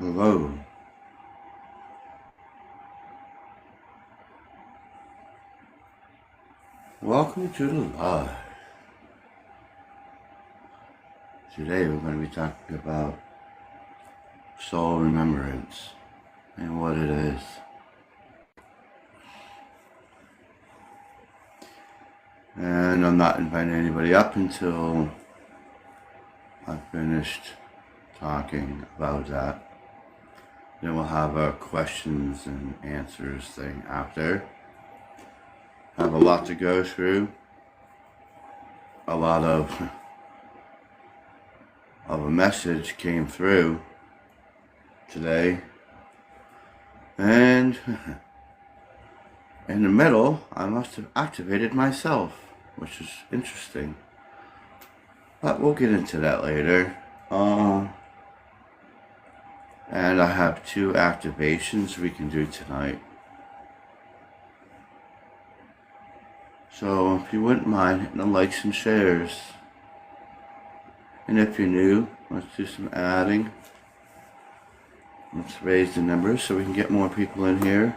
Hello. Welcome to the live. Today we're going to be talking about soul remembrance and what it is. And I'm not inviting anybody up until I've finished talking about that. Then we'll have a questions and answers thing after. I have a lot to go through. A lot of a message came through today. And in the middle, I must have activated myself, which is interesting. But we'll get into that later. And I have 2 activations we can do tonight. So if you wouldn't mind hitting the likes and shares. And if you're new, let's do some adding. Let's raise the numbers so we can get more people in here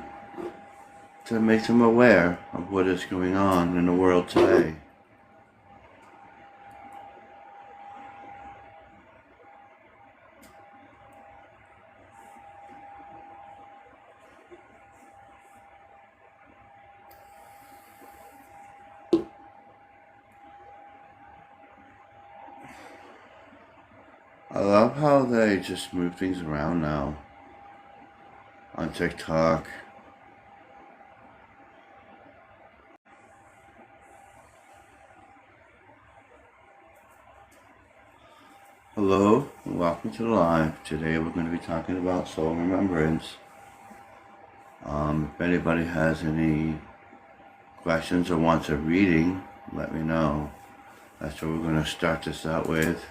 to make them aware of what is going on in the world today. I love how they just move things around now on TikTok. Hello, and welcome to the live. Today we're going to be talking about soul remembrance. If anybody has any questions or wants a reading, let me know. That's what we're going to start this out with.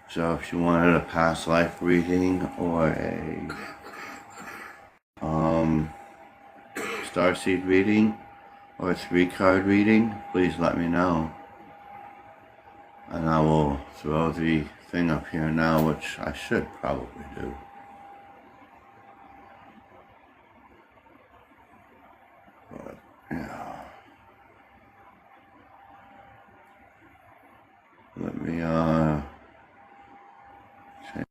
So if you wanted a past life reading or a starseed reading or a 3-card reading, please let me know. And I will throw the thing up here now, which I should probably do. But, yeah. Let me, change.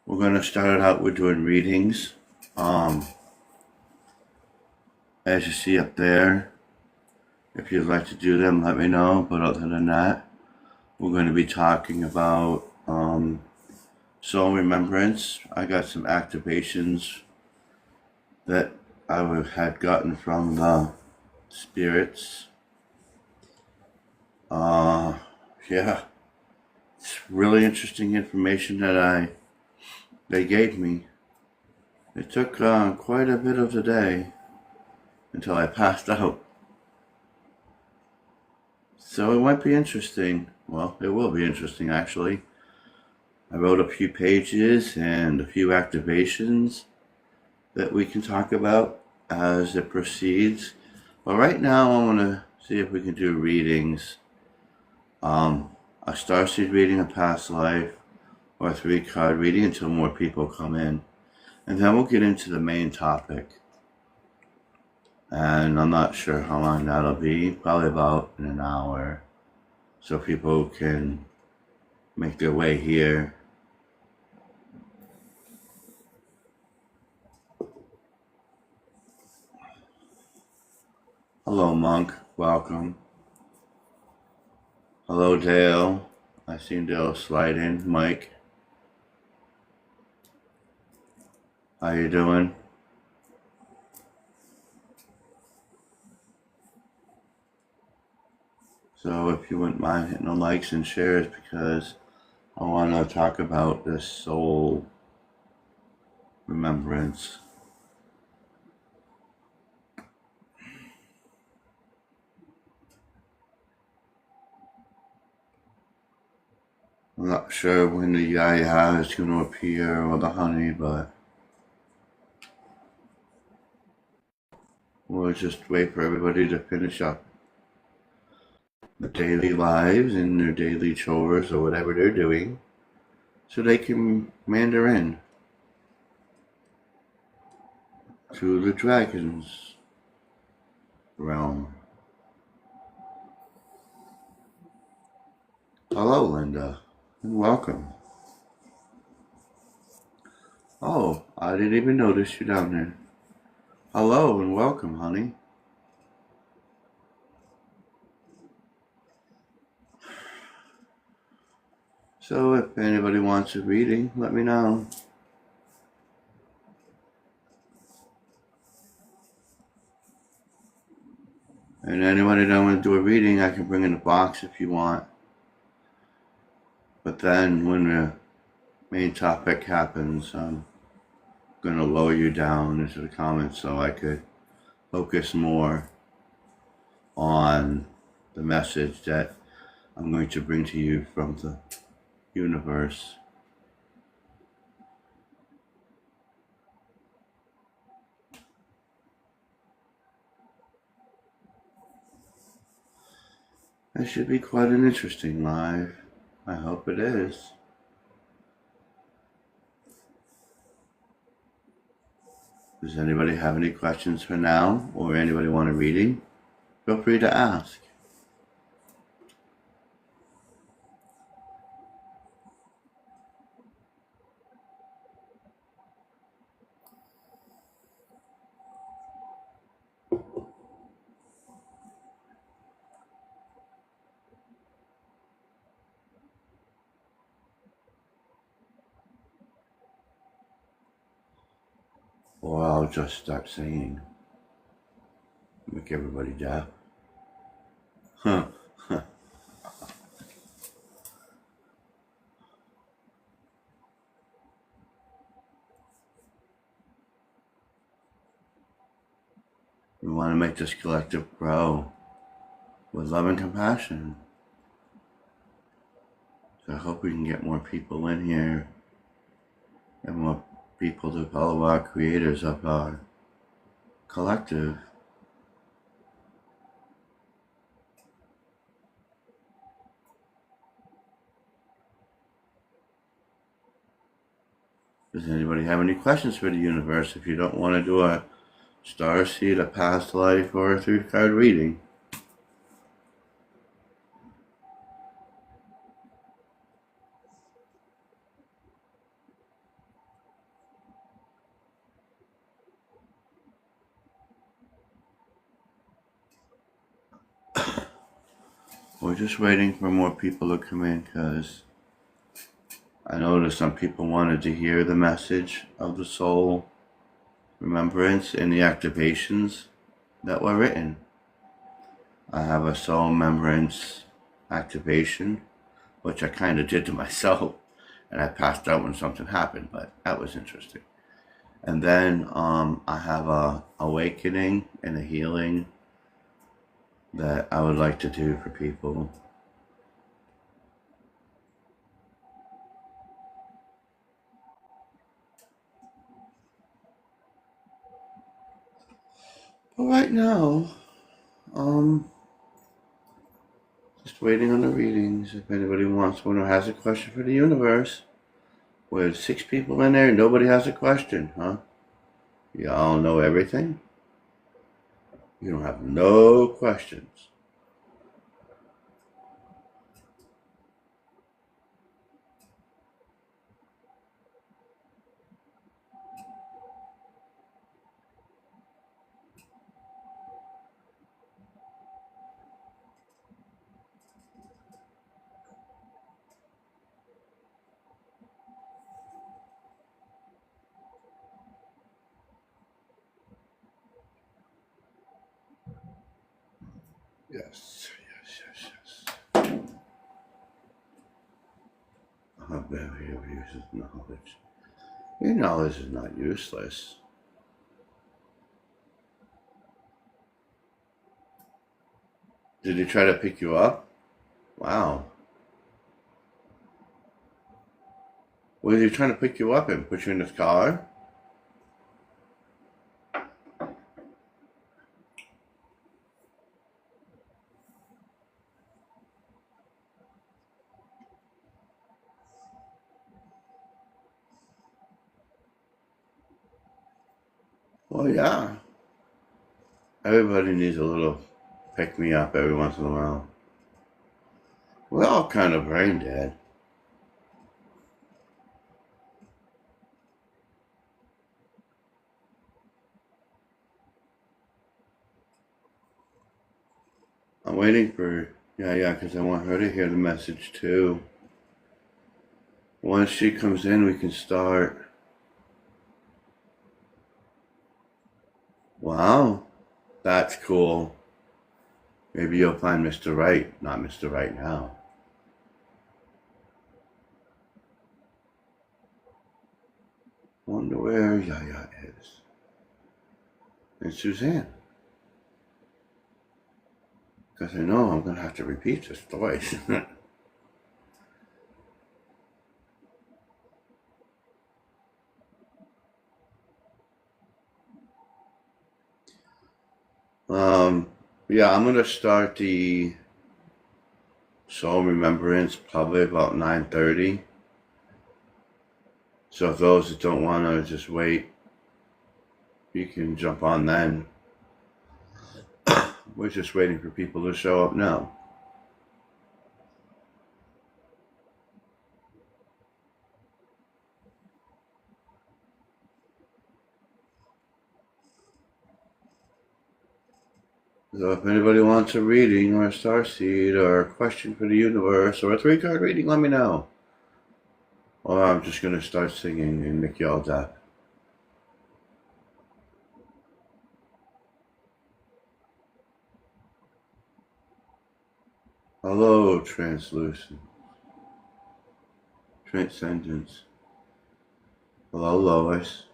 We're going to start it out with doing readings. As you see up there, if you'd like to do them, let me know. But other than that, we're going to be talking about soul remembrance. I got some activations that I had gotten from the spirits. Yeah, it's really interesting information that they gave me. It took quite a bit of the day until I passed out. So it might be interesting. Well, it will be interesting actually. I wrote a few pages and a few activations that we can talk about as it proceeds. But right now I want to see if we can do readings. A starseed reading, a past life, or a 3-card reading until more people come in. And then we'll get into the main topic. And I'm not sure how long that'll be, probably about an hour. So people can make their way here. Hello, Monk. Welcome. Hello, Dale. I seen Dale slide in. Mike. How you doing? So if you wouldn't mind hitting the likes and shares, because I want to talk about this soul remembrance. I'm not sure when the yaya is going to appear or the honey, but we'll just wait for everybody to finish up their daily lives and their daily chores or whatever they're doing so they can meander in to the dragon's realm. Hello, Linda, and welcome. Oh, I didn't even notice you down there. Hello and welcome, honey. So if anybody wants a reading, let me know. And anybody that want to do a reading, I can bring in a box if you want. But then when the main topic happens, I'm going to lower you down into the comments so I could focus more on the message that I'm going to bring to you from the universe. It should be quite an interesting live. I hope it is. Does anybody have any questions for now, or anybody want a reading? Feel free to ask. Or I'll just start singing. Make everybody deaf. Huh. We want to make this collective grow with love and compassion. So I hope we can get more people in here and more people to follow our creators of our collective. Does anybody have any questions for the universe? If you don't want to do a star seed, a past life, or a 3-card reading, we're just waiting for more people to come in because I noticed some people wanted to hear the message of the soul remembrance and the activations that were written. I have a soul remembrance activation, which I kind of did to myself, and I passed out when something happened, but that was interesting. And then I have a awakening and a healing that I would like to do for people. But right now, just waiting on the readings. If anybody wants one or has a question for the universe, with 6 people in there, nobody has a question, huh? Y'all know everything? You don't have no questions. Yes. not very abuses knowledge. Your knowledge is not useless. Did he try to pick you up? Wow. Was he trying to pick you up and put you in his car? Well, yeah. Everybody needs a little pick me up every once in a while. We're all kind of brain dead. I'm waiting for, yeah, because I want her to hear the message too. Once she comes in, we can start. Wow, that's cool. Maybe you'll find Mr. Right, not Mr. Right now. Wonder where Yaya is. And Suzanne. Because I know I'm going to have to repeat this twice. Yeah, I'm going to start the soul remembrance probably about 9:30. So if those that don't want to just wait, you can jump on then. We're just waiting for people to show up now. So if anybody wants a reading or a starseed or a question for the universe or a 3-card reading, let me know. Or I'm just going to start singing and make y'all deaf. Hello, translucent. Transcendence. Hello, Lois.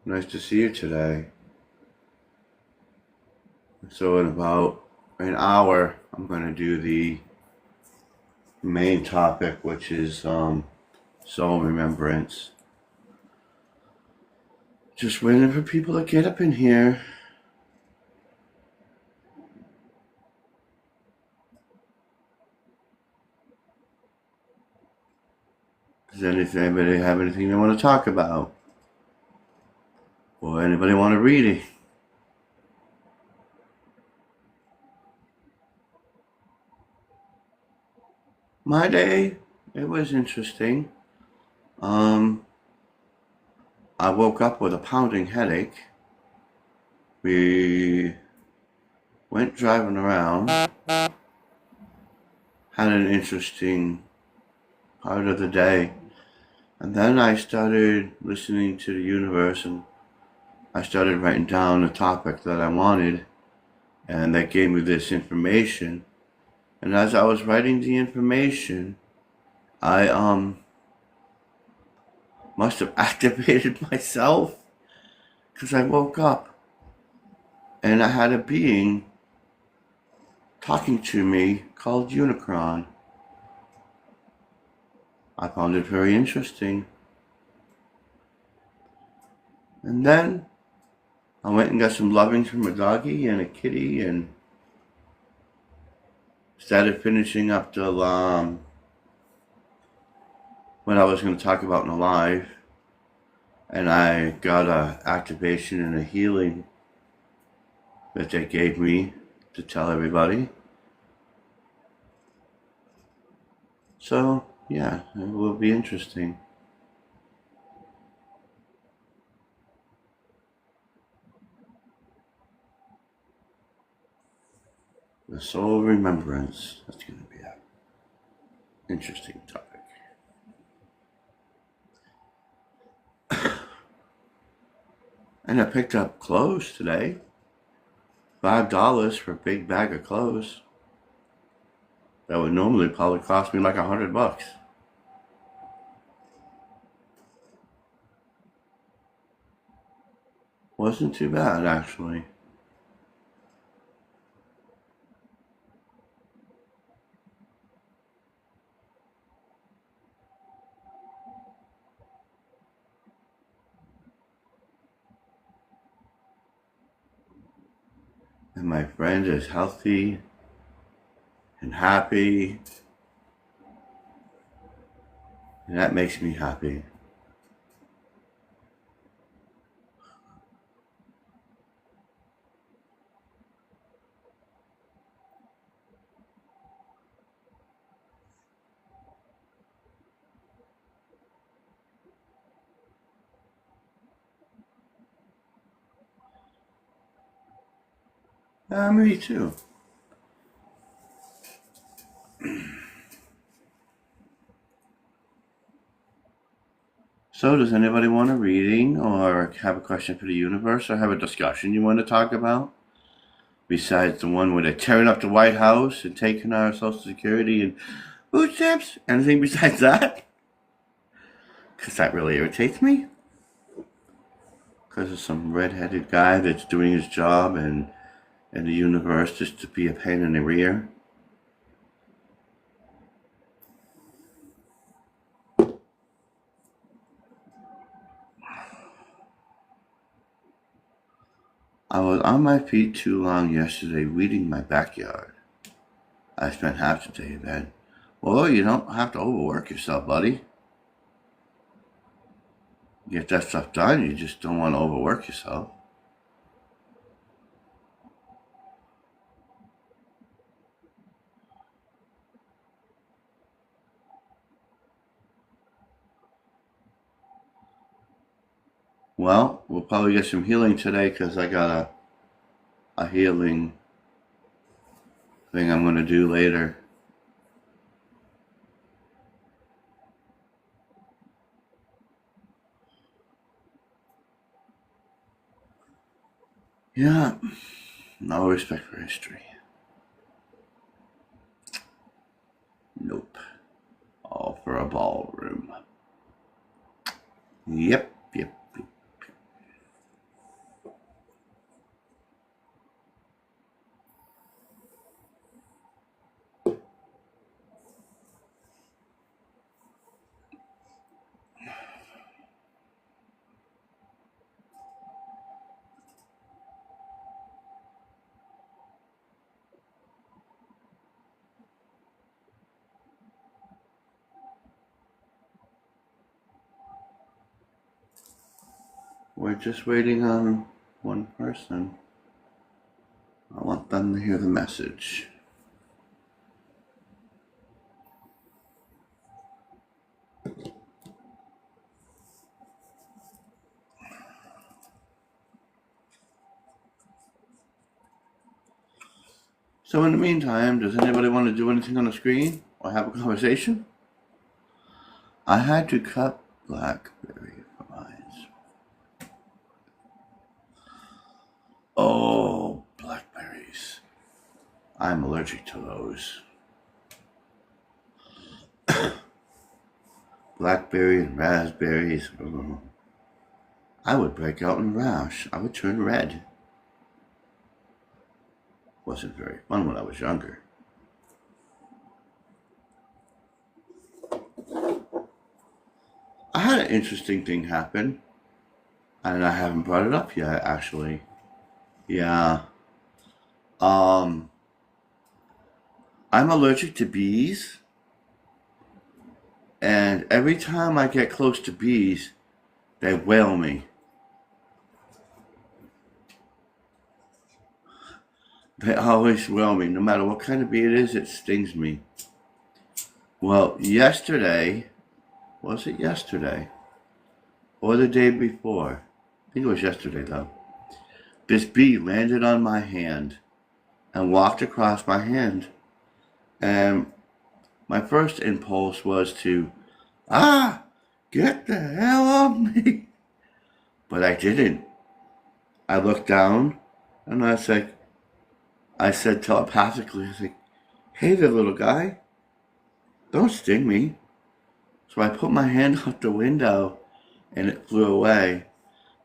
Nice to see you today. So in about an hour, I'm going to do the main topic, which is soul remembrance. Just waiting for people to get up in here. Does anybody have anything they want to talk about? Or anybody want a reading? My day, it was interesting. I woke up with a pounding headache. We went driving around. Had an interesting part of the day. And then I started listening to the universe and I started writing down the topic that I wanted. And that gave me this information. And as I was writing the information, I must have activated myself because I woke up and I had a being talking to me called Unicron. I found it very interesting. And then I went and got some lovings from a doggy and a kitty and started finishing up the what I was going to talk about in the live. And I got a activation and a healing that they gave me to tell everybody. So, yeah, it will be interesting. The soul remembrance. That's going to be an interesting topic. And I picked up clothes today. $5 for a big bag of clothes. That would normally probably cost me like $100. Wasn't too bad, actually. And my friend is healthy and happy, and that makes me happy. Me too. So, does anybody want a reading or have a question for the universe or have a discussion you want to talk about? Besides the one where they're tearing up the White House and taking our Social Security and food stamps? Anything besides that? Because that really irritates me. Because of some red-headed guy that's doing his job and the universe just to be a pain in the rear. I was on my feet too long yesterday weeding my backyard. I spent half the day in bed. Well, you don't have to overwork yourself, buddy. Get that stuff done, you just don't want to overwork yourself. Well, we'll probably get some healing today because I got a healing thing I'm going to do later. Yeah, no respect for history. Nope. All for a ballroom. Yep, yep. We're just waiting on one person. I want them to hear the message. So in the meantime, does anybody want to do anything on the screen or have a conversation? I had to cut blackberry fries. Oh, blackberries. I'm allergic to those. Blackberry and raspberries. Oh. I would break out in a rash. I would turn red. Wasn't very fun when I was younger. I had an interesting thing happen, and I haven't brought it up yet, actually. Yeah. Um, I'm allergic to bees, and every time I get close to bees, they wail me. They always wail me. No matter what kind of bee it is, it stings me. Well, yesterday, was it yesterday? Or the day before? I think it was yesterday, though. This bee landed on my hand and walked across my hand. And my first impulse was to, get the hell off me. But I didn't. I looked down and I said telepathically, I was like, hey there, little guy, don't sting me. So I put my hand out the window and it flew away.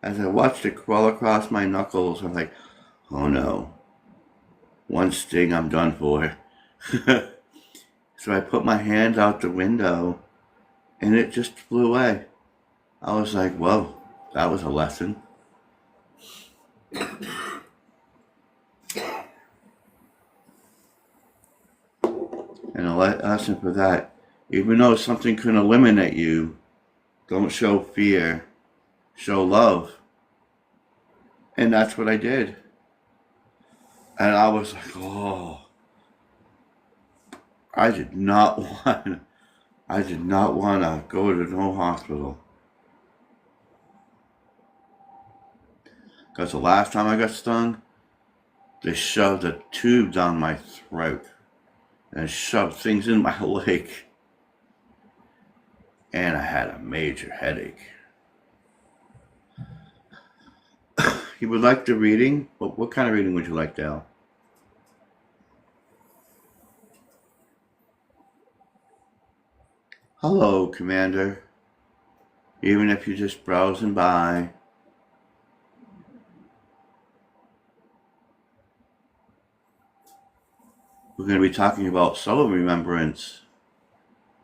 As I watched it crawl across my knuckles, I'm like, oh no, one sting, I'm done for. So I put my hand out the window and it just flew away. I was like, whoa, that was a lesson. And a lesson for that, even though something can eliminate you, don't show fear, show love. And that's what I did. And I was like, oh, I did not want to go to no hospital. Because the last time I got stung, they shoved a tube down my throat and shoved things in my leg. And I had a major headache. You would like the reading? What kind of reading would you like, Dale? Hello, Commander. Even if you're just browsing by. We're going to be talking about soul remembrance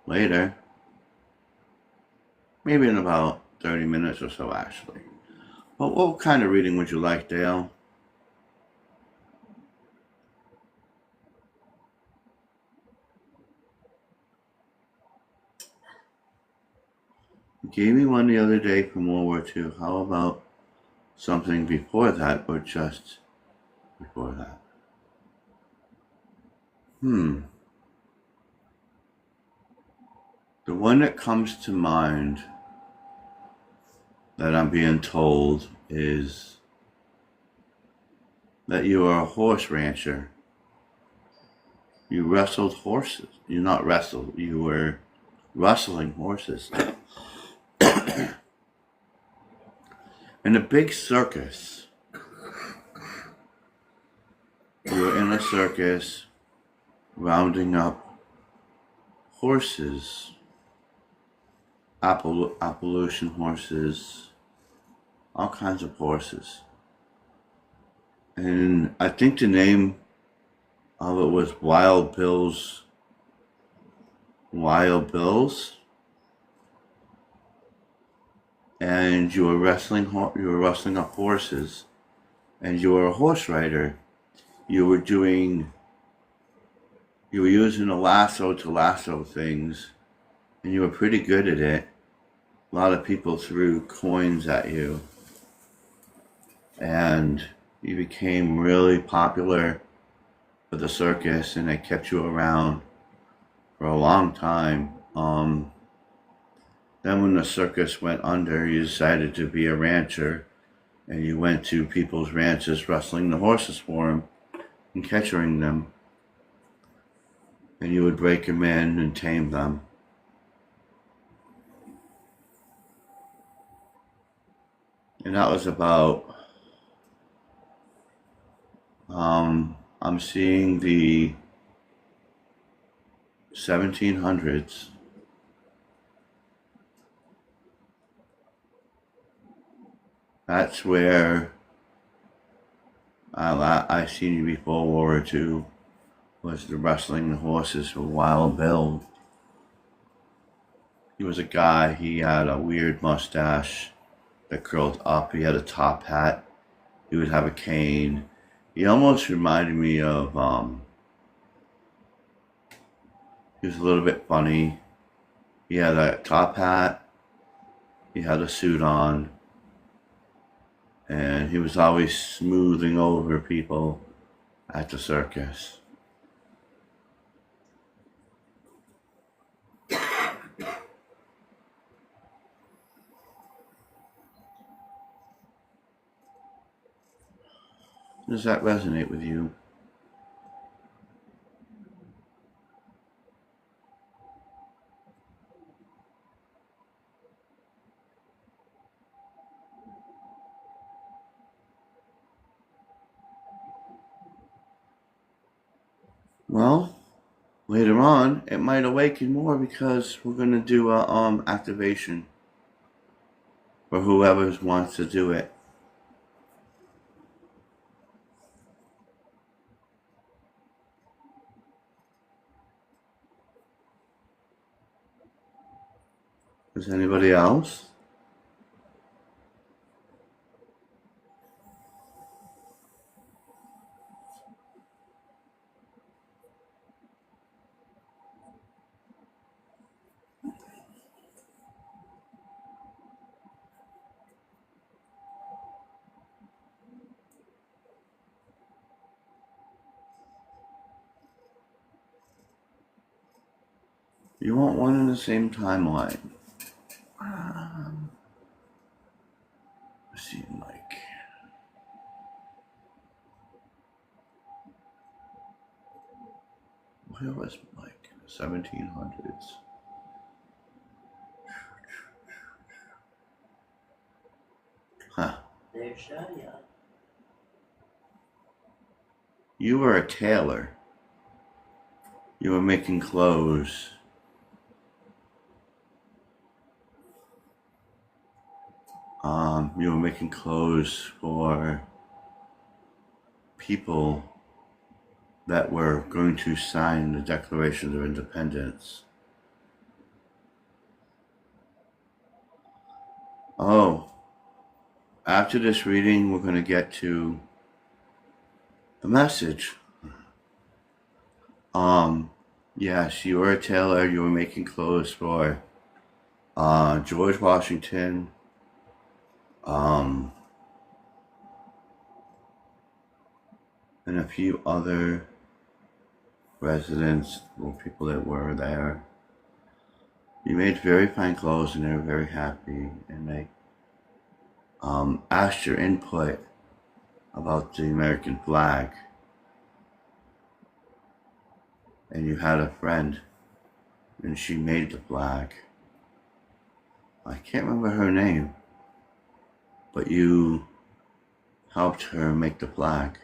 later. Maybe in about 30 minutes or so, actually. Well, what kind of reading would you like, Dale? You gave me one the other day from World War II. How about something before that, or just before that? The one that comes to mind that I'm being told is that you are a horse rancher. You wrestled horses. You not wrestled, you were rustling horses. In a big circus. You were in a circus rounding up horses, Appalachian horses, all kinds of horses. And I think the name of it was Wild Bills. And you were wrestling up horses, and you were a horse rider. You were using a lasso to lasso things, and you were pretty good at it. A lot of people threw coins at you, and you became really popular for the circus, and they kept you around for a long time. Then when the circus went under, you decided to be a rancher, and you went to people's ranches wrestling the horses for them and capturing them. And you would break them in and tame them. And that was about, I'm seeing the 1700s. That's where I seen you before World War II, was the wrestling the horses for Wild Bill. He was a guy, he had a weird mustache that curled up, he had a top hat, he would have a cane. He almost reminded me of, he was a little bit funny. He had a top hat, he had a suit on, and he was always smoothing over people at the circus. Does that resonate with you? Well, later on, it might awaken more because we're gonna do a activation. or whoever wants to do it. Is anybody else? You want one in the same timeline. Let's see, Mike. Where was Mike? 1700s. Huh. You were a tailor. You were making clothes. You were making clothes for people that were going to sign the Declaration of Independence. Oh, after this reading, we're going to get to the message. Yes, you were a tailor. You were making clothes for George Washington, and a few other residents or people that were there. You made very fine clothes, and they were very happy, and they asked your input about the American flag. And you had a friend, and she made the flag. I can't remember her name, but you helped her make the flag.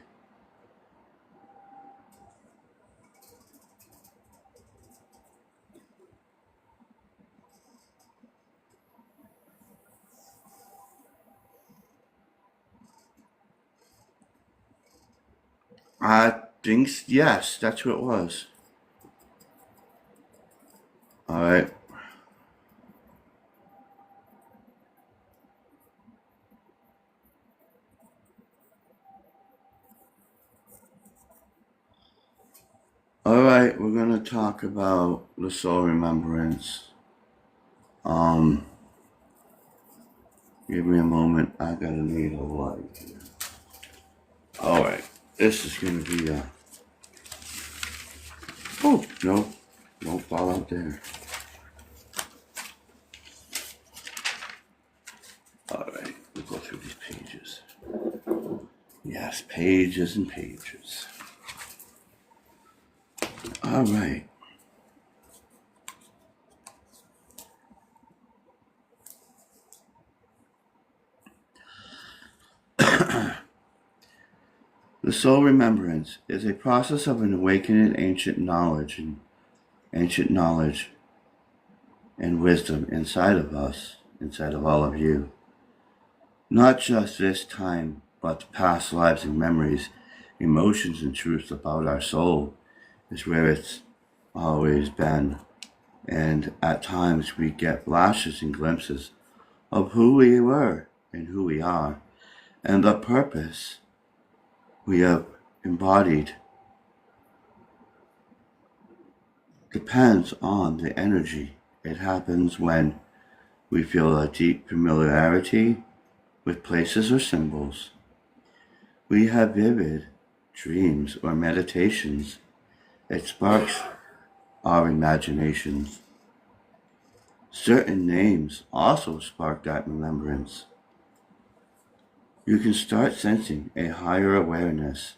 I think, yes, that's who it was. All right. All right, we're going to talk about the soul remembrance. Give me a moment. I gotta need a light here. All right, this is gonna be a. Oh no, don't fall out there. All right, we'll go through these pages. Yes, pages and pages. All right. The soul remembrance is a process of an awakening ancient knowledge and wisdom inside of us, inside of all of you. Not just this time, but the past lives and memories, emotions and truths about our soul is where it's always been. And at times we get flashes and glimpses of who we were and who we are, and the purpose we have embodied depends on the energy. It happens when we feel a deep familiarity with places or symbols. We have vivid dreams or meditations. It sparks our imaginations. Certain names also spark that remembrance. You can start sensing a higher awareness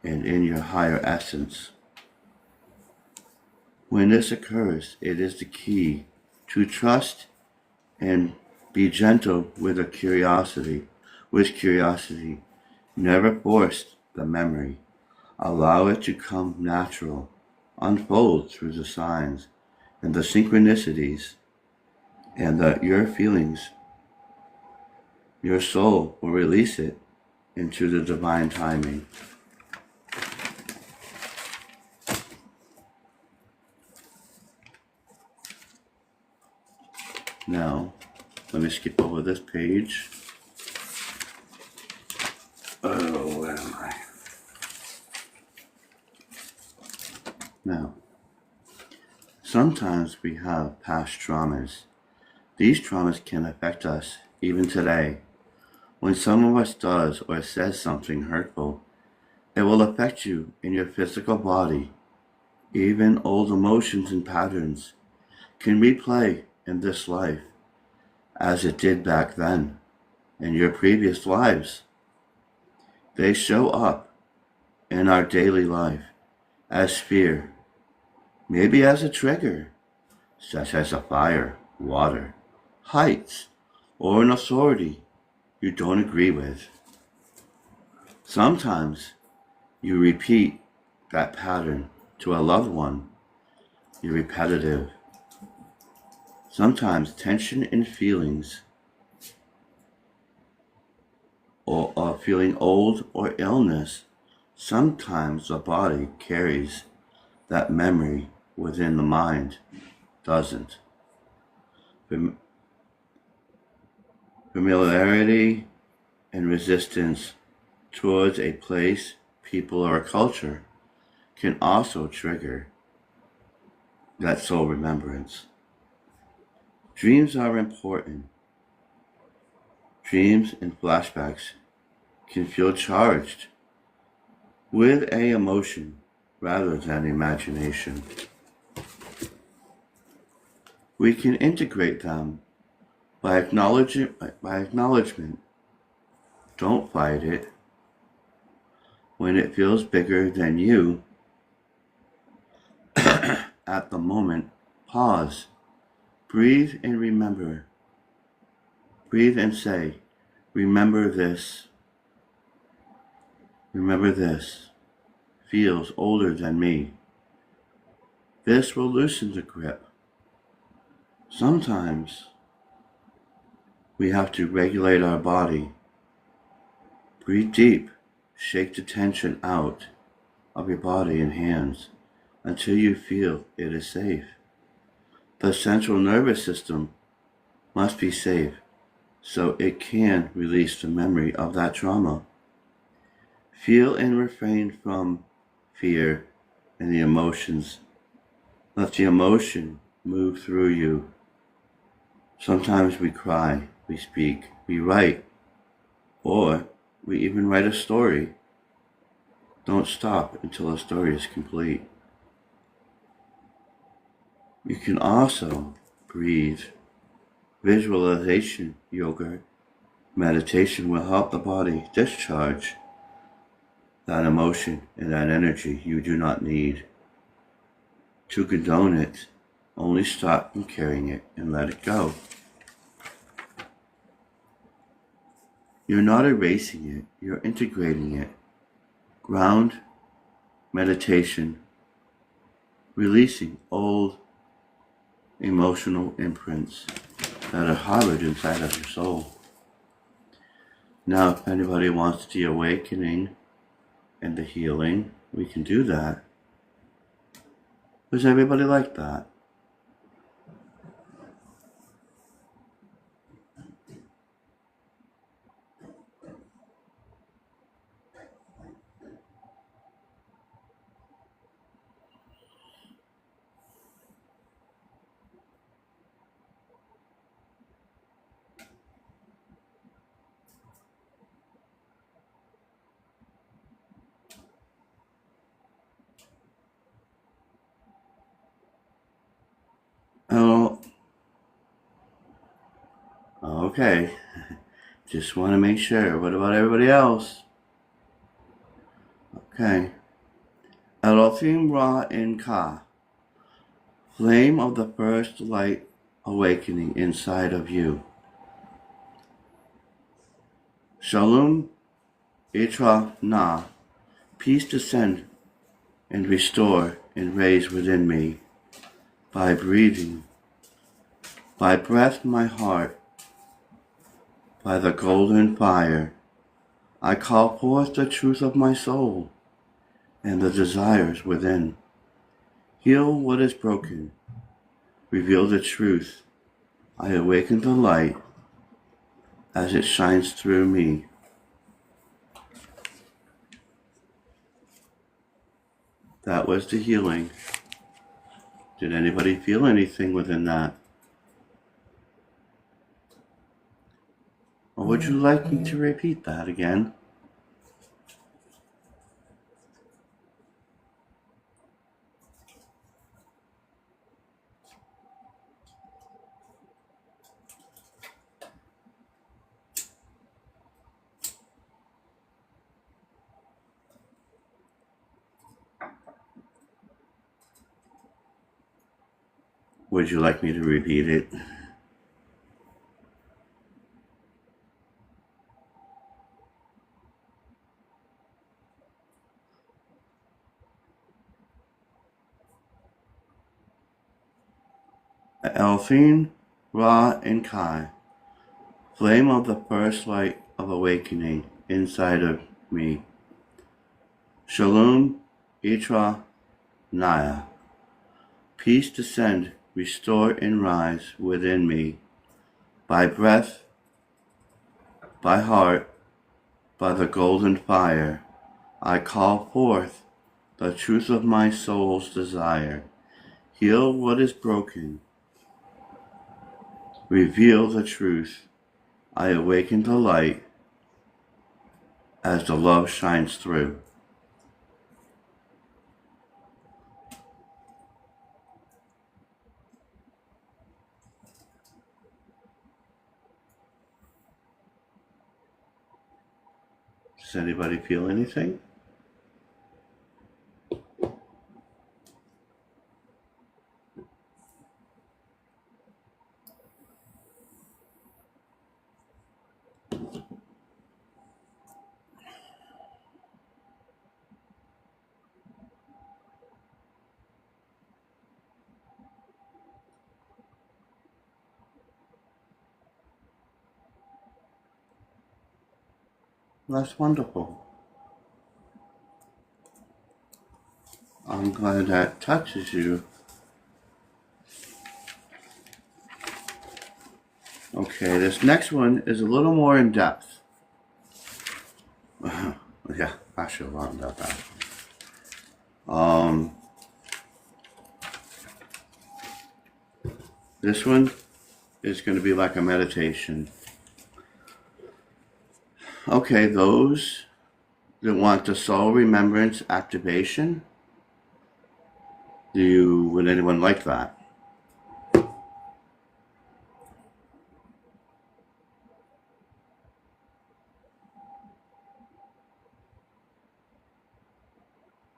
and in your higher essence. When this occurs, it is the key to trust and be gentle with curiosity. Never force the memory. Allow it to come natural, unfold through the signs and the synchronicities, and your feelings your soul will release it into the divine timing. Now, let me skip over this page. Oh, where am I? Now, sometimes we have past traumas. These traumas can affect us even today. When someone of us does or says something hurtful, it will affect you in your physical body. Even old emotions and patterns can replay in this life as it did back then in your previous lives. They show up in our daily life as fear, maybe as a trigger, such as a fire, water, heights, or an authority you don't agree with. Sometimes you repeat that pattern to a loved one. You're repetitive. Sometimes tension in feelings or feeling old or illness. Sometimes the body carries that memory within the mind doesn't. Familiarity and resistance towards a place, people, or a culture can also trigger that soul remembrance. Dreams are important. Dreams and flashbacks can feel charged with a emotion rather than imagination. We can integrate them by acknowledgement. Don't fight it. When it feels bigger than you, at the moment, pause, breathe and remember. Breathe and say, remember this. Remember this. Feels older than me. This will loosen the grip. Sometimes we have to regulate our body. Breathe deep. Shake the tension out of your body and hands until you feel it is safe. The central nervous system must be safe so it can release the memory of that trauma. Feel and refrain from fear and the emotions. Let the emotion move through you. Sometimes we cry, we speak, we write, or we even write a story. Don't stop until the story is complete. You can also breathe. Visualization yoga meditation will help the body discharge that emotion and that energy you do not need. To condone it, only stop from carrying it and let it go. You're not erasing it, you're integrating it. Ground meditation, releasing old emotional imprints that are harbored inside of your soul. Now, if anybody wants the awakening and the healing, we can do that. Does everybody like that? Oh, okay. Just want to make sure. What about everybody else? Okay. Elohim Ra in Ka, flame of the first light awakening inside of you. Shalom Itra Na, peace descend and restore and raise within me by breathing, by breath my heart, by the golden fire. I call forth the truth of my soul and the desires within. Heal what is broken. Reveal the truth. I awaken the light as it shines through me. That was the healing. Did anybody feel anything within that? Or would you like me to repeat that again? Would you like me to repeat it? Elfin, Ra, and Kai, flame of the first light of awakening inside of me. Shalom, Itra, Naya. Peace descend, restore, and rise within me. By breath, by heart, by the golden fire, I call forth the truth of my soul's desire. Heal what is broken. Reveal the truth. I awaken the light as the love shines through. Does anybody feel anything? That's wonderful. I'm glad that touches you. Okay, this next one is a little more in depth. Yeah, actually a lot in depth. This one is going to be like a meditation. Okay, those that want the soul remembrance activation, would anyone like that?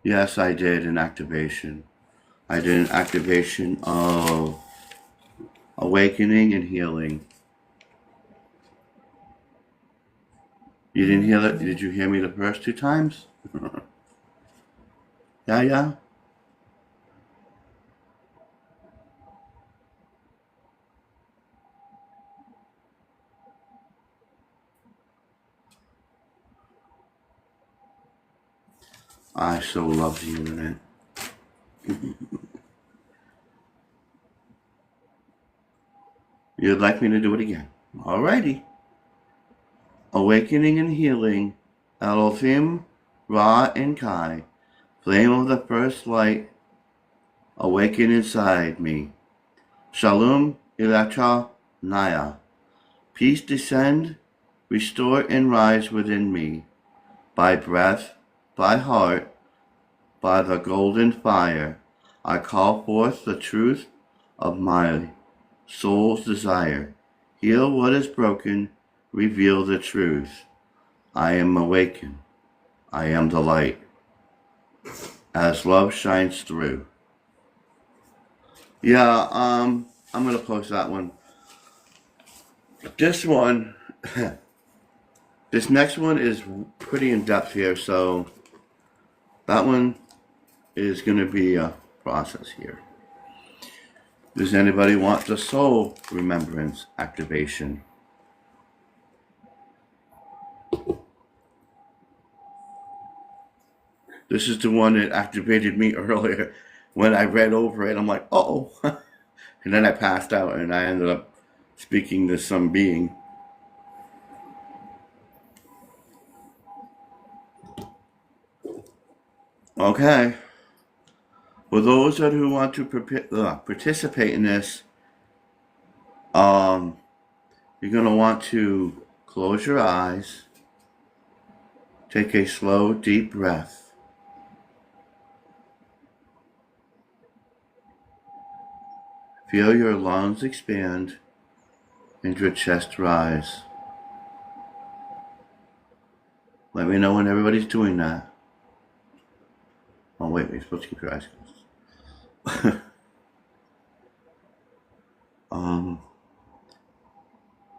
Yes, I did an activation. I did an activation of awakening and healing. You didn't hear that? Did you hear me the first 2 times? Yeah. I so love the internet. You'd like me to do it again? Alrighty. Awakening and healing, Elohim, Ra, and Kai, flame of the first light, awaken inside me. Shalom, Ilatra, Naya. Peace descend, restore, and rise within me. By breath, by heart, by the golden fire, I call forth the truth of my soul's desire. Heal what is broken, reveal the truth. I am awakened. I am the light. As love shines through. Yeah, I'm gonna post that one. This one, this next one is pretty in depth here, so that one is gonna be a process here. Does anybody want the soul remembrance activation? This is the one that activated me earlier. When I read over it, I'm like, oh. And then I passed out and I ended up speaking to some being. Okay. For those that who want to participate in this, you're going to want to close your eyes, take a slow, deep breath. Feel your lungs expand and your chest rise. Let me know when everybody's doing that. Oh wait, you're supposed to keep your eyes closed.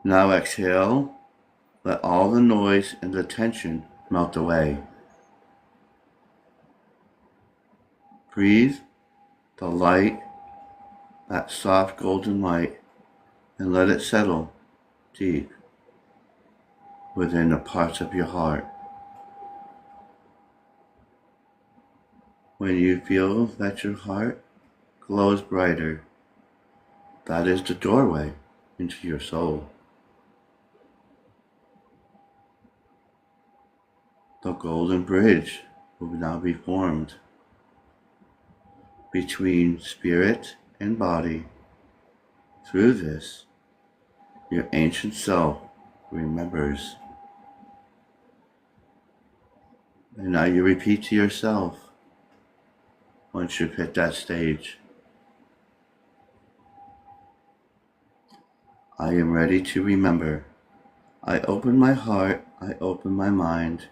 Now exhale. Let all the noise and the tension melt away. Breathe the light, that soft golden light, and let it settle deep within the parts of your heart. When you feel that your heart glows brighter, that is the doorway into your soul. The golden bridge will now be formed between spirit and body. Through this, your ancient self remembers. And now you repeat to yourself, once you've hit that stage, I am ready to remember. I open my heart, I open my mind,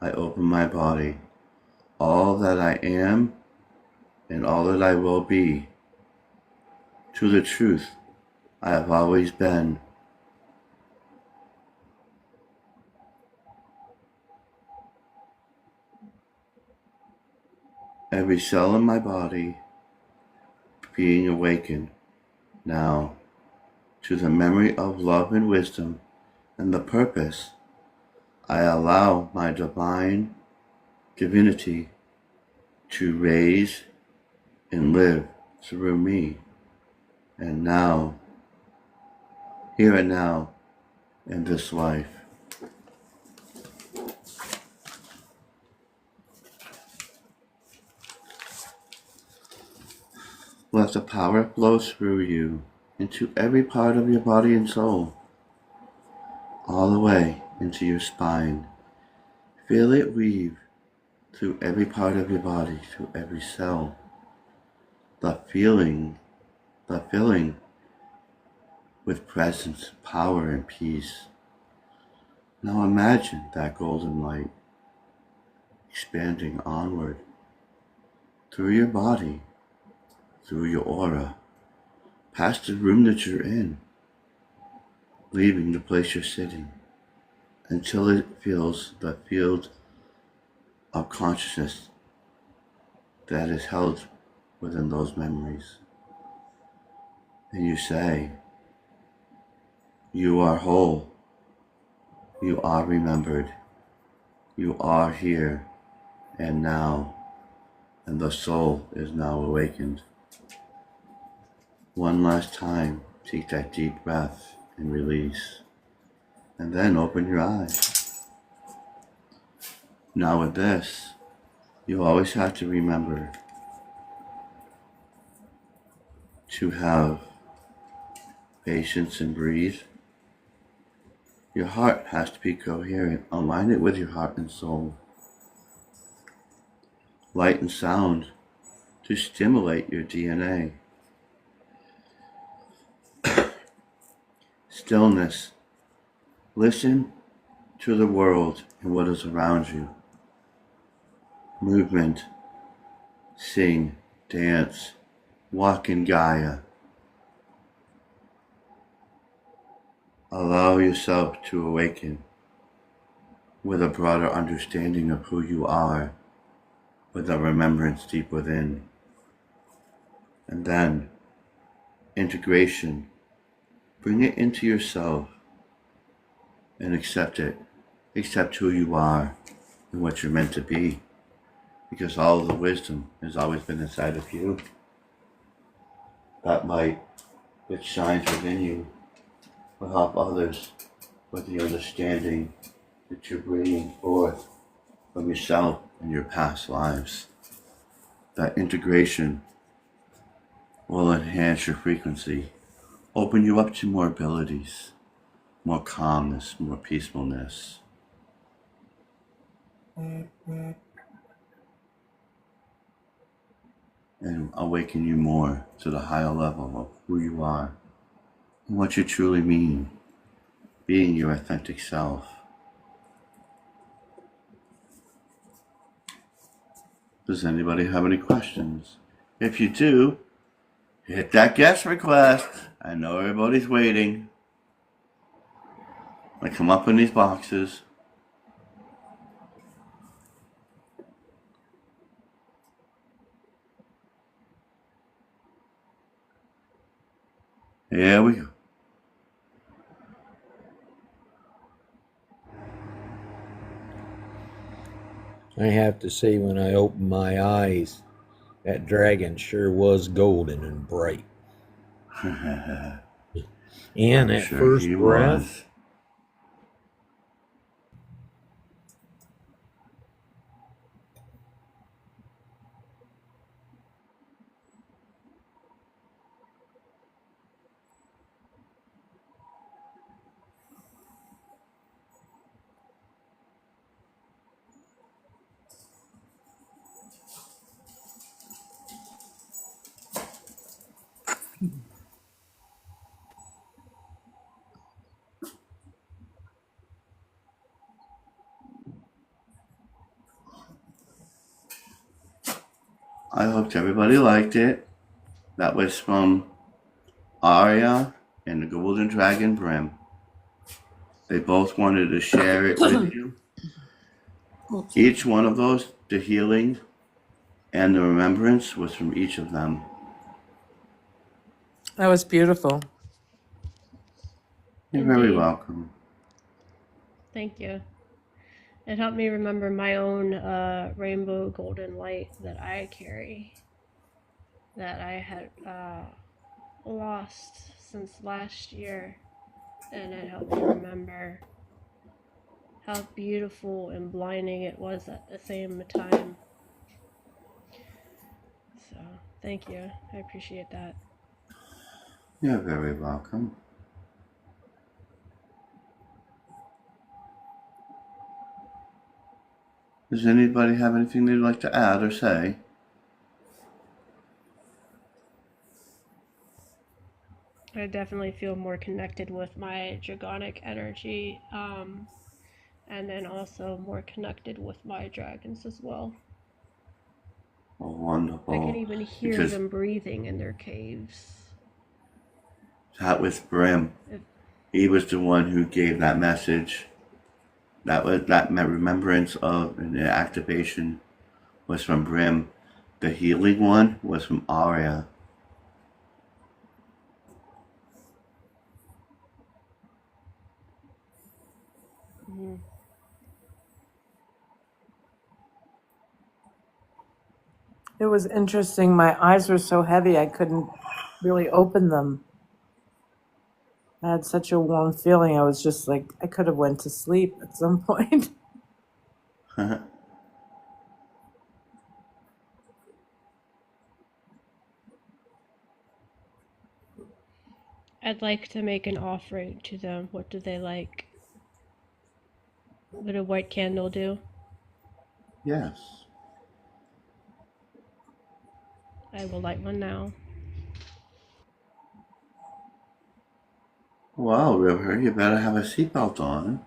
I open my body, all that I am and all that I will be, to the truth I have always been. Every cell in my body being awakened now to the memory of love and wisdom and the purpose. I allow my divine divinity to raise and live through me, and now, here and now, in this life. Let the power flow through you into every part of your body and soul, all the way into your spine. Feel it weave through every part of your body, through every cell. The filling with presence, power, and peace. Now imagine that golden light expanding onward through your body, through your aura, past the room that you're in, leaving the place you're sitting, until it fills the field of consciousness that is held within those memories. And you say, you are whole, you are remembered, you are here and now, and the soul is now awakened. One last time, take that deep breath and release, and then open your eyes. Now with this, you always have to remember to have patience and breathe. Your heart has to be coherent. Align it with your heart and soul. Light and sound to stimulate your DNA. Stillness. Listen to the world and what is around you. Movement. Sing, dance, walk in Gaia. Allow yourself to awaken with a broader understanding of who you are, with a remembrance deep within. And then, integration. Bring it into yourself and accept it. Accept who you are and what you're meant to be. because all of the wisdom has always been inside of you. That light that shines within you will help others with the understanding that you're bringing forth from yourself and your past lives. That integration will enhance your frequency, open you up to more abilities, more calmness, more peacefulness. And awaken you more to the higher level of who you are and what you truly mean, being your authentic self. Does anybody have any questions? If you do, hit that guest request. I know everybody's waiting. They come up in these boxes. Here we go. I have to say, when I opened my eyes, that dragon sure was golden and bright. And that Sure first he breath, was. I hope everybody liked it. That was from Arya and the Golden Dragon Brim. They both wanted to share it with you. Each one of those, the healing and the remembrance, was from each of them. That was beautiful. You're very Indeed. welcome. Thank you. It helped me remember my own rainbow golden light that I carry, that I had lost since last year, and it helped me remember how beautiful and blinding it was at the same time. So, thank you. I appreciate that. You're very welcome. Does anybody have anything they'd like to add or say? I definitely feel more connected with my dragonic energy, and then also more connected with my dragons as well. Oh, wonderful. I can even hear Because them breathing in their caves. that was Brim. He was the one who gave that message. That remembrance of and the activation was from Brim. The healing one was from Arya. Mm-hmm. It was interesting. My eyes were so heavy I couldn't really open them. I had such a warm feeling. I was just like, I could have went to sleep at some point. I'd like to make an offering to them. What do they like? What a white candle do? Yes. I will light one now. Well, River, you better have a seatbelt on.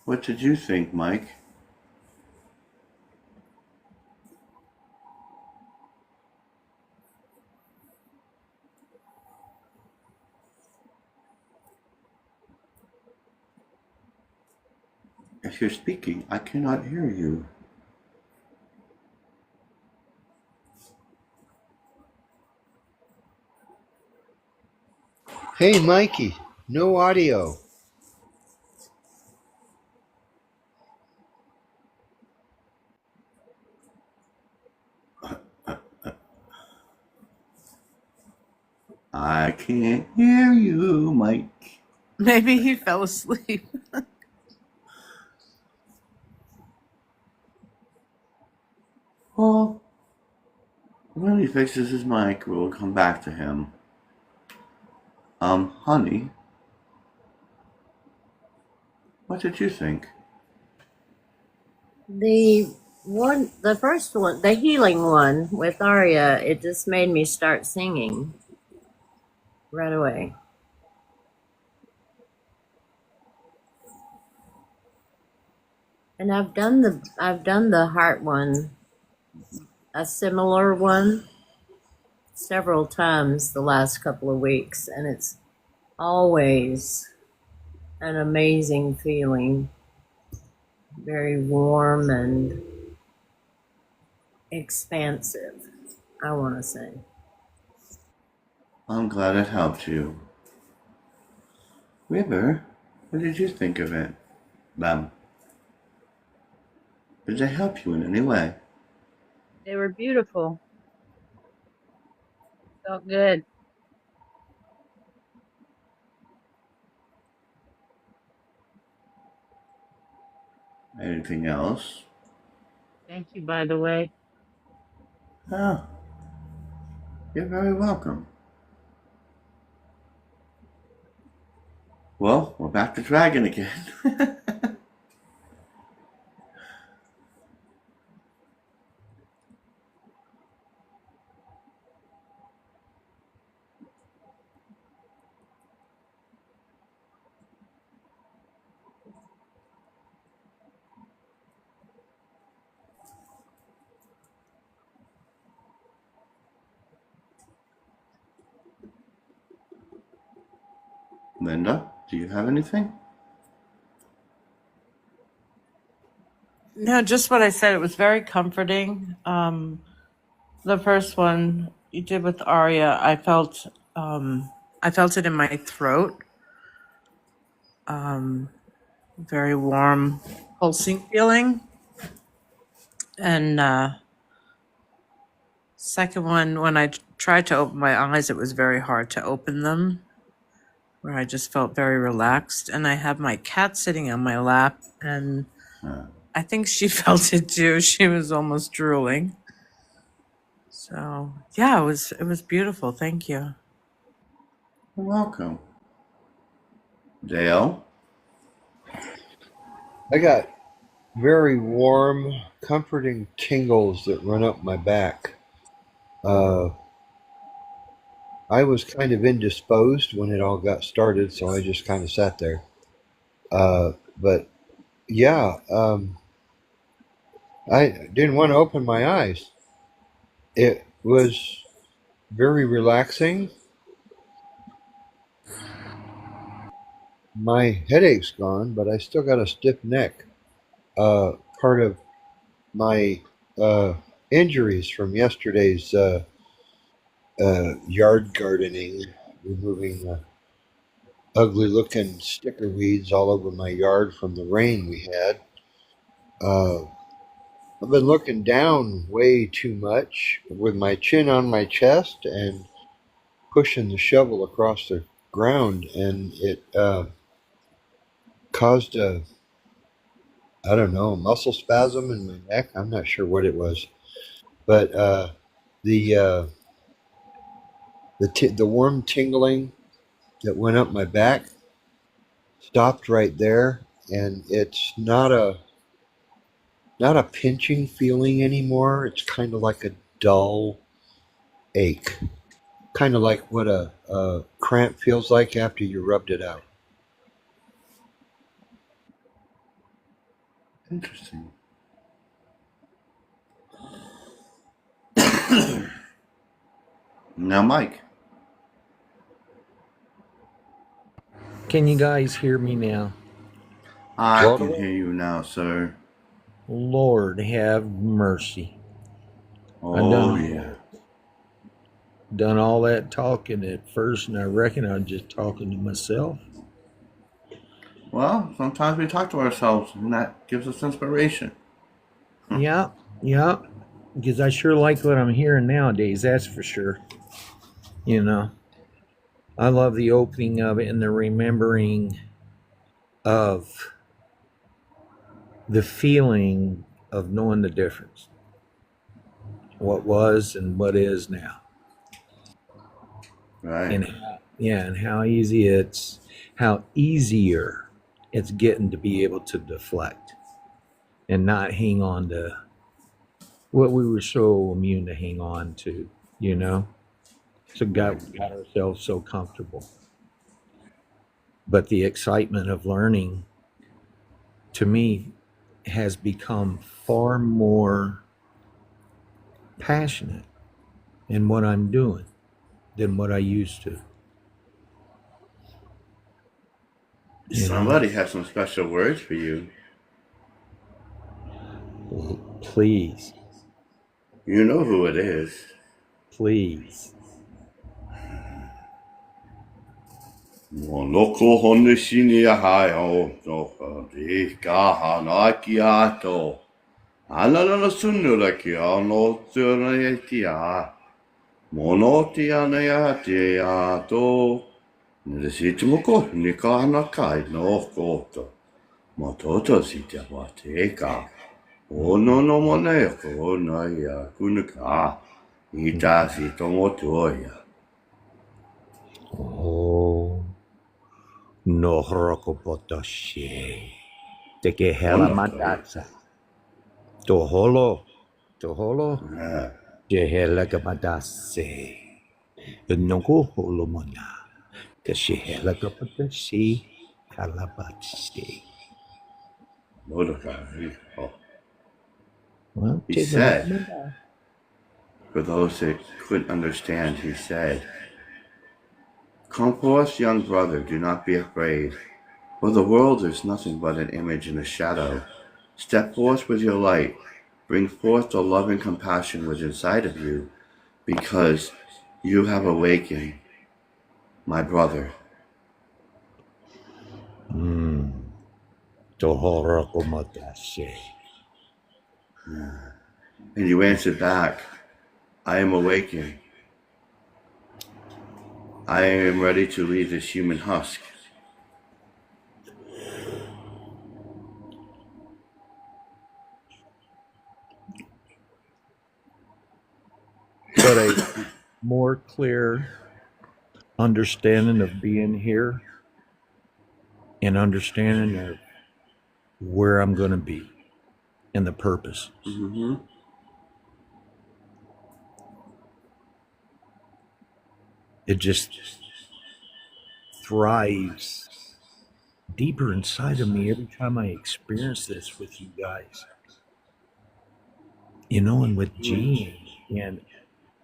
What did you think, Mike? if you're speaking, I cannot hear you. Hey, Mikey, no audio. I can't hear you, Mike. Maybe he fell asleep. Well, when he fixes his mic, we'll come back to him. Honey, what did you think? The first one, the healing one with Arya, it just made me start singing right away. And I've done the heart one, a similar one, several times the last couple of weeks, and it's always an amazing feeling, very warm and expansive, I want to say. I'm glad it helped you. River, what did you think of it? Did they help you in any way? They were beautiful. Felt good. Anything else? Thank you, by the way. Oh, you're very welcome. Well, we're back to Dragon again. Linda, do you have anything? No, just what I said. It was very comforting. The first one you did with Arya, I felt it in my throat. Very warm, pulsing feeling. And second one, when I tried to open my eyes, it was very hard to open them, where I just felt very relaxed. And I had my cat sitting on my lap, and I think she felt it too. She was almost drooling. So yeah, it was beautiful. Thank you. You're welcome. Dale? I got very warm, comforting tingles that run up my back. I was kind of indisposed when it all got started, so I just kind of sat there. But yeah, I didn't want to open my eyes. It was very relaxing. My headache's gone, but I still got a stiff neck. Part of my uh, injuries from yesterday's yard gardening, removing ugly looking sticker weeds all over my yard from the rain we had. Uh, I've been looking down way too much with my chin on my chest and pushing the shovel across the ground, and it caused a, I don't know, a muscle spasm in my neck. I'm not sure what it was, but the the warm tingling that went up my back stopped right there, and it's not a pinching feeling anymore. It's kind of like a dull ache, kind of like what a cramp feels like after you rubbed it out. Interesting. Now, Mike. Can you guys hear me now? I Float can away. hear you now, sir. Lord have mercy. I Oh, yeah. done all that talking at first, and I reckon I was just talking to myself. Well, sometimes we talk to ourselves, and that gives us inspiration. Yeah, yeah. Because I sure like what I'm hearing nowadays, that's for sure. You know, I love the opening of it and the remembering of the feeling of knowing the difference, what was and what is now. Right. And yeah, and how easier it's getting to be able to deflect and not hang on to what we were so immune to hang on to, you know? So got ourselves so comfortable. But the excitement of learning to me has become far more passionate in what I'm doing than what I used to. You know, Somebody has some special words for you. please, You know who it is. please. Monoko hone shini ahai o no de ka hana ki ato. Anana no sunura ki ano tuna e ti a. Mono ti ana ya te ato. Nere si te moko ni ka hana kai no koto. Mototo si te wa te ka. Ono no mone ko na ya kunuka. Ita si tomo toya. Oh, no rokopotashe. Te que hela Wonderful. matatsa. Toholo, toholo. Yeah. Te hela kamatase. Noko holomona. Te she hela kapatashi. Kalabatse. Mordecai. Oh. Well, He take me. said, for those that couldn't understand, he said, come forth, young brother, do not be afraid. For the world is nothing but an image and a shadow. Step forth with your light. Bring forth the love and compassion within inside of you, because you have awakened, my brother. Tohoro komatashe. And you answered back, I am awakened. I am ready to leave this human husk. But a more clear understanding of being here and understanding of where I'm going to be and the purpose. Mm-hmm. It just thrives deeper inside of me every time I experience this with you guys. You know, and with Gene and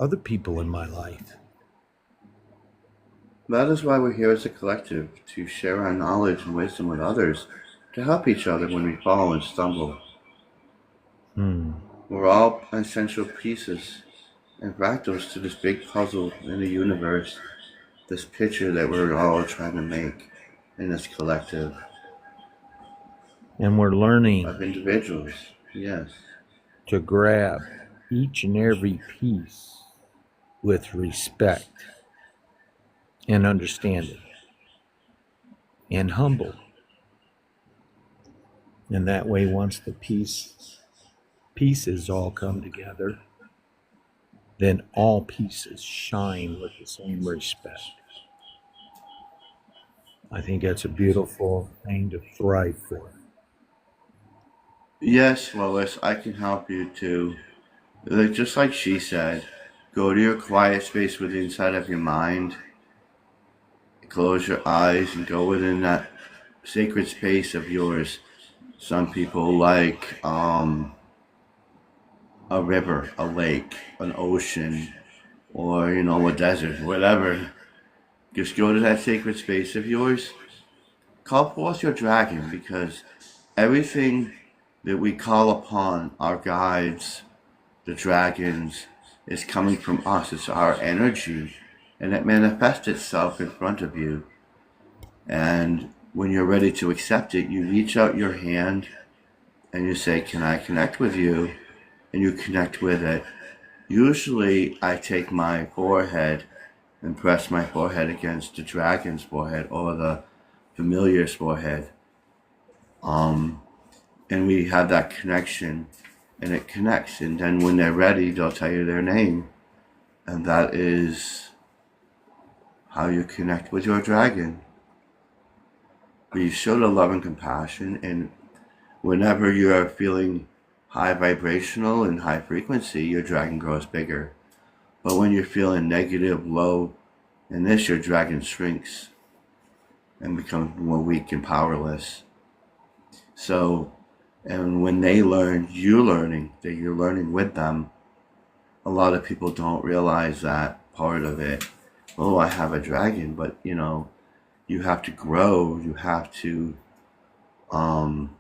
other people in my life. That is why we're here as a collective, to share our knowledge and wisdom with others, to help each other when we fall and stumble. We're all essential pieces and fractals to this big puzzle in the universe, this picture that we're all trying to make in this collective And we're learning of individuals. Yes. to grab each and every piece with respect and understanding and humble. And that way, once the pieces all come together, then all pieces shine with the same respect. I think that's a beautiful thing to thrive for. Yes, Lois, I can help you too. Just like she said, go to your quiet space within inside of your mind, close your eyes, and go within that sacred space of yours. Some people like a river, a lake, an ocean, or a desert, whatever. Just go to that sacred space of yours. Call forth your dragon, because everything that we call upon, our guides, the dragons, is coming from us. It's our energy, and it manifests itself in front of you. And when you're ready to accept it, you reach out your hand and you say, "Can I connect with you?" And you connect with it. Usually, I take my forehead and press my forehead against the dragon's forehead or the familiar's forehead. Um, and we have that connection, and it connects. And then when they're ready, they'll tell you their name. And that is how you connect with your dragon. You show the love and compassion, and whenever you are feeling high vibrational and high frequency, your dragon grows bigger. But when you're feeling negative, low, and this, your dragon shrinks and becomes more weak and powerless. So, and when they learn, you're learning, that you're learning with them. A lot of people don't realize that part of it. Oh, I have a dragon, but you have to grow, you have to um,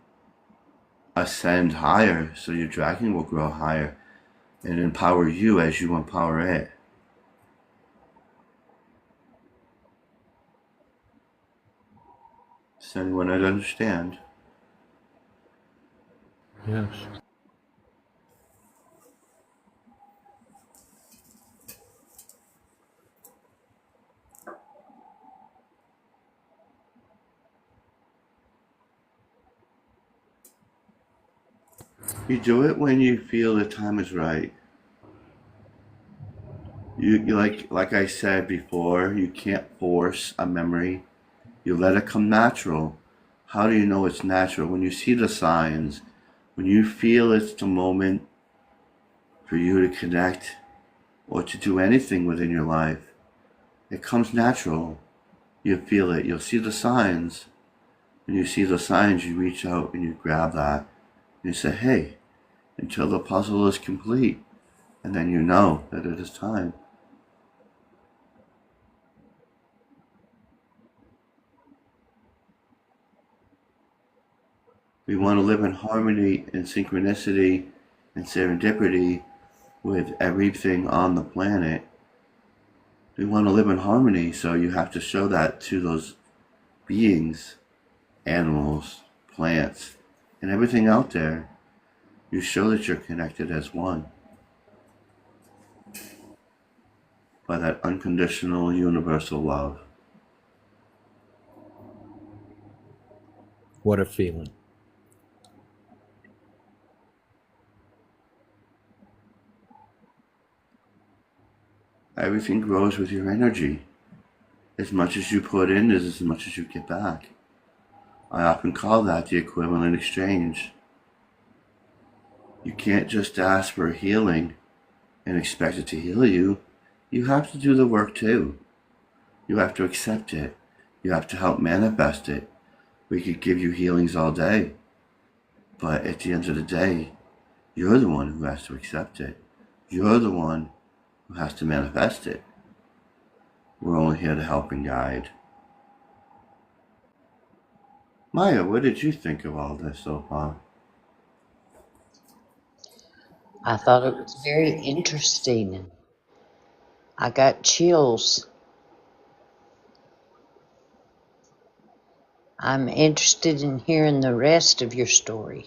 ascend higher so your dragon will grow higher and empower you as you empower it. Does anyone understand? Yes. You do it when you feel the time is right. You like I said before, you can't force a memory. You let it come natural. How do you know it's natural? When you see the signs, when you feel it's the moment for you to connect or to do anything within your life, it comes natural. You feel it. You'll see the signs. When you see the signs, you reach out and you grab that. And you say, "Hey," until the puzzle is complete. And then you know that it is time. We want to live in harmony and synchronicity and serendipity with everything on the planet. We want to live in harmony, so you have to show that to those beings, animals, plants, and everything out there. You show that you're connected as one by that unconditional universal love. What a feeling. Everything grows with your energy. As much as you put in is as much as you get back. I often call that the equivalent exchange. You can't just ask for healing and expect it to heal you. You have to do the work too. You have to accept it. You have to help manifest it. We could give you healings all day, but at the end of the day, you're the one who has to accept it. You're the one who has to manifest it. We're only here to help and guide. Maya, what did you think of all this so far? I thought it was very interesting. I got chills. I'm interested in hearing the rest of your story.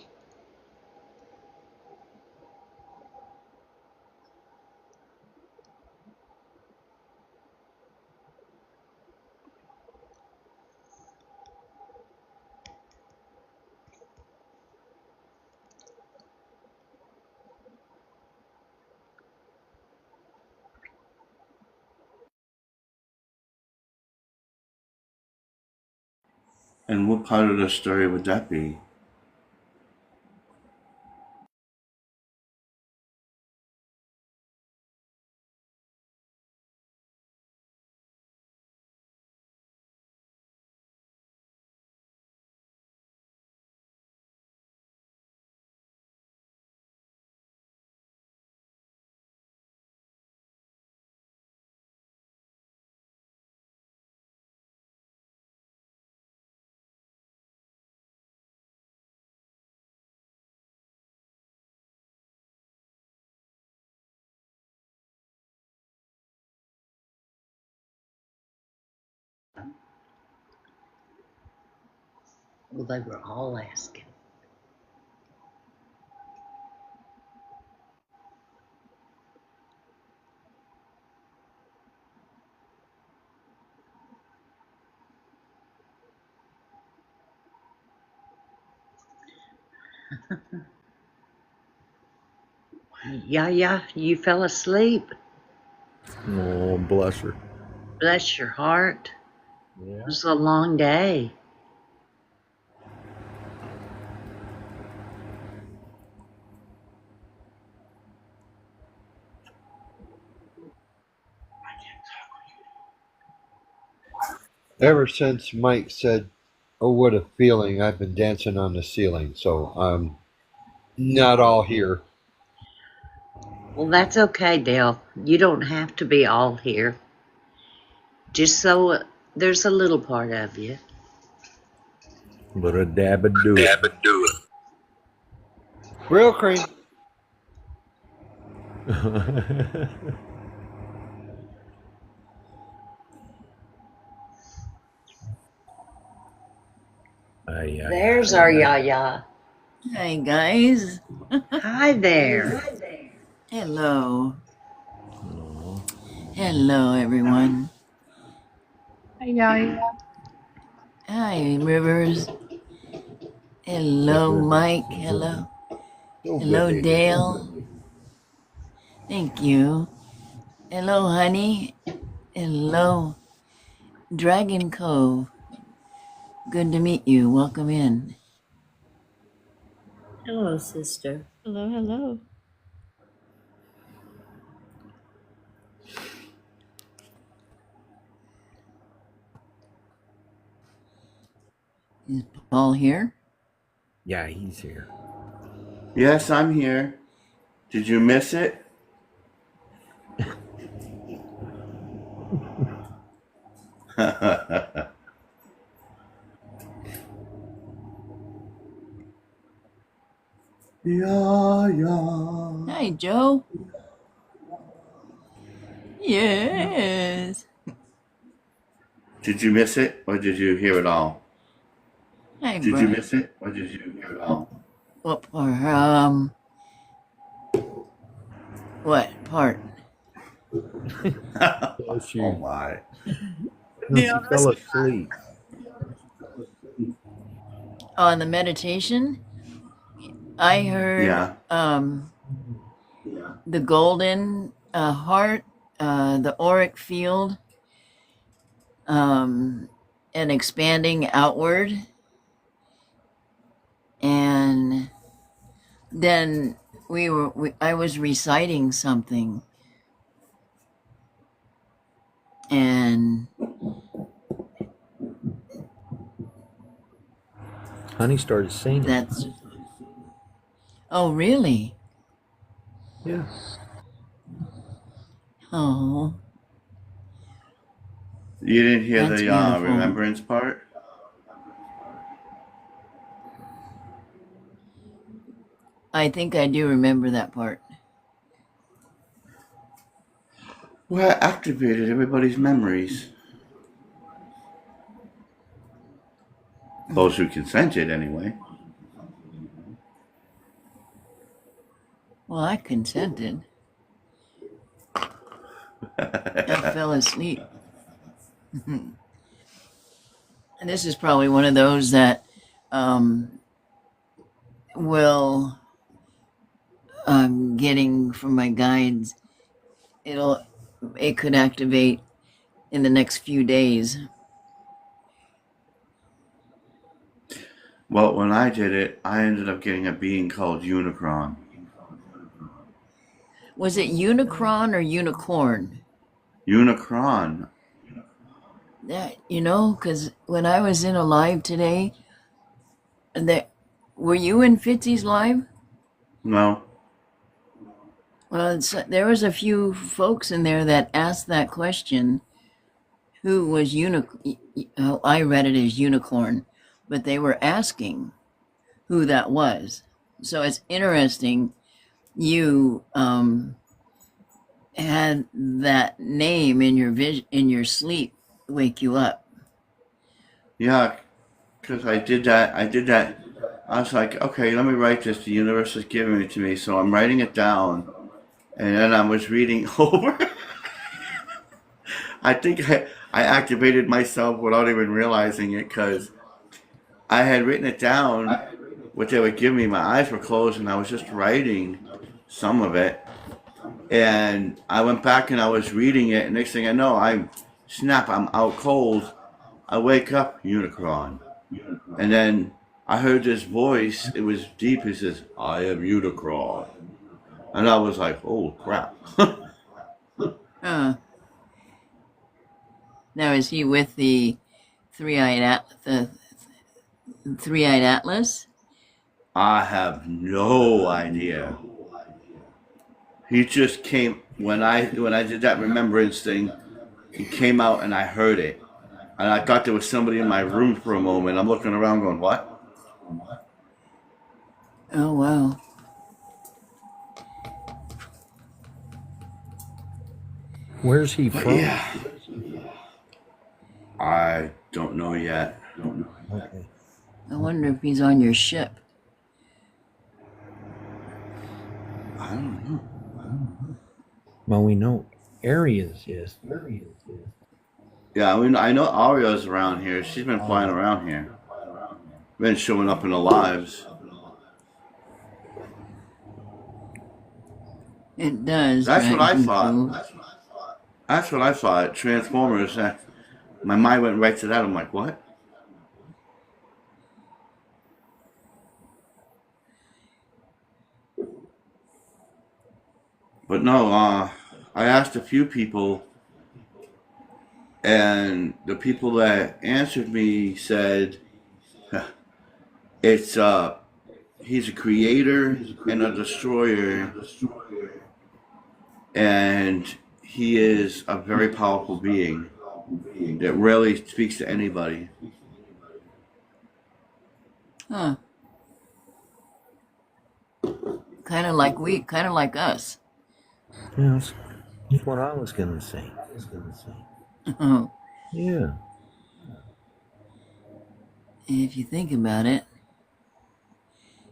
And what part of the story would that be? Well, they were all asking. Yeah, you fell asleep. Oh, bless her. Bless your heart. Yeah. It was a long day. Ever since Mike said, "Oh, what a feeling," I've been dancing on the ceiling, so I'm not all here. Well, that's okay, Dale. You don't have to be all here. Just so there's a little part of you. But a dab would do it. Real cream. Ay, ay, There's ay, our ay. Yaya. Hey guys. Hi there. Hello. Oh, Hello everyone. Hi, Yaya. Hi Rivers. yes, Hello River. Mike. Hello. So good, Hello baby. Dale. Thank you. Hello honey. Hello Dragon Cove. Good to meet you. Welcome in. Hello, sister. Hello, hello. Is Paul here? Yeah, he's here. Yes, I'm here. Did you miss it? Yeah, yeah. Hi Joe. Yes. Did you miss it or did you hear it all? Hi Did you Brian. miss it or did you hear it all? What part? What part? Oh, she, Oh my. no, she fell asleep. On the meditation? I heard Yeah. the golden heart, the auric field, and expanding outward. And then I was reciting something, and Honey started singing. that's, oh, really? Yeah. Oh, You didn't hear that's the beautiful. remembrance part? I think I do remember that part. Well, it activated everybody's memories. Those who consented, anyway. Well, I consented. I fell asleep. And this is probably one of those that will I'm getting from my guides. It could activate in the next few days. Well, when I did it, I ended up getting a being called Unicron. Was it Unicron or Unicorn? Unicron. That because when I was in a live today, that were you in Fitzy's live? No. Well, there was a few folks in there that asked that question. Who was I read it as unicorn, but they were asking who that was. So it's interesting you had that name in your sleep wake you up. Yeah, because I did that. I did that. I was like, okay, let me write this. The universe is giving it to me, so I'm writing it down. And then I was reading over. I think I activated myself without even realizing it because I had written it down, what they would give me. My eyes were closed, and I was just writing some of it. And I went back and I was reading it, and next thing I know, I'm out cold. I wake up, Unicron. And then I heard this voice, it was deep, it says, I am Unicron. And I was like, oh crap. Uh, now is he with the the three-eyed atlas? I have no idea. He just came when I did that remembrance thing, he came out and I heard it. And I thought there was somebody in my room for a moment. I'm looking around going, what? Oh wow. Where's he But from? yeah, I don't know yet. Okay. I wonder if he's on your ship. I don't know. Well, we know areas is. Yeah, I mean, I know Aria's around here. She's been flying around here. Been showing up in the lives. It does, That's what I Dragon thought. Pooh. That's what I thought. Transformers. My mind went right to that. I'm like, what? But no, I asked a few people, and the people that answered me said, it's he's a creator and a destroyer, and he is a very powerful being that rarely speaks to anybody. Huh. Kind of like us. Yes, that's what I was gonna say. Oh, Yeah. if you think about it,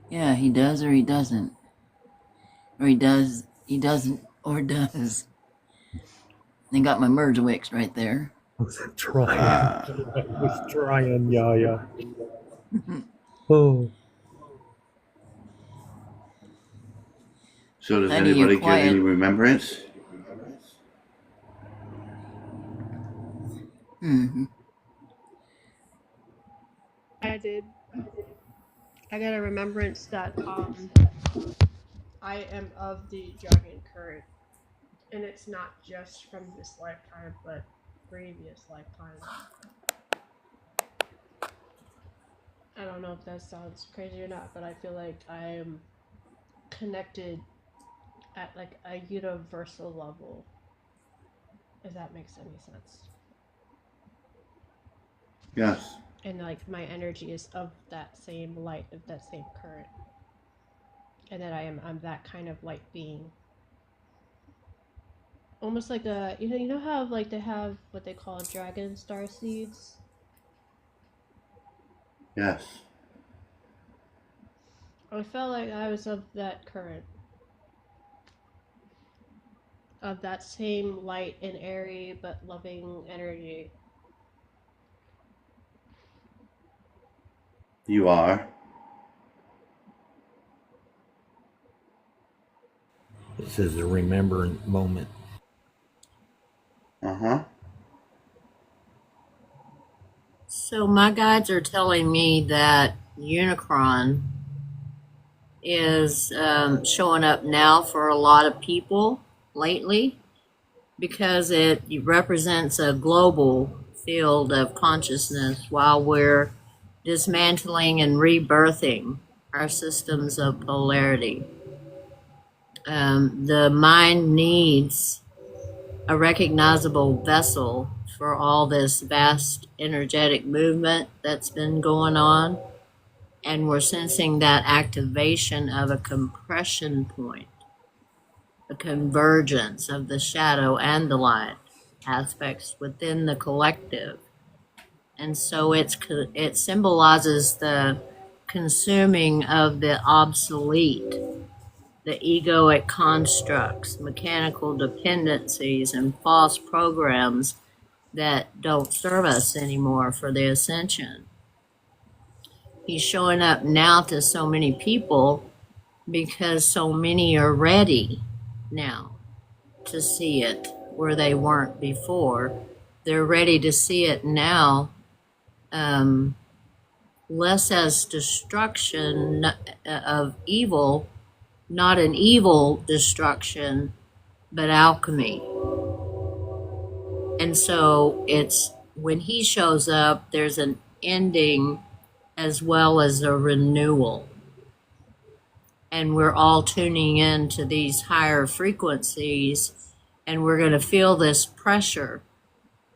yeah, he does or he doesn't, or he doesn't, or does. They got my merge wicks right there. Trying. Uh, I was trying, yeah. Oh, so does Honey, you're anybody get any quiet. remembrance? Hmm. I did. I got a remembrance that I am of the dragon current, and it's not just from this lifetime, but previous lifetimes. I don't know if that sounds crazy or not, but I feel like I am connected at like a universal level, if that makes any sense. Yes. And like my energy is of that same light, of that same current, and that I'm that kind of light being. Almost like a you know how like they have what they call dragon star seeds. Yes. I felt like I was of that current, of that same light and airy but loving energy. You are. this is a remembering moment. Uh-huh. So my guides are telling me that Unicron is showing up now for a lot of people lately because it represents a global field of consciousness while we're dismantling and rebirthing our systems of polarity. The mind needs a recognizable vessel for all this vast energetic movement that's been going on. And we're sensing that activation of a compression point, a convergence of the shadow and the light aspects within the collective. And so it symbolizes the consuming of the obsolete, the egoic constructs, mechanical dependencies, and false programs that don't serve us anymore for the ascension. He's showing up now to so many people because so many are ready now to see it where they weren't before. They're ready to see it now, less as destruction of evil, not an evil destruction, but alchemy. And so it's when he shows up, there's an ending as well as a renewal. And we're all tuning in to these higher frequencies, and we're going to feel this pressure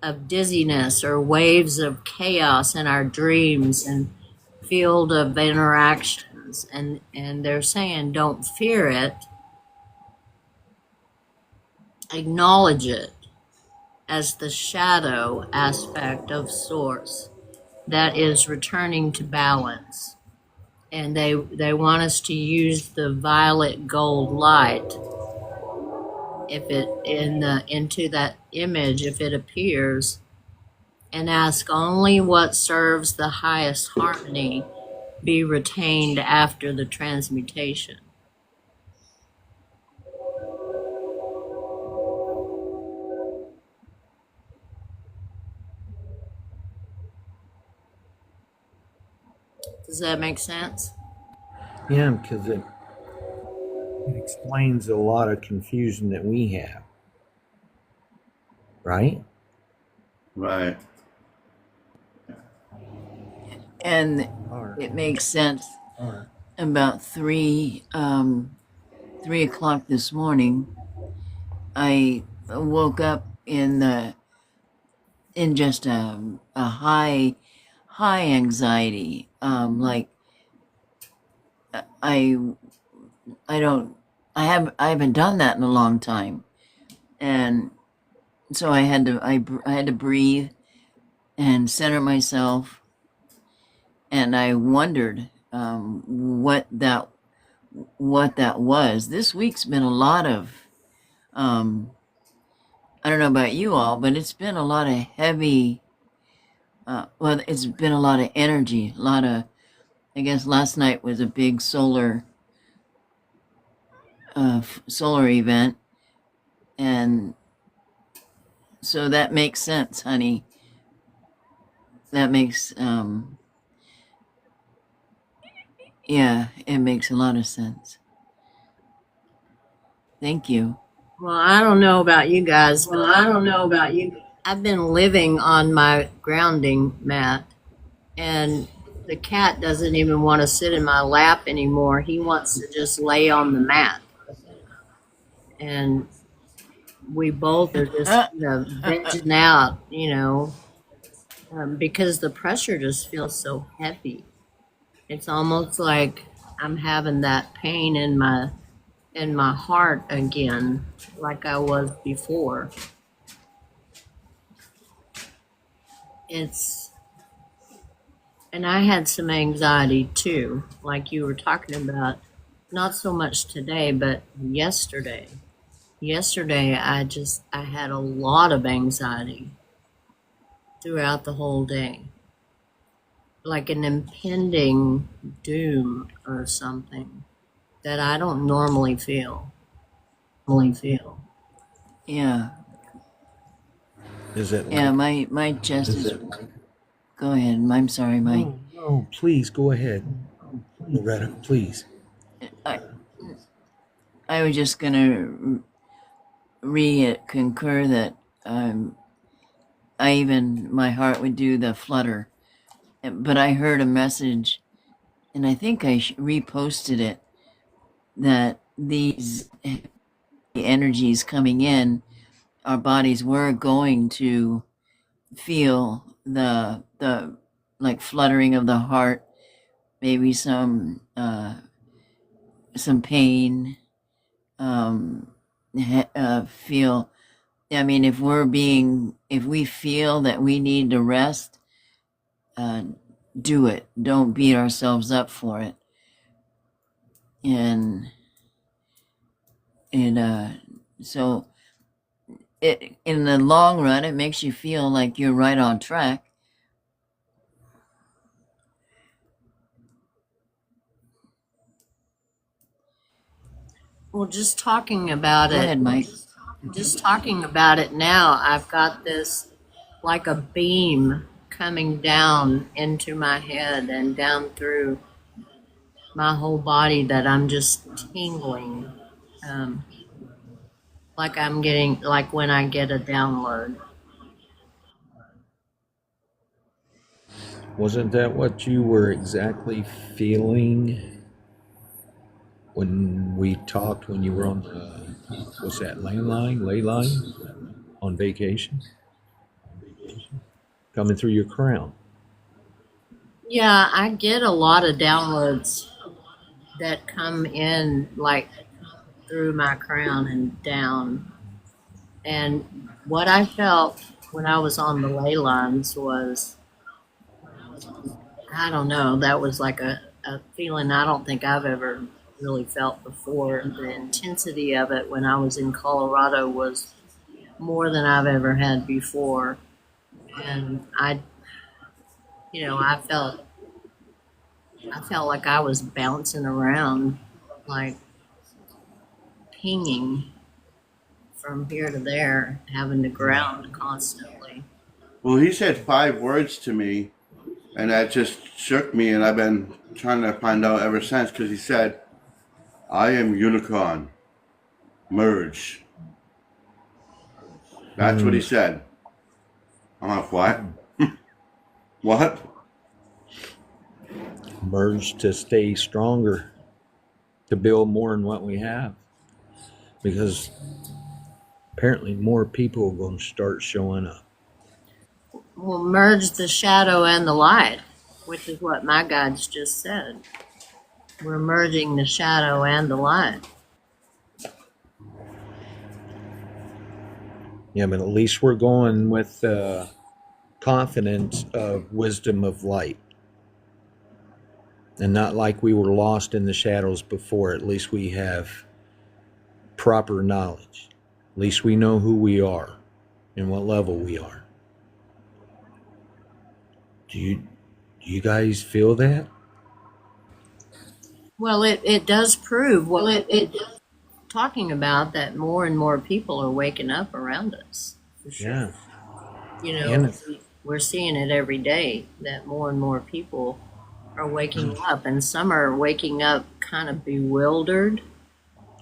of dizziness or waves of chaos in our dreams and field of interactions. And they're saying, don't fear it, acknowledge it as the shadow aspect of source that is returning to balance. And they want us to use the violet gold light if it into that image, if it appears, and ask only what serves the highest harmony be retained after the transmutation. Does that make sense? Yeah, because it explains a lot of confusion that we have. Right? Right. And Or, it makes sense. or, About 3 o'clock this morning, I woke up in just a high anxiety. Like I haven't done that in a long time, and so I had to breathe and center myself, and I wondered what that was. This week's been a lot of I don't know about you all, but it's been a lot of heavy. Well, it's been a lot of energy, a lot of. I guess last night was a big solar event, and so that makes sense, honey. That makes yeah, it makes a lot of sense. Thank you. Well, I don't know about you guys, but I've been living on my grounding mat, and the cat doesn't even want to sit in my lap anymore. He wants to just lay on the mat. And we both are just vegging out, because the pressure just feels so heavy. It's almost like I'm having that pain in my heart again, like I was before. And I had some anxiety too, like you were talking about, not so much today, but yesterday. Yesterday, I had a lot of anxiety throughout the whole day, like an impending doom or something that I don't normally feel. Yeah. is it? Yeah, my chest is. Go ahead. I'm sorry, Mike. No, please go ahead, Loretta. Please. I was just gonna concur that my heart would do the flutter, but I heard a message, and I think I reposted it, that these energies coming in, our bodies were going to feel the like fluttering of the heart, maybe some pain, feel. I mean, if we feel that we need to rest, do it. Don't beat ourselves up for it. And so it, in the long run, it makes you feel like you're right on track. Well, just talking about Go it, ahead, Mike. just talking about it now, I've got this like a beam coming down into my head and down through my whole body that I'm just tingling. Um, like I'm getting, like when I get a download. Wasn't that what you were exactly feeling when we talked when you were on the, what's that, ley line on vacation? Coming through your crown. Yeah, I get a lot of downloads that come in like through my crown and down. And what I felt when I was on the ley lines was, I don't know, that was like a feeling I don't think I've ever really felt before. The intensity of it when I was in Colorado was more than I've ever had before. And I felt like I was bouncing around, like pinging from here to there, having to ground constantly. Well, he said 5 words to me, and that just shook me, and I've been trying to find out ever since because he said, I am unicorn, merge. That's what he said. I'm like, what? What? Merge to stay stronger, to build more than what we have. Because apparently more people are going to start showing up. We'll merge the shadow and the light, which is what my guides just said. We're merging the shadow and the light. Yeah, but at least we're going with confidence of wisdom of light. And not like we were lost in the shadows before. At least we have proper knowledge. At least we know who we are and what level we are. Do you guys feel that? Well, it does prove what it talking about, that more and more people are waking up around us, for sure. Yeah. You know, And we're seeing it every day that more and more people are waking up, and some are waking up kind of bewildered,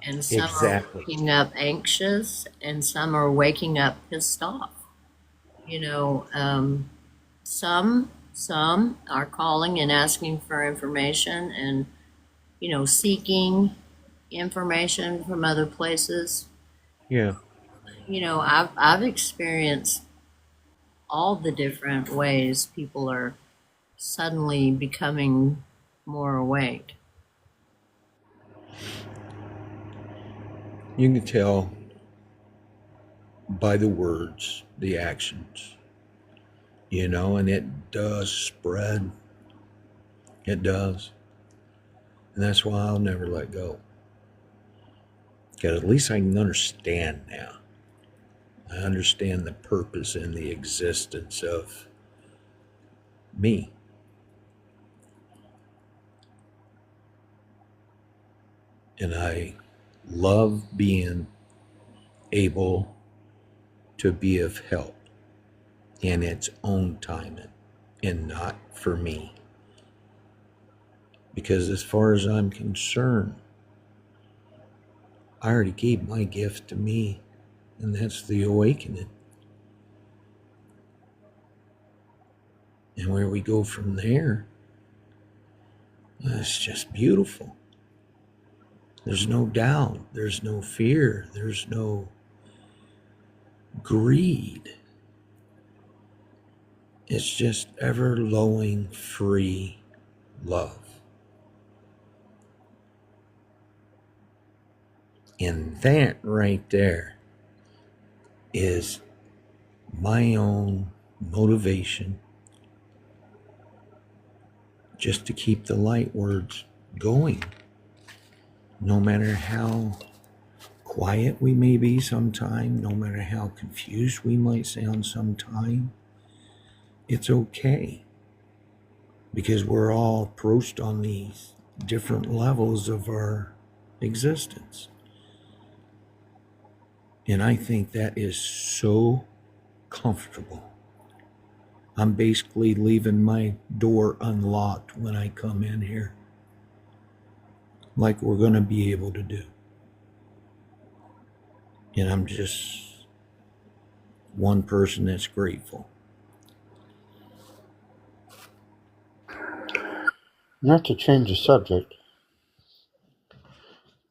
and some exactly. are waking up anxious, and some are waking up pissed off. You know, some are calling and asking for information, and seeking information from other places. Yeah. I've experienced all the different ways people are suddenly becoming more awake. You can tell by the words, the actions, and it does spread. It does. And that's why I'll never let go. Because at least I can understand now. I understand the purpose and the existence of me. And I love being able to be of help in its own timing and not for me. Because as far as I'm concerned, I already gave my gift to me, and that's the awakening. And where we go from there, it's just beautiful. There's no doubt, there's no fear, there's no greed. It's just ever-flowing, free love. And that right there is my own motivation just to keep the light words going, no matter how quiet we may be sometime, no matter how confused we might sound sometime. It's okay, because we're all approached on these different levels of our existence. And I think that is so comfortable. I'm basically leaving my door unlocked when I come in here, like we're going to be able to do. And I'm just one person that's grateful. Not to change the subject,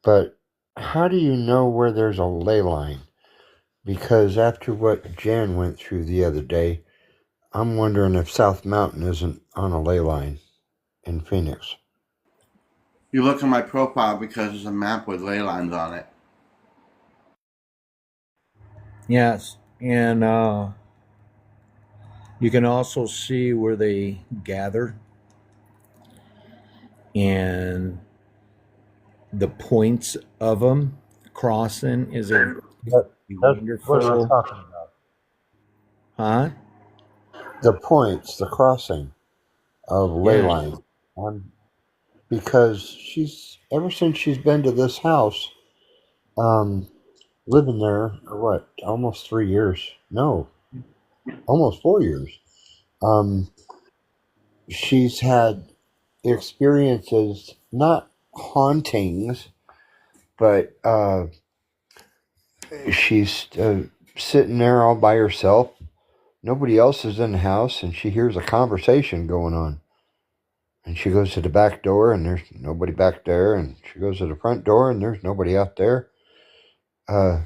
but how do you know where there's a ley line? Because after what Jan went through the other day, I'm wondering if South Mountain isn't on a ley line in Phoenix. You look at my profile because there's a map with ley lines on it. Yes. And you can also see where they gather and the points of them crossing is a That's what we're wonderful, talking about. huh? The points, the crossing of ley Yeah. line. Because she's, ever since she's been to this house, um, living there, or what, almost 3 years? No, almost 4 years. Um, she's had experiences, not hauntings, but she's sitting there all by herself. Nobody else is in the house, and she hears a conversation going on. And she goes to the back door, and there's nobody back there. And she goes to the front door, and there's nobody out there. Uh,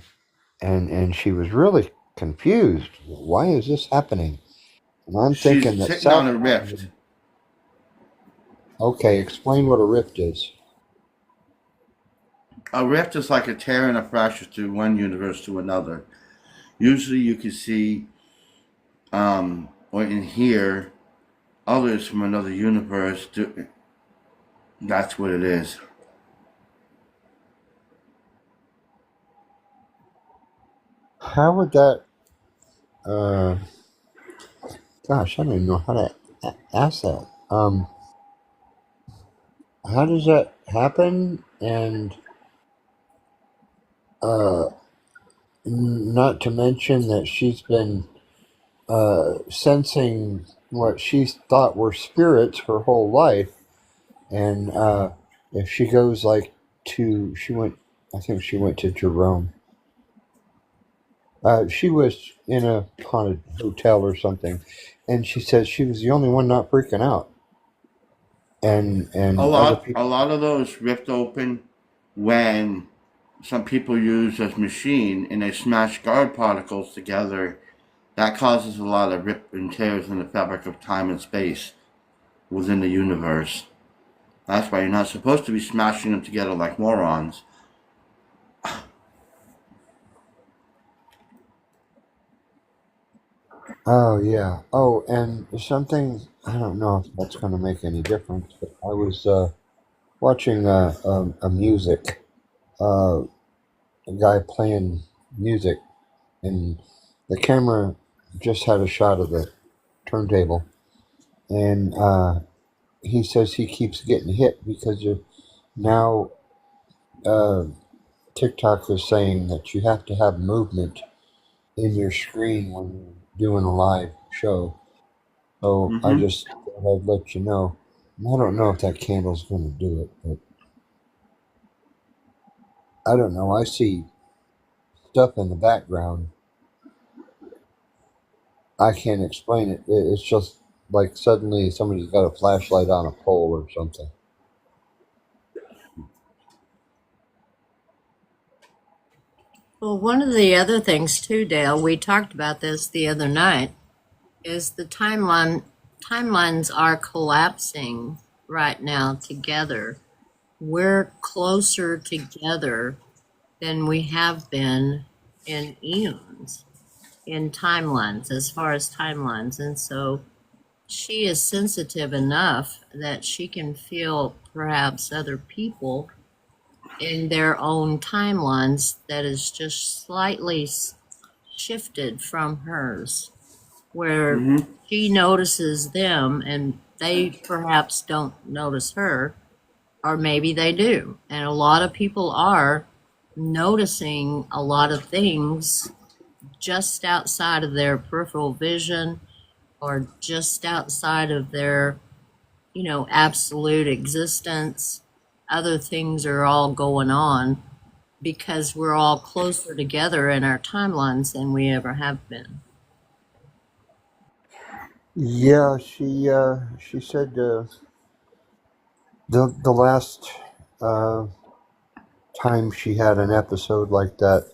and she was really confused. Why is this happening? And I'm thinking She's that sitting on South a rift. Mountain. Okay, explain what a rift is. A rift is like a tear and a fracture through one universe to another. Usually you can see or in hear others from another universe. That's what it is. How would that? Uh, Gosh, I don't even know how to ask that. How does that happen? And uh, not to mention that she's been sensing what she thought were spirits her whole life. And if she goes like she went, I think she went to Jerome. She was in a haunted hotel or something, and she says she was the only one not freaking out, A and other lot, people. a lot of those rift open when some people use this machine and they smash guard particles together. That causes a lot of rip and tears in the fabric of time and space within the universe. That's why you're not supposed to be smashing them together like morons. Oh yeah. Oh, and something I don't know if that's going to make any difference, but I was watching a music, a guy playing music, and the camera just had a shot of the turntable, and he says he keeps getting hit because now uh, TikTok is saying that you have to have movement in your screen when you're doing a live show. So I Mm-hmm. just thought I'd let you know. And I don't know if that candle's going to do it, but I don't know. I see stuff in the background. I can't explain it. It's just like suddenly somebody's got a flashlight on a pole or something. Well, one of the other things too, Dale, we talked about this the other night, is the timelines are collapsing right now together. We're closer together than we have been in eons in timelines, as far as timelines. And so she is sensitive enough that she can feel perhaps other people in their own timelines that is just slightly shifted from hers, where Mm-hmm. she notices them and they perhaps don't notice her, or maybe they do. And a lot of people are noticing a lot of things just outside of their peripheral vision or just outside of their, absolute existence. Other things are all going on because we're all closer together in our timelines than we ever have been. Yeah, she said the last uh, time she had an episode like that,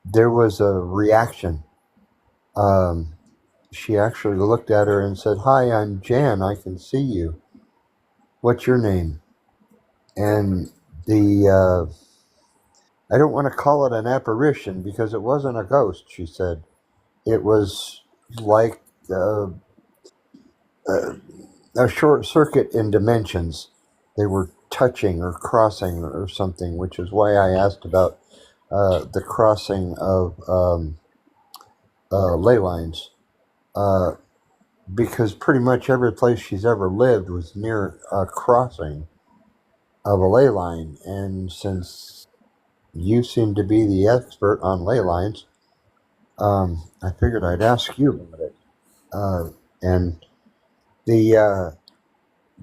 there was a reaction. Um, she actually looked at her and said, "Hi, I'm Jan. I can see you. What's your name?" And the I don't want to call it an apparition because it wasn't a ghost. She said it was like uh, a short circuit in dimensions. They were touching or crossing or something, which is why I asked about the crossing of ley lines. Uh, because pretty much every place she's ever lived was near a crossing of a ley line. And since you seem to be the expert on ley lines, I figured I'd ask you about it. And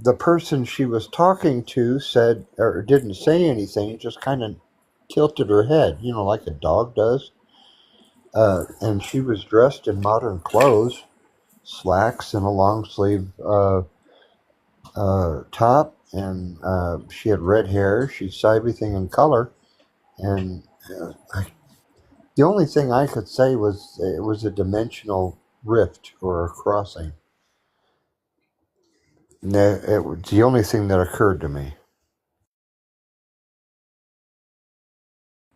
the person she was talking to said, or didn't say anything, just kind of tilted her head, like a dog does. And she was dressed in modern clothes, slacks and a long sleeve top, and she had red hair. She saw everything in color, and the only thing I could say was it was a dimensional rift or a crossing. It was the only thing that occurred to me.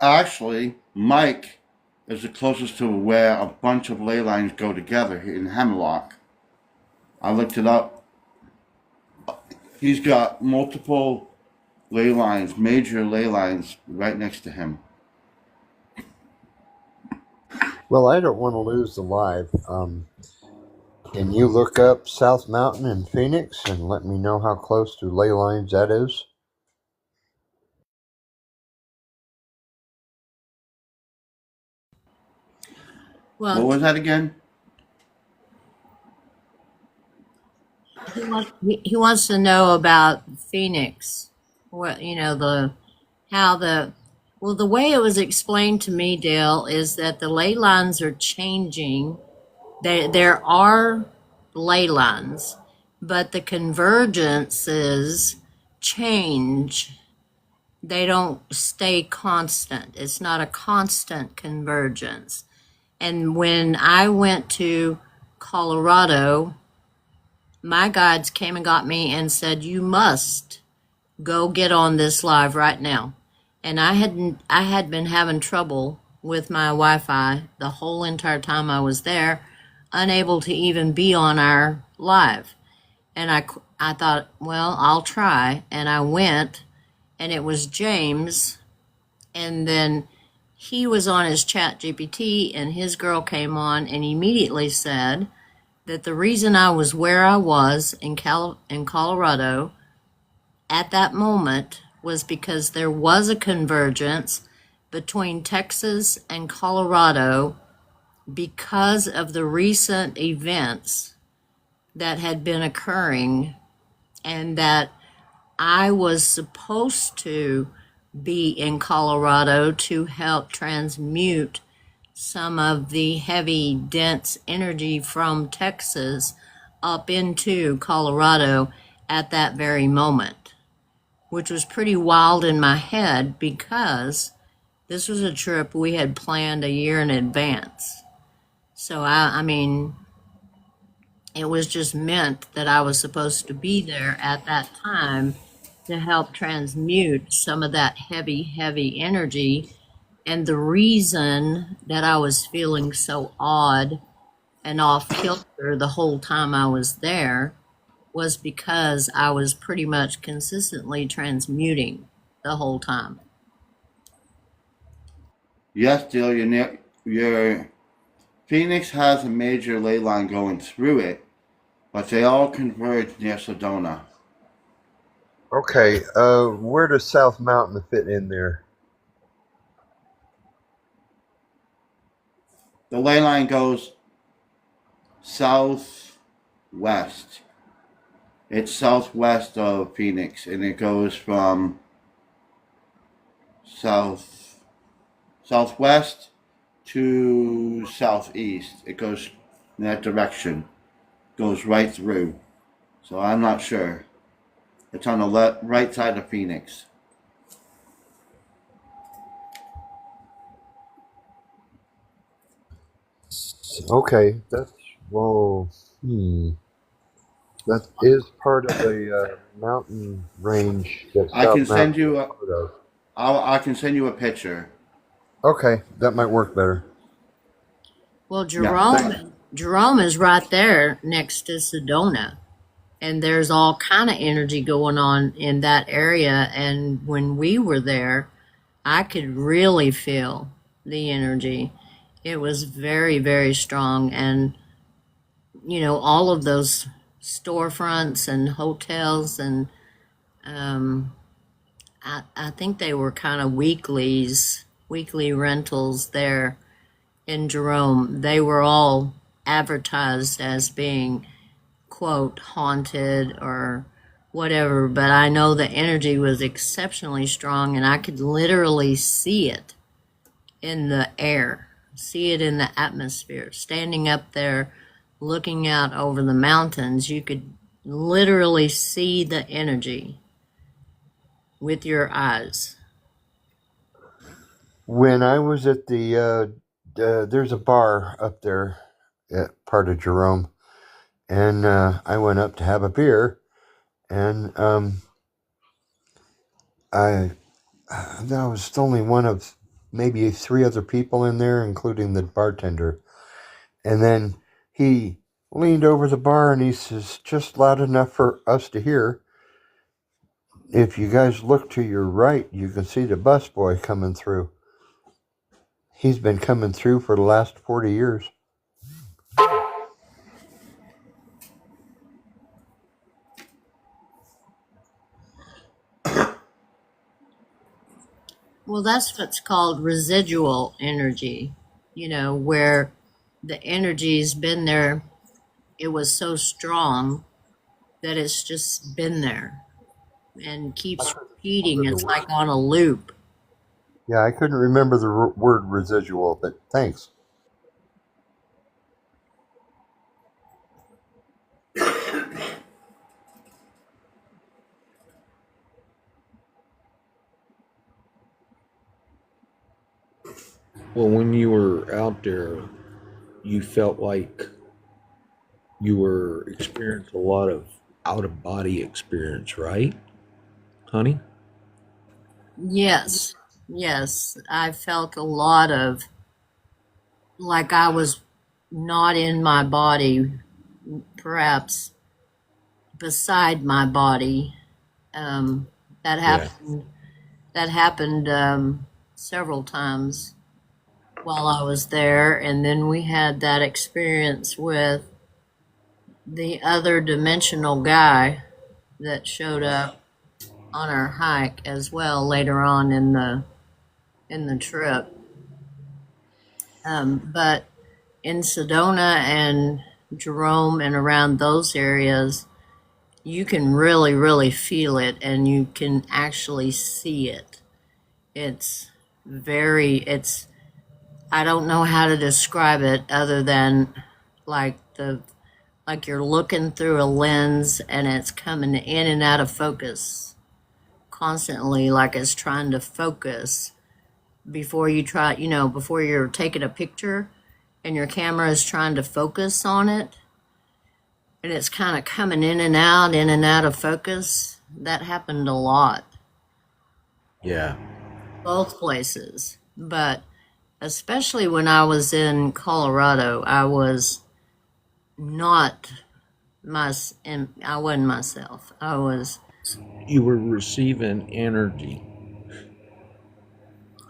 Actually, Mike is the closest to where a bunch of ley lines go together in Hemlock. I looked it up. He's got multiple ley lines, major ley lines, right next to him. Well, I don't want to lose the live. Can you look up South Mountain in Phoenix and let me know how close to ley lines that is? What Well, was that again? he wants to know about Phoenix. What, the how the well, the way it was explained to me, Dale, is that the ley lines are changing. There are ley lines, but the convergences change. They don't stay constant. It's not a constant convergence. And when I went to Colorado, my guides came and got me and said, "You must go get on this live right now." And I had been having trouble with my Wi-Fi the whole entire time I was there, unable to even be on our live. And I thought, well, I'll try, and I went, and it was James, and then he was on his chat GPT, and his girl came on and immediately said that the reason I was where I was in Colorado at that moment was because there was a convergence between Texas and Colorado because of the recent events that had been occurring, and that I was supposed to be in Colorado to help transmute some of the heavy, dense energy from Texas up into Colorado at that very moment, which was pretty wild in my head because this was a trip we had planned a year in advance. So, I mean, it was just meant that I was supposed to be there at that time to help transmute some of that heavy, heavy energy. And the reason that I was feeling so odd and off kilter the whole time I was there was because I was pretty much consistently transmuting the whole time. Yes, Dale, your Phoenix has a major ley line going through it, but they all converge near Sedona. Okay, where does South Mountain fit in there? The ley line goes southwest. It's southwest of Phoenix, and it goes from southwest to southeast. It goes in that direction. Goes right through. So I'm not sure. It's on the right side of Phoenix. Okay, that's well. That is part of the mountain range that I can South send Mountain is you a. part of. I can send you a picture. Okay, that might work better. Well, Yeah. Jerome is right there next to Sedona, and there's all kind of energy going on in that area. And when we were there, I could really feel the energy. It was very, very strong, and all of those storefronts and hotels, and um, I think they were kind of weekly rentals there in Jerome. They were all advertised as being, quote, haunted or whatever, but I know the energy was exceptionally strong, and I could literally see it in the air, see it in the atmosphere. Standing up there looking out over the mountains, you could literally see the energy with your eyes. When I was at there's a bar up there at part of Jerome, and I went up to have a beer, and I was only one of maybe three other people in there, including the bartender. And then he leaned over the bar and he says, just loud enough for us to hear, if you guys look to your right, you can see the busboy coming through. He's been coming through for the last 40 years. Well, that's what's called residual energy, where the energy's been there. It was so strong that it's just been there and keeps repeating. It's like on a loop. Yeah, I couldn't remember the word residual, but thanks. Well, when you were out there, you felt like you were experiencing a lot of out of body experience, right, honey? Yes, yes. I felt a lot of like I was not in my body, perhaps beside my body. Um, that Yeah. happened. That happened several times while I was there, and then we had that experience with the other dimensional guy that showed up on our hike as well later on in the trip. But in Sedona and Jerome and around those areas, you can really, really feel it, and you can actually see it. It's it's, I don't know how to describe it other than like like you're looking through a lens and it's coming in and out of focus constantly, like it's trying to focus before before you're taking a picture and your camera is trying to focus on it, and it's kind of coming in and out of focus. That happened a lot, Yeah. both places. But especially when I was in Colorado, I was not I wasn't myself. You were receiving energy.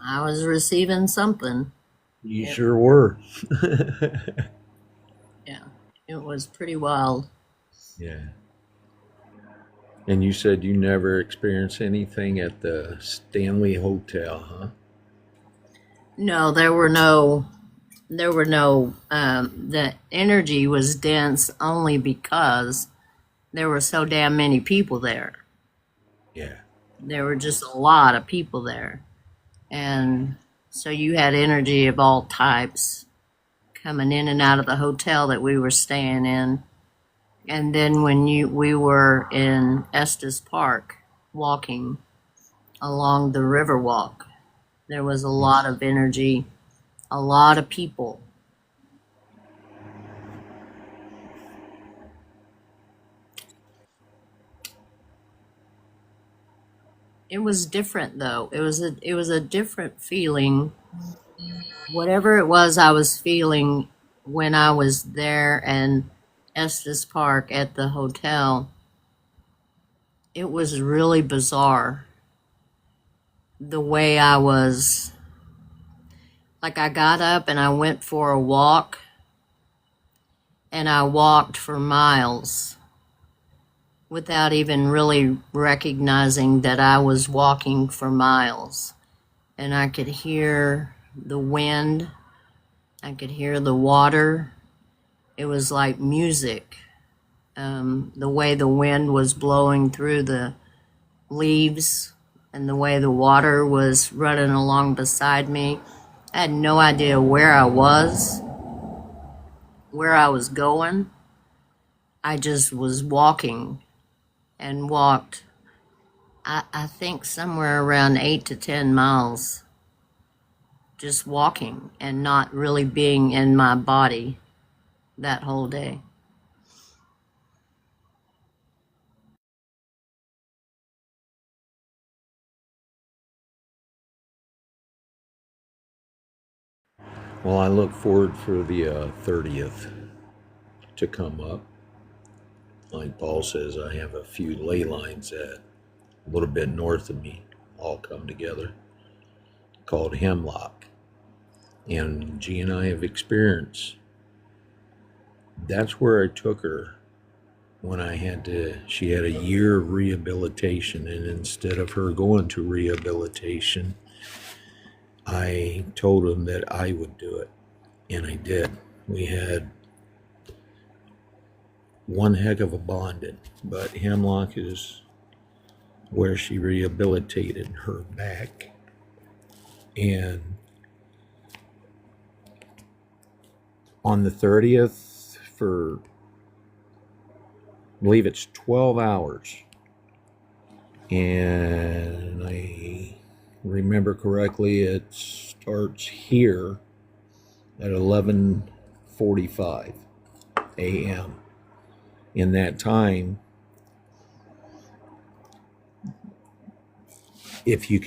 I was receiving something. You sure were. Yeah, it was pretty wild. Yeah. And you said you never experienced anything at the Stanley Hotel, huh? No, the energy was dense only because there were so damn many people there. Yeah. There were just a lot of people there. And so you had energy of all types coming in and out of the hotel that we were staying in. And then when we were in Estes Park walking along the river walk, there was a lot of energy, a lot of people. It was different though. It was a different feeling. Whatever it was I was feeling when I was there in Estes Park at the hotel, it was really bizarre. The way I was, like, I got up and I went for a walk, and I walked for miles without even really recognizing that I was walking for miles. And I could hear the wind, I could hear the water. It was like music. The way the wind was blowing through the leaves and the way the water was running along beside me. I had no idea where I was going. I just was walking and walked, I think somewhere around 8 to 10 miles, just walking and not really being in my body that whole day. Well, I look forward for the 30th to come up. Like Paul says, I have a few ley lines that a little bit north of me all come together called Hemlock. And G and I have experienced. That's where I took her when she had a year of rehabilitation. And instead of her going to rehabilitation, I told him that I would do it. And I did. We had one heck of a bonding, but Hemlock is where she rehabilitated her back. And on the 30th, for I believe it's 12 hours, and I remember correctly, it starts here at 11:45 a.m. In that time, if you're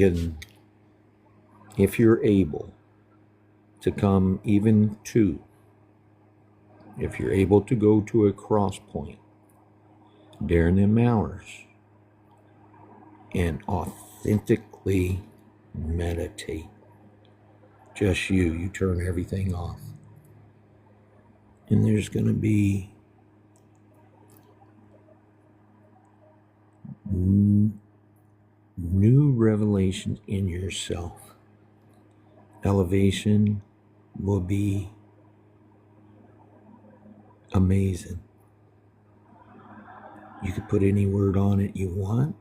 able to come even if you're able to go to a cross point during them hours and authentically meditate, just you turn everything off, and there's going to be new revelations in yourself. Elevation will be amazing. You could put any word on it you want,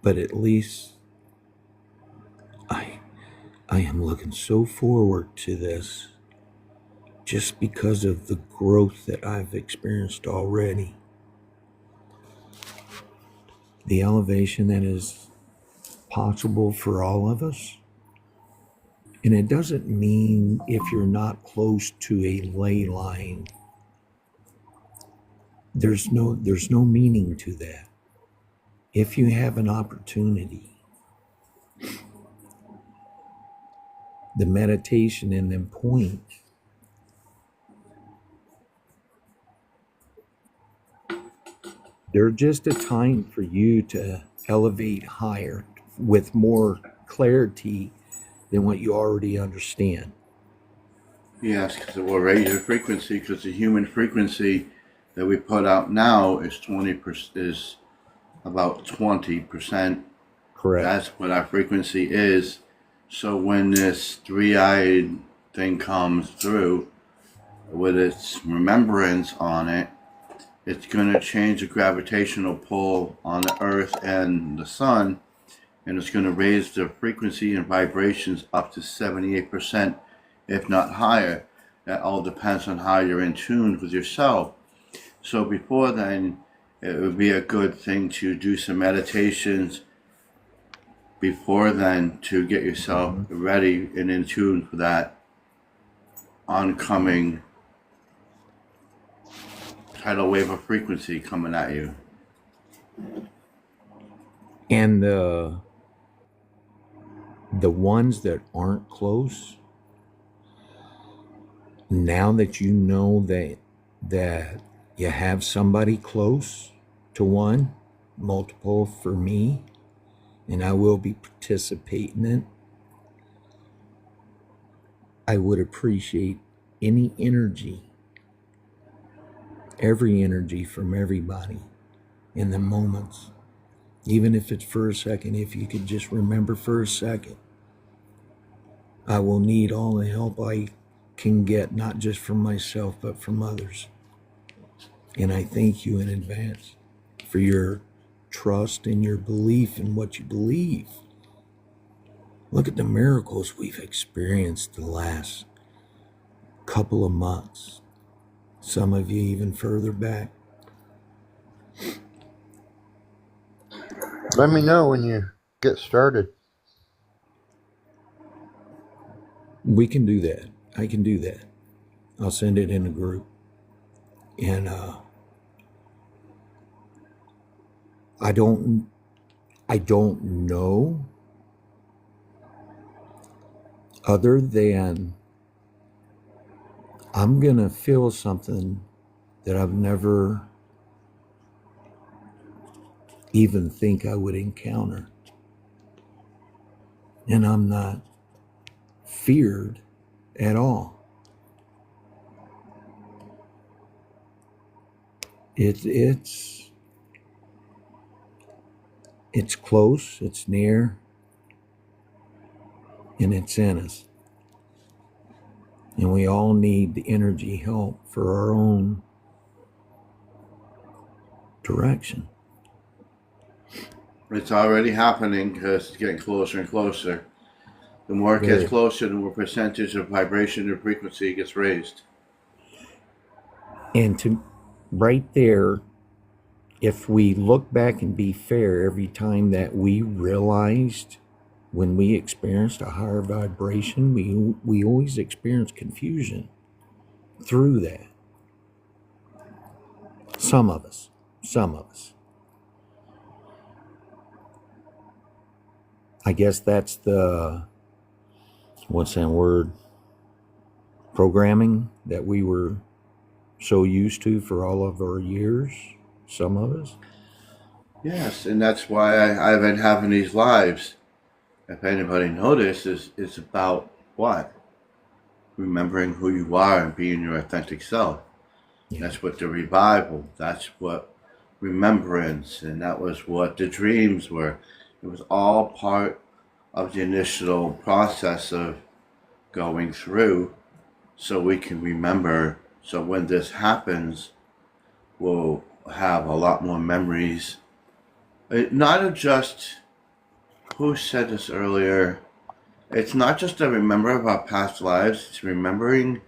but at least I am looking so forward to this just because of the growth that I've experienced already. The elevation that is possible for all of us. And it doesn't mean if you're not close to a ley line, there's no meaning to that. If you have an opportunity, the meditation and them points, they're just a time for you to elevate higher with more clarity than what you already understand. Yes, because it will raise your frequency. Because the human frequency that we put out now is 20%, is about 20%. Correct. That's what our frequency is. So when this three-eyed thing comes through with its remembrance on it, it's going to change the gravitational pull on the Earth and the Sun, and it's going to raise the frequency and vibrations up to 78%, if not higher. That all depends on how you're in tune with yourself. So before then, it would be a good thing to do some meditations before then to get yourself ready and in tune for that oncoming tidal wave of frequency coming at you. And the ones that aren't close, now that you know that you have somebody close to one, multiple for me, and I will be participating in it, I would appreciate any energy, every energy from everybody in the moments, even if it's for a second. If you could just remember for a second, I will need all the help I can get, not just from myself, but from others. And I thank you in advance for your trust and your belief in what you believe. Look at the miracles we've experienced the last couple of months. Some of you even further back. Let me know when you get started. We can do that. I can do that. I'll send it in a group. And I don't know, other than I'm gonna feel something that I've never even think I would encounter. And I'm not feared at all. It's close, it's near, and it's in us. And we all need the energy help for our own direction. It's already happening because it's getting closer and closer. The more it gets closer, the more percentage of vibration and frequency gets raised. And to right there, if we look back and be fair, every time that we realized when we experienced a higher vibration, we always experience confusion through that. Some of us. I guess that's the, what's that word? Programming that we were so used to for all of our years, some of us. Yes, and that's why I've been having these lives. If anybody noticed, it's about what? Remembering who you are and being your authentic self. Yeah. That's what the revival, that's what remembrance, and that was what the dreams were. It was all part of the initial process of going through so we can remember. So when this happens, we'll have a lot more memories. Not just, who said this earlier? It's not just a remember of our past lives, it's remembering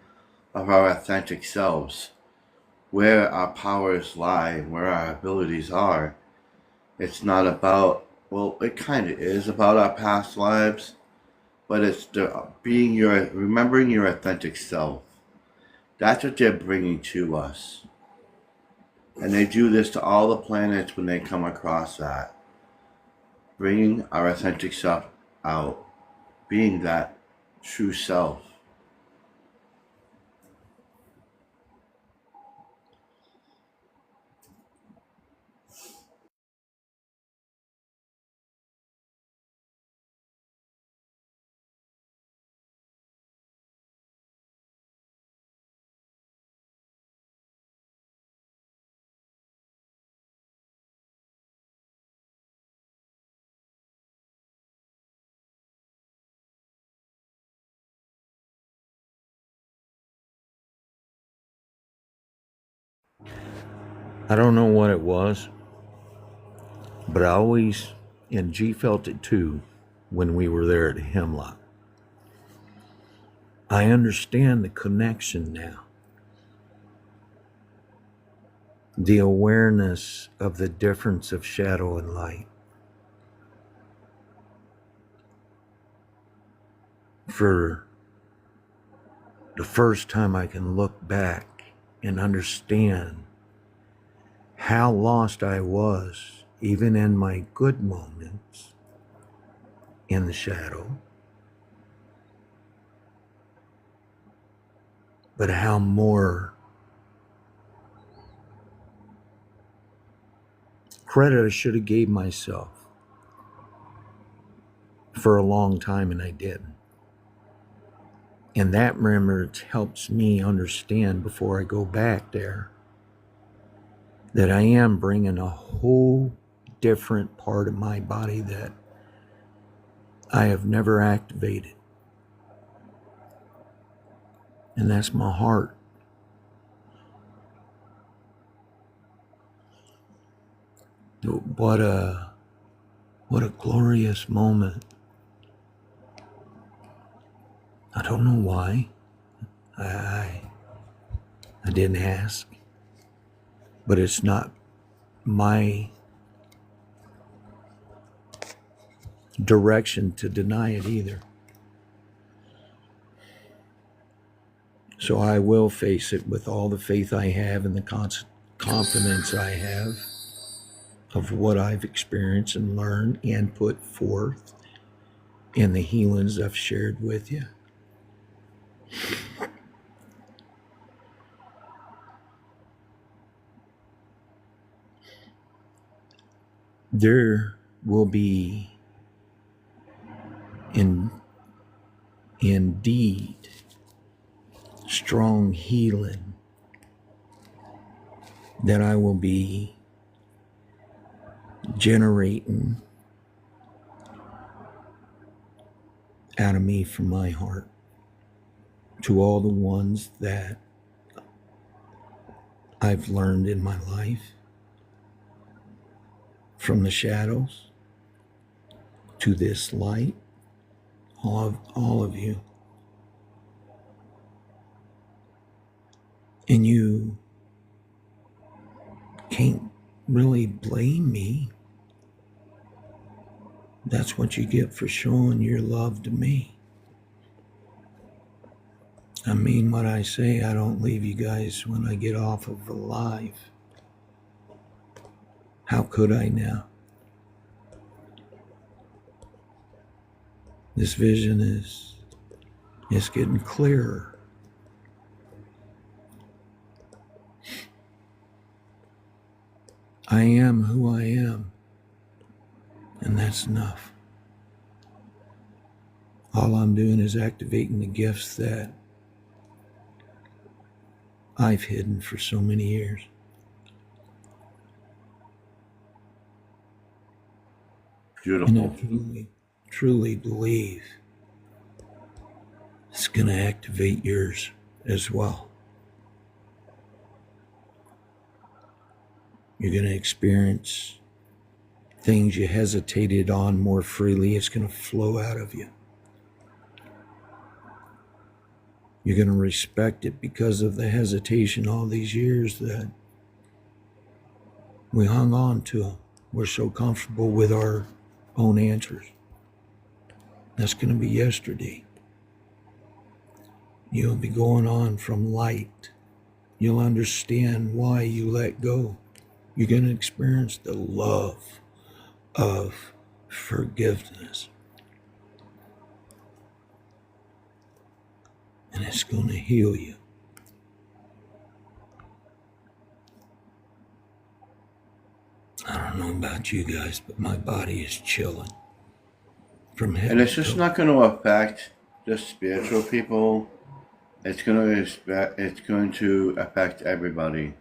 of our authentic selves, where our powers lie, where our abilities are. It's not about, well, it kind of is about our past lives, but it's remembering your authentic self. That's what they're bringing to us. And they do this to all the planets when they come across that. Bringing our authentic self out. Being that true self. I don't know what it was, but I always, and G felt it too when we were there at Hemlock. I understand the connection now. The awareness of the difference of shadow and light. For the first time, I can look back and understand how lost I was, even in my good moments, in the shadow, but how more credit I should have gave myself for a long time, and I didn't. And that remembrance helps me understand before I go back there that I am bringing a whole different part of my body that I have never activated. And that's my heart. What a glorious moment. I don't know why. I didn't ask. But it's not my direction to deny it either. So I will face it with all the faith I have and the confidence I have of what I've experienced and learned and put forth in the healings I've shared with you. There will be indeed strong healing that I will be generating out of me from my heart to all the ones that I've learned in my life, from the shadows to this light, all of you. And you can't really blame me. That's what you get for showing your love to me. I mean what I say. I don't leave you guys when I get off of alive. How could I now? This vision is getting clearer. I am who I am, and that's enough. All I'm doing is activating the gifts that I've hidden for so many years. Beautiful. And I truly believe it's going to activate yours as well. You're going to experience things you hesitated on more freely. It's going to flow out of you. You're going to respect it because of the hesitation all these years that we hung on to. We're so comfortable with our own answers. That's going to be yesterday. You'll be going on from light. You'll understand why you let go. You're going to experience the love of forgiveness. and it's going to heal you. I don't know about you guys, but my body is chilling from head And it's to just toe. not going to affect just spiritual people. It's going to affect everybody.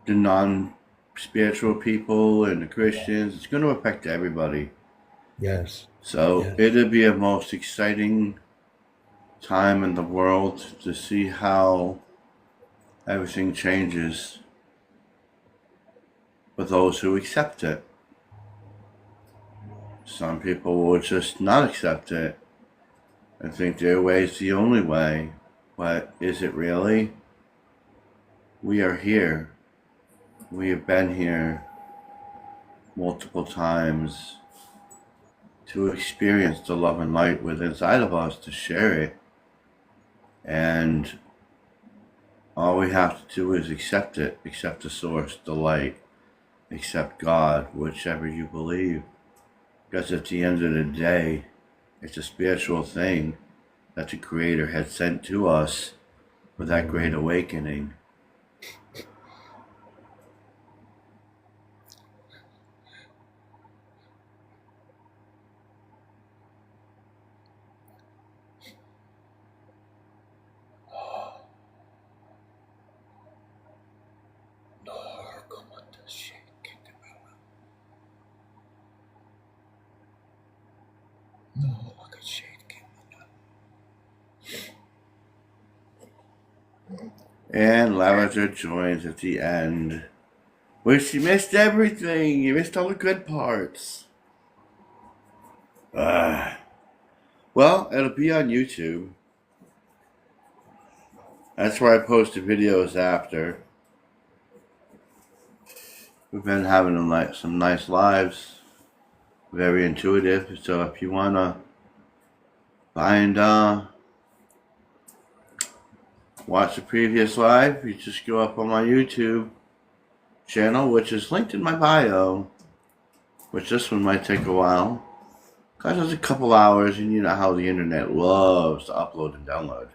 The non spiritual people and the Christians. It's going to affect everybody. Yes. So Yes. it'll be a most exciting time in the world to see how everything changes for those who accept it. Some people will just not accept it and think their way is the only way. But is it really? We are here. We have been here multiple times to experience the love and light within inside of us, to share it. And all we have to do is accept it, accept the source, the light, accept God, whichever you believe. Because at the end of the day, it's a spiritual thing that the Creator had sent to us for that great awakening. And Lavender joins at the end. Wish you missed everything. You missed all the good parts. Well, it'll be on YouTube. That's where I post the videos after. We've been having some nice lives. Very intuitive. So if you want to find, watch the previous live, you just go up on my YouTube channel, which is linked in my bio. Which this one might take a while. Because it's a couple hours, and you know how the internet loves to upload and download.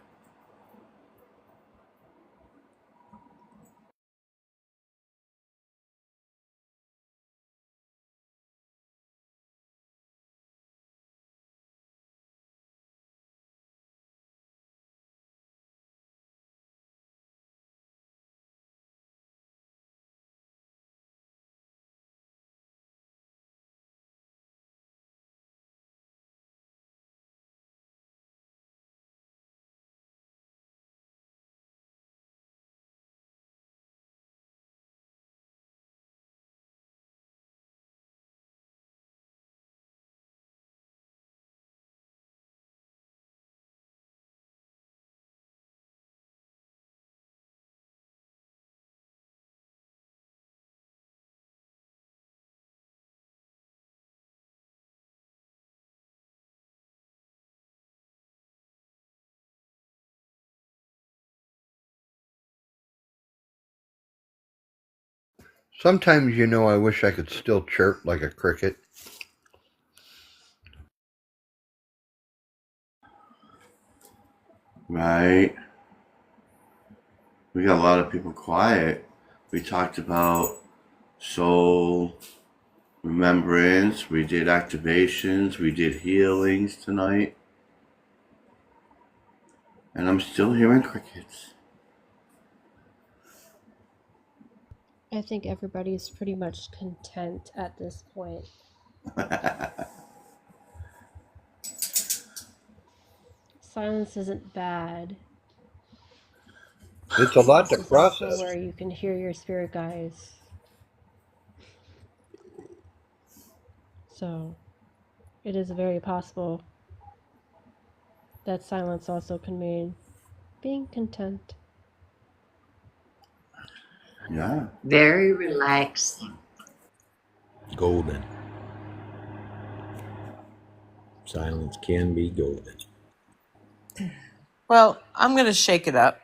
Sometimes, I wish I could still chirp like a cricket. Right? We got a lot of people quiet. We talked about soul, remembrance, we did activations, we did healings tonight. And I'm still hearing crickets. I think everybody's pretty much content at this point. Silence isn't bad. It's a lot It's to just process. somewhere you can hear your spirit guides. So, it is very possible that silence also can mean being content. Yeah. Very relaxing. Golden. Silence can be golden. Well, I'm going to shake it up.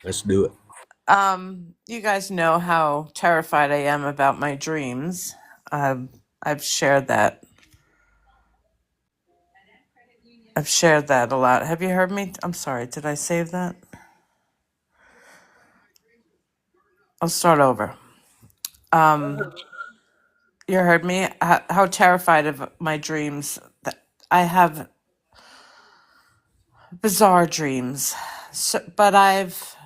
Let's do it. You guys know how terrified I am about my dreams. I've shared that I've shared that a lot. Have you heard me? I'm sorry. Did I save that? I'll start over. You heard me? How terrified of my dreams. That I have bizarre dreams. But I've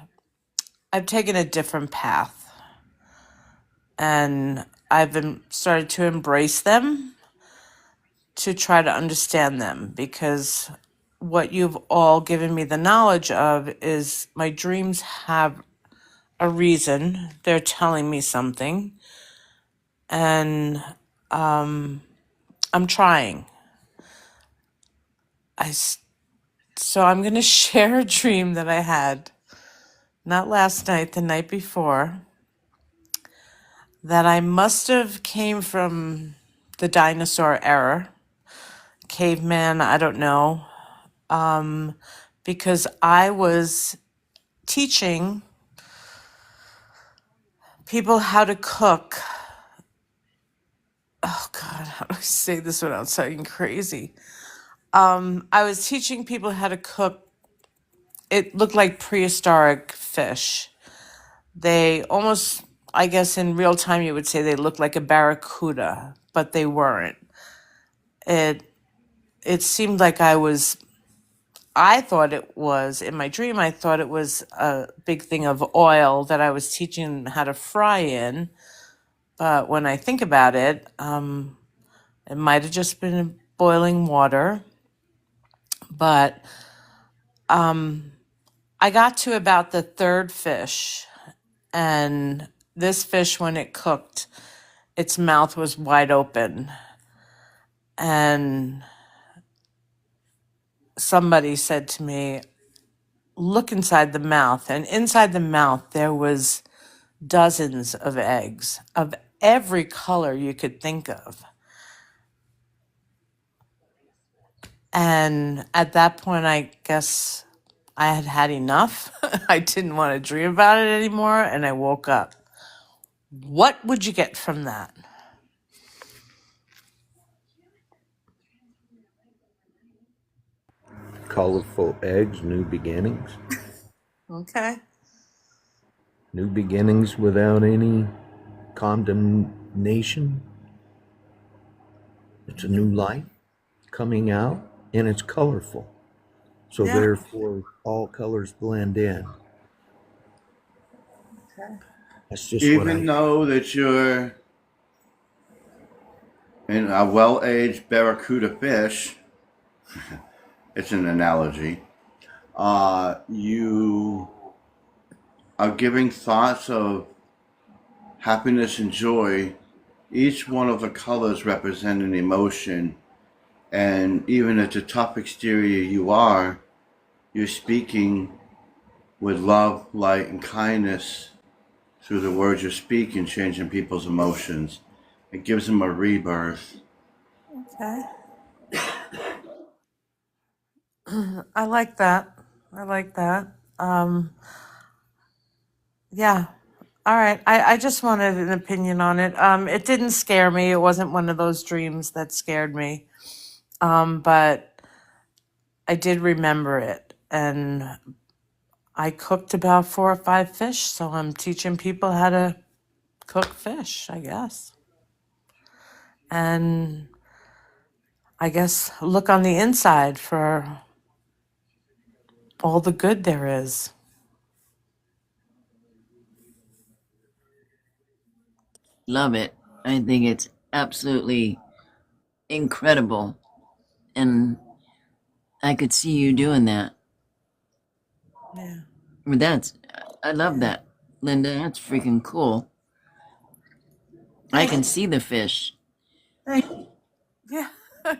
taken a different path, and started to embrace them, to try to understand them, because what you've all given me the knowledge of is my dreams have a reason. They're telling me something, and I'm trying. So I'm going to share a dream that I had, not last night, the night before, that I must have came from the dinosaur era, caveman, I don't know, because I was teaching people how to cook. Oh God, how do I say this without sounding crazy? I was teaching people how to cook. It looked like prehistoric fish. They almost, I guess in real time you would say they looked like a barracuda, but they weren't. It seemed like I thought it was, in my dream, I thought it was a big thing of oil that I was teaching them how to fry in. But when I think about it, it might have just been boiling water. But I got to about the third fish, and this fish, when it cooked, its mouth was wide open. And somebody said to me, look inside the mouth. And inside the mouth, there was dozens of eggs of every color you could think of. And at that point, I guess I had had enough. I didn't want to dream about it anymore, and I woke up. What would you get from that? Colorful eggs, new beginnings. Okay. New beginnings without any condemnation. It's a new light coming out, and it's colorful. So Yeah. therefore, all colors blend in. Okay. That's just what Even I. though that you're in a well-aged barracuda fish, it's an analogy. You are giving thoughts of happiness and joy. Each one of the colors represent an emotion, and even at the top exterior you are, you're speaking with love, light, and kindness through the words you speak and changing people's emotions. It gives them a rebirth. Okay. I like that. I like that. Yeah. All right. I just wanted an opinion on it. It didn't scare me. It wasn't one of those dreams that scared me. But I did remember it. And I cooked about 4 or 5 fish, so I'm teaching people how to cook fish, I guess. And I guess look on the inside for all the good there is. Love it. I think it's absolutely incredible. And I could see you doing that. Yeah. I love that, Linda. That's freaking cool. I can see the fish, Thank you. Yeah,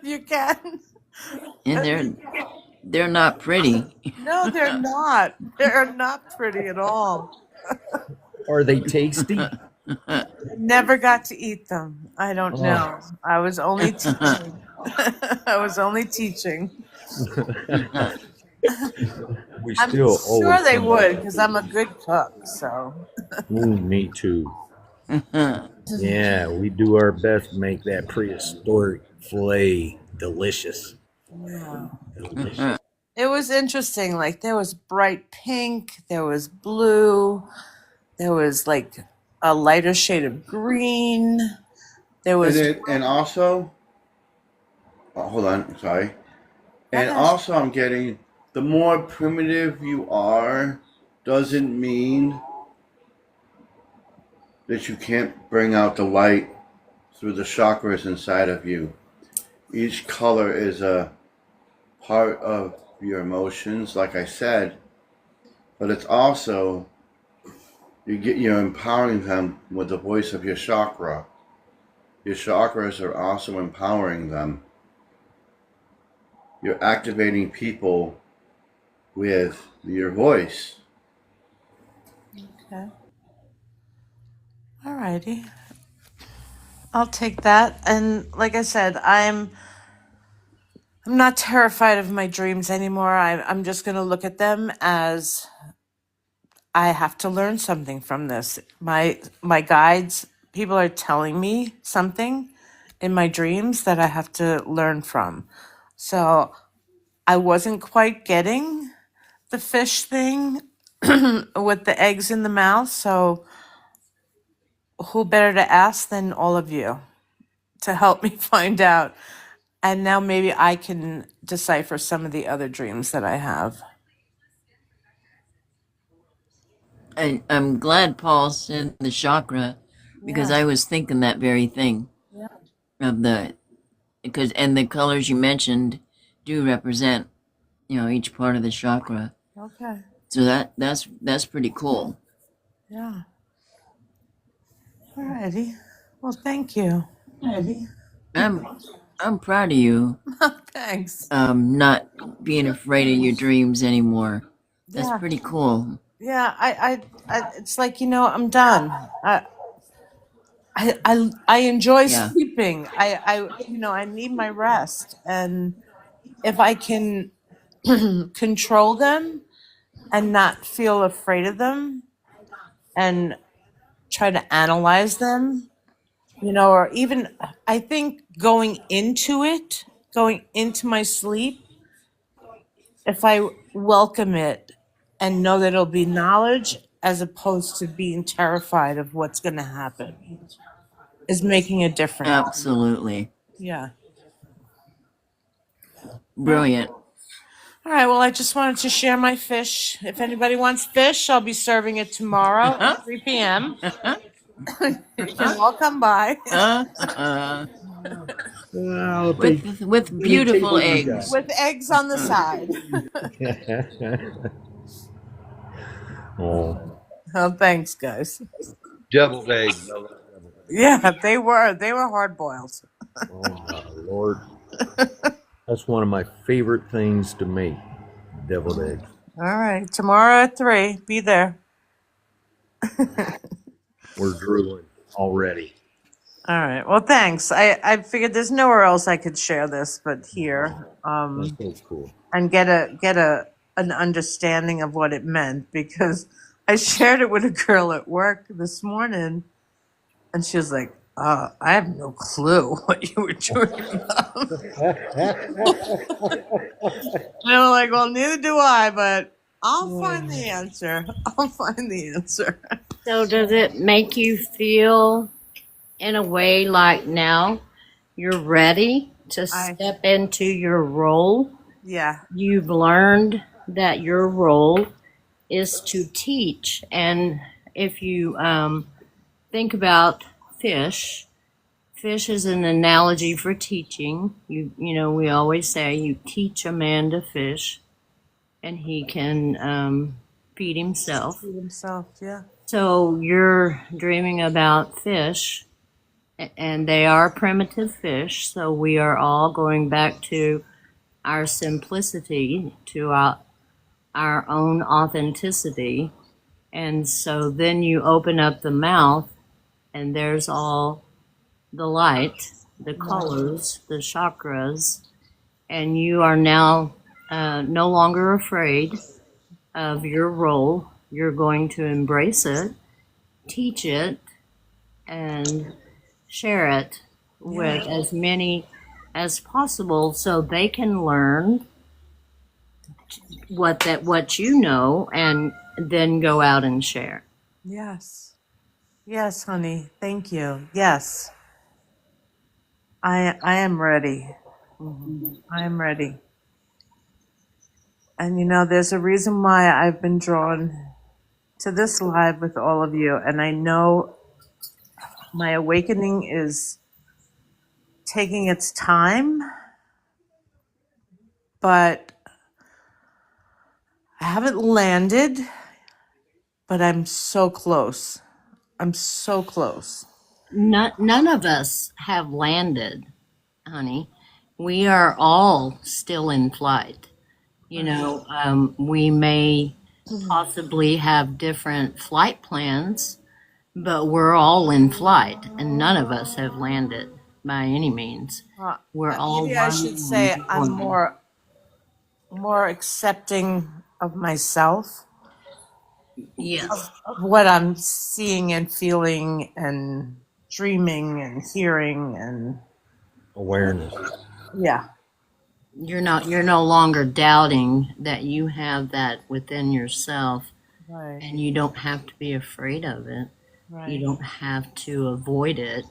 you can. and they're not pretty. No, they're not. They're not pretty at all. Are they tasty? Never got to eat them. I don't Oh. know. I was only teaching. I was only teaching. We I'm still sure always they come would back. because I'm a good cook. So Ooh, me too. Yeah, we do our best to make that prehistoric fillet delicious. Yeah. Uh-huh. It was interesting. Like there was bright pink, there was blue, there was like a lighter shade of green. There And was and also, oh, hold on, sorry. And okay. also, I'm getting the more primitive you are, doesn't mean that you can't bring out the light through the chakras inside of you. Each color is a part of your emotions, like I said, but it's also you're empowering them with the voice of your chakra. Your chakras are also empowering them. You're activating people with your voice. Okay. All righty. I'll take that. And like I said, I'm not terrified of my dreams anymore. I'm just going to look at them as I have to learn something from this. My guides, people are telling me something in my dreams that I have to learn from. So I wasn't quite getting the fish thing with the eggs in the mouth. So who better to ask than all of you to help me find out? And now maybe I can decipher some of the other dreams that I have. I'm glad Paul said the chakra because Yeah. I was thinking that very thing Yeah. of the because and the colors you mentioned do represent each part of the chakra. Okay. So that's pretty cool. Yeah. All righty. Well, thank you. I'm I'm proud of you. Thanks. Not being afraid of your dreams anymore. That's Yeah. pretty cool. Yeah. It's like, I'm done. I enjoy Yeah, sleeping. I need my rest. And if I can control them and not feel afraid of them and try to analyze them, or even I think going into my sleep, if I welcome it and know that it'll be knowledge as opposed to being terrified of what's going to happen, is making a difference. absolutely. Yeah. Brilliant. All right. Well, I just wanted to share my fish. If anybody wants fish, I'll be serving it tomorrow Uh-huh. at 3 p.m. Uh-huh. You can all come by Uh-huh. Well, With any beautiful table you eggs. with eggs on the side. got. Oh, Oh, thanks, guys. Deviled eggs. Yeah, they were hard boiled. oh my Lord. That's one of my favorite things to make. Deviled eggs. All right. Tomorrow at 3. Be there. We're drooling already. All right. Well, thanks. I figured there's nowhere else I could share this but here, That's so cool. and get an understanding of what it meant, because I shared it with a girl at work this morning, and she was like, I have no clue what you were talking about. And I'm like, well, neither do I, but I'll find the answer. I'll find the answer. So, does it make you feel in a way like now you're ready to I step into your role? Yeah. You've learned that your role is to teach. And if you think about fish, fish is an analogy for teaching. We always say you teach a man to fish, and he can feed himself. Feed himself, yeah. So you're dreaming about fish, and they are primitive fish. So we are all going back to our simplicity, to our own authenticity. And so then you open up the mouth, and there's all the light, the colors, the chakras, and you are now no longer afraid of your role. You're going to embrace it, teach it, and share it with as many as possible so they can learn what you know and then go out and share. Yes. Yes, honey. Thank you. Yes. I am ready. I am ready. And there's a reason why I've been drawn to this live with all of you. And I know my awakening is taking its time, but I haven't landed, but I'm so close. I'm so close. None of us have landed, honey. We are all still in flight. We may possibly have different flight plans, but we're all in flight, and none of us have landed by any means. We're all Maybe I should say I'm more accepting of myself, yes. of what I'm seeing and feeling and dreaming and hearing and Awareness. yeah. You're no longer doubting that you have that within yourself, Right. and you don't have to be afraid of it. Right. You don't have to avoid it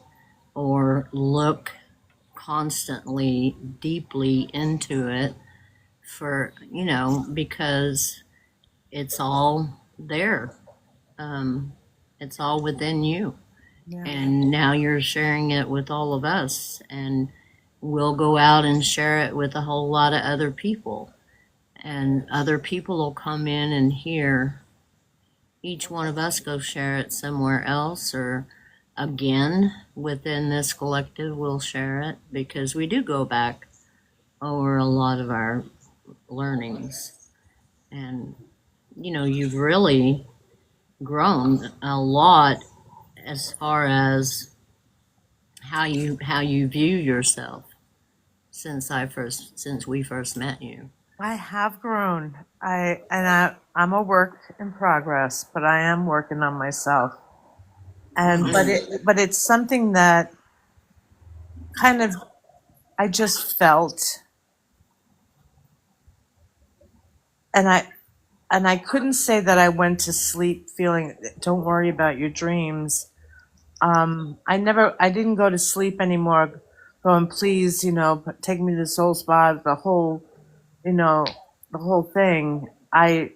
or look constantly deeply into it because it's all there. It's all within you. Yeah. And now you're sharing it with all of us, and we'll go out and share it with a whole lot of other people. And other people will come in and hear each one of us go share it somewhere else, or again within this collective we'll share it, because we do go back over a lot of our learnings. And you've really grown a lot as far as how you view yourself since we first met you. I have grown. I'm a work in progress, but I am working on myself. And but it's something that kind of I just felt, and I couldn't say that I went to sleep feeling don't worry about your dreams. I didn't go to sleep anymore going, please, take me to the soul spa, the whole thing. I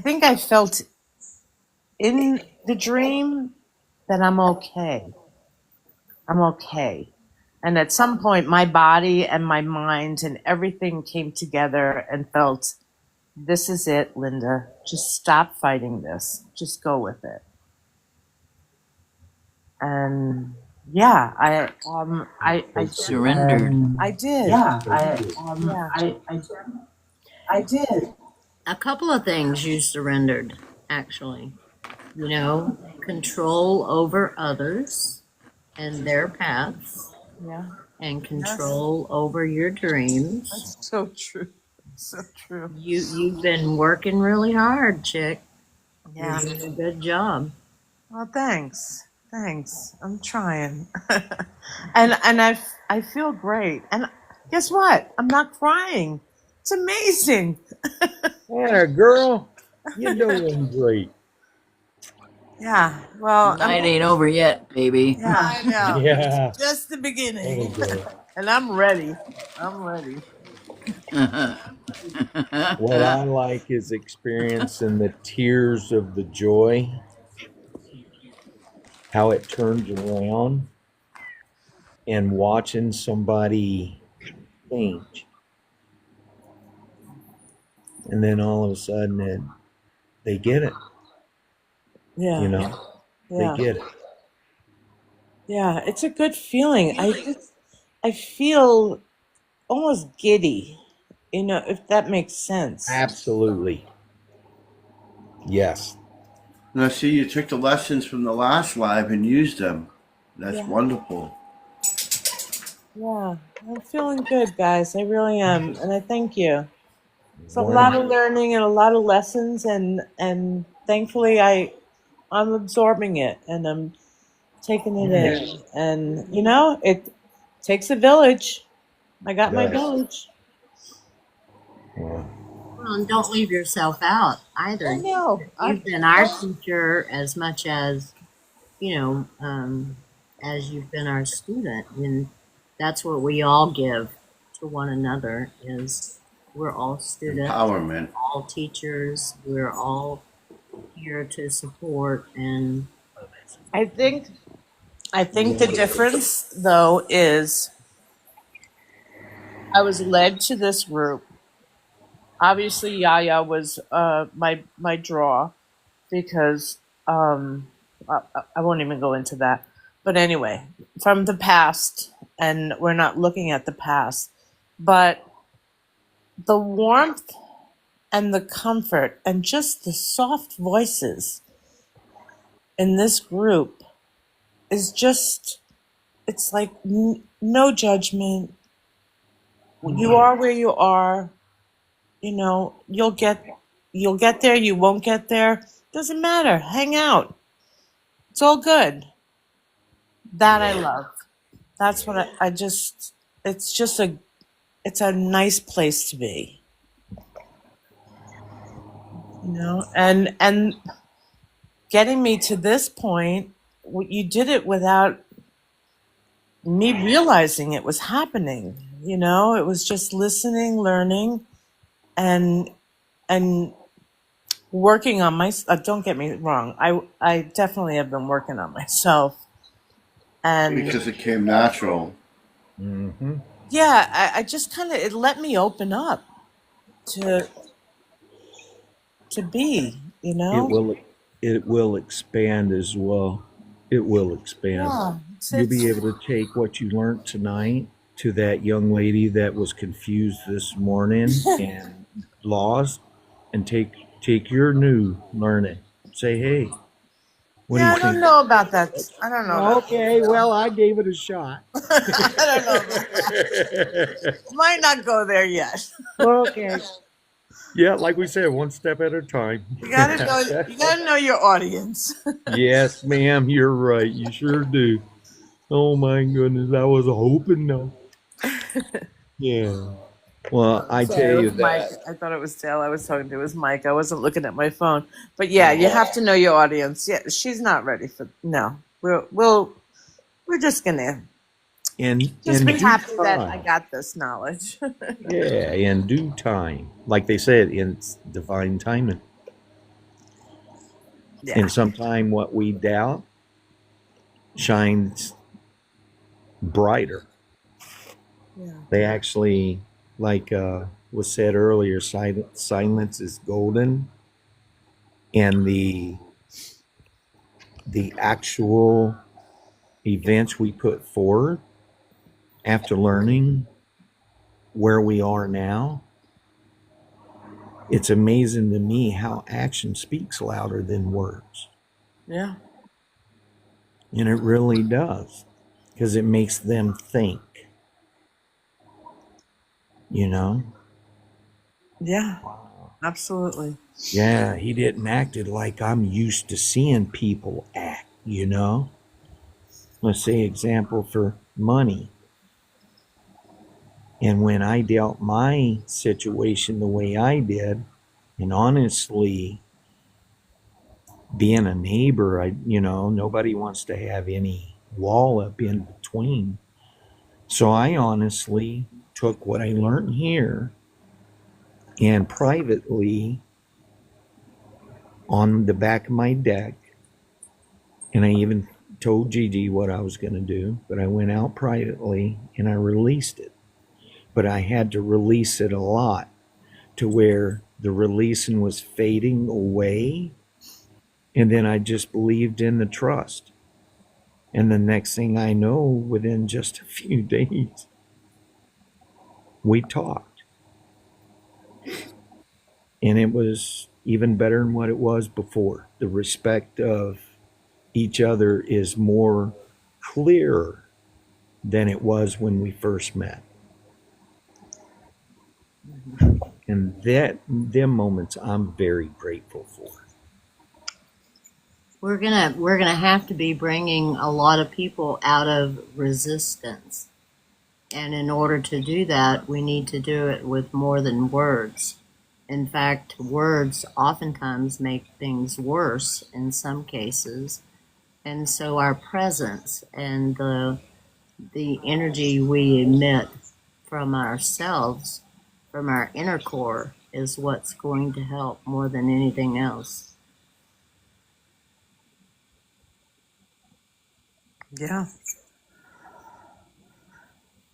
think I felt in the dream that I'm okay. I'm okay. And at some point, my body and my mind and everything came together and felt, this is it, Linda. Just stop fighting this. Just go with it. And yeah, I Surrendered. I did. I did. A couple of things you surrendered, actually. Control over others and their paths, Yeah. and control over your dreams. That's so true. So true. You've been working really hard, chick. Yeah. You're doing a good job. Well, thanks. I'm trying. and I feel great. And guess what? I'm not crying. It's amazing. Yeah, girl, you're doing great. Yeah. Well, Night ain't over yet, baby. yeah, I know. Yeah. It's just the beginning. There you go. And I'm ready. I'm ready. What I like is experiencing the tears of the joy, how it turns around, and watching somebody change. And then all of a sudden they get it, Yeah. Yeah. They get it. Yeah, it's a good feeling. I feel almost giddy, if that makes sense. Absolutely. Yes. And I see you took the lessons from the last live and used them. That's wonderful. Yeah, I'm feeling good, guys. I really am, and I thank you. It's a lot of learning and a lot of lessons, and thankfully I'm absorbing it, and taking it Yeah. in. And, it takes a village. I got my Does. village. Yeah. Well, and don't leave yourself out I either. know. You've been our teacher as much as, you know, as you've been our student. And that's what we all give to one another is we're all students, Empowerment. all teachers, we're all here to support and I think the difference though is I was led to this group. Obviously Yaya was my draw because I won't even go into that. But anyway, from the past, and we're not looking at the past, but the warmth and the comfort and just the soft voices in this group is just, it's like no judgment. You are where you are. You'll get there. You won't get there. Doesn't matter. Hang out. It's all good. That I love. That's what I just. It's just it's a nice place to be. And getting me to this point, you did it without me realizing it was happening. It was just listening, learning, and and working on my. Don't get me wrong. I definitely have been working on myself, and Because it came natural. Mm-hmm. yeah, I just kind of, it let me open up to be. It will. It will expand as well. It will expand. Yeah, You'll be able to take what you learned tonight to that young lady that was confused this morning and lost, and take your new learning. Say, hey, what do yeah. you I don't think? know about that. I don't know about Okay, well, I gave it a shot. I don't know about that. Might not go there yet. Okay. Yeah, like we said, one step at a time. You gotta know. You gotta know your audience. Yes, ma'am, you're right. You sure do. Oh my goodness, I was hoping no. Yeah. Well, I tell Sorry, it you was Mike. that. I thought it was Dale. I was talking to. It was Mike. I wasn't looking at my phone. But yeah, you have to know your audience. Yeah, she's not ready for. No, we're just gonna just In be due happy that I time. got this knowledge. Yeah, in due time. Like they said, in divine timing. Yeah. And sometime what we doubt shines brighter. Yeah. They actually, like was said earlier, silence is golden, and the actual events we put forward after learning where we are now, it's amazing to me how action speaks louder than words. Yeah. And it really does, because it makes them think, you know? Yeah. Absolutely. Yeah, he didn't act it like I'm used to seeing people act, you know? Let's say example for money. And when I dealt my situation the way I did, and honestly, being a neighbor, nobody wants to have any wall up in between. So I honestly took what I learned here and privately on the back of my deck, and I even told Gigi what I was going to do, but I went out privately and I released it. But I had to release it a lot to where the releasing was fading away. And then I just believed in the trust. And the next thing I know, within just a few days, we talked. And it was even better than what it was before. The respect of each other is more clear than it was when we first met. And them moments I'm very grateful for. We're gonna have to be bringing a lot of people out of resistance. And in order to do that, we need to do it with more than words. In fact, words oftentimes make things worse in some cases. And so our presence and the energy we emit from ourselves, from our inner core, is what's going to help more than anything else. Yeah.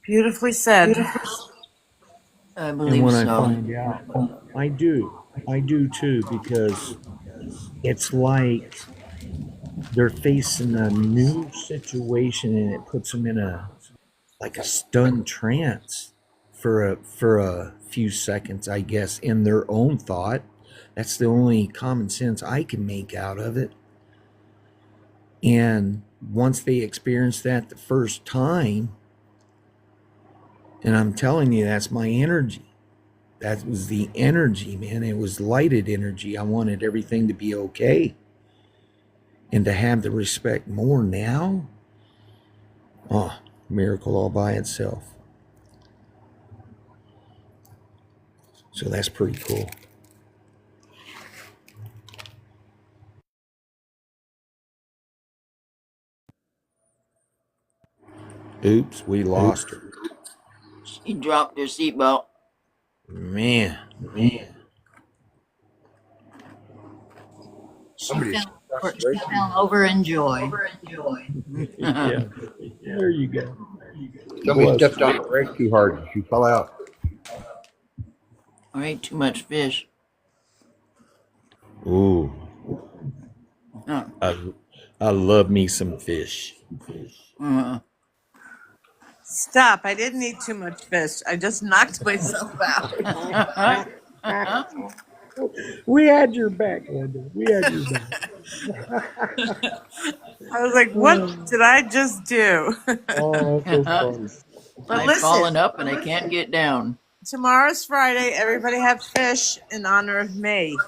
Beautifully said. I And believe when I so. find out, I do too, because it's like they're facing a new situation and it puts them in a like a stunned trance for a few seconds, I guess, in their own thought. That's the only common sense I can make out of it. And once they experience that the first time, and I'm telling you, that's my energy. That was the energy, man. It was lighted energy. I wanted everything to be okay. And to have the respect more now, oh, miracle all by itself. So that's pretty cool. Oops, we lost her. She dropped her seatbelt. Man. She Somebody's fell over, she frustration. fell over in joy. Yeah. There you go. Somebody Bless stepped her. on the brake too hard and she fell out. I ate too much fish. Ooh, Uh, I love me some fish. uh, Stop. I didn't eat too much fish. I just knocked myself out. We had your back, Linda. We had your back. I was like, what did I just do? Oh, that's so funny. But I've listen, fallen up and I can't get down. tomorrow's Friday. Everybody have fish in honor of me.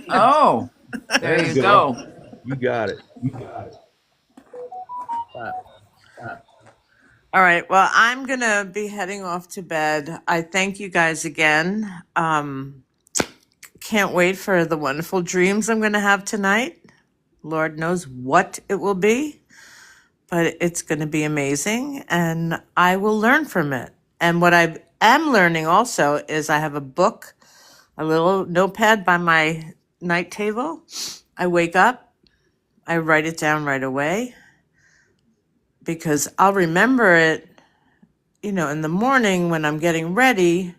Oh, there There you you go. go. You got it. All right. Well, I'm going to be heading off to bed. I thank you guys again. Can't wait for the wonderful dreams I'm going to have tonight. Lord knows what it will be, but it's going to be amazing and I will learn from it. And what I am learning also is I have a book, a little notepad by my night table. I wake up, I write it down right away because I'll remember it, in the morning when I'm getting ready,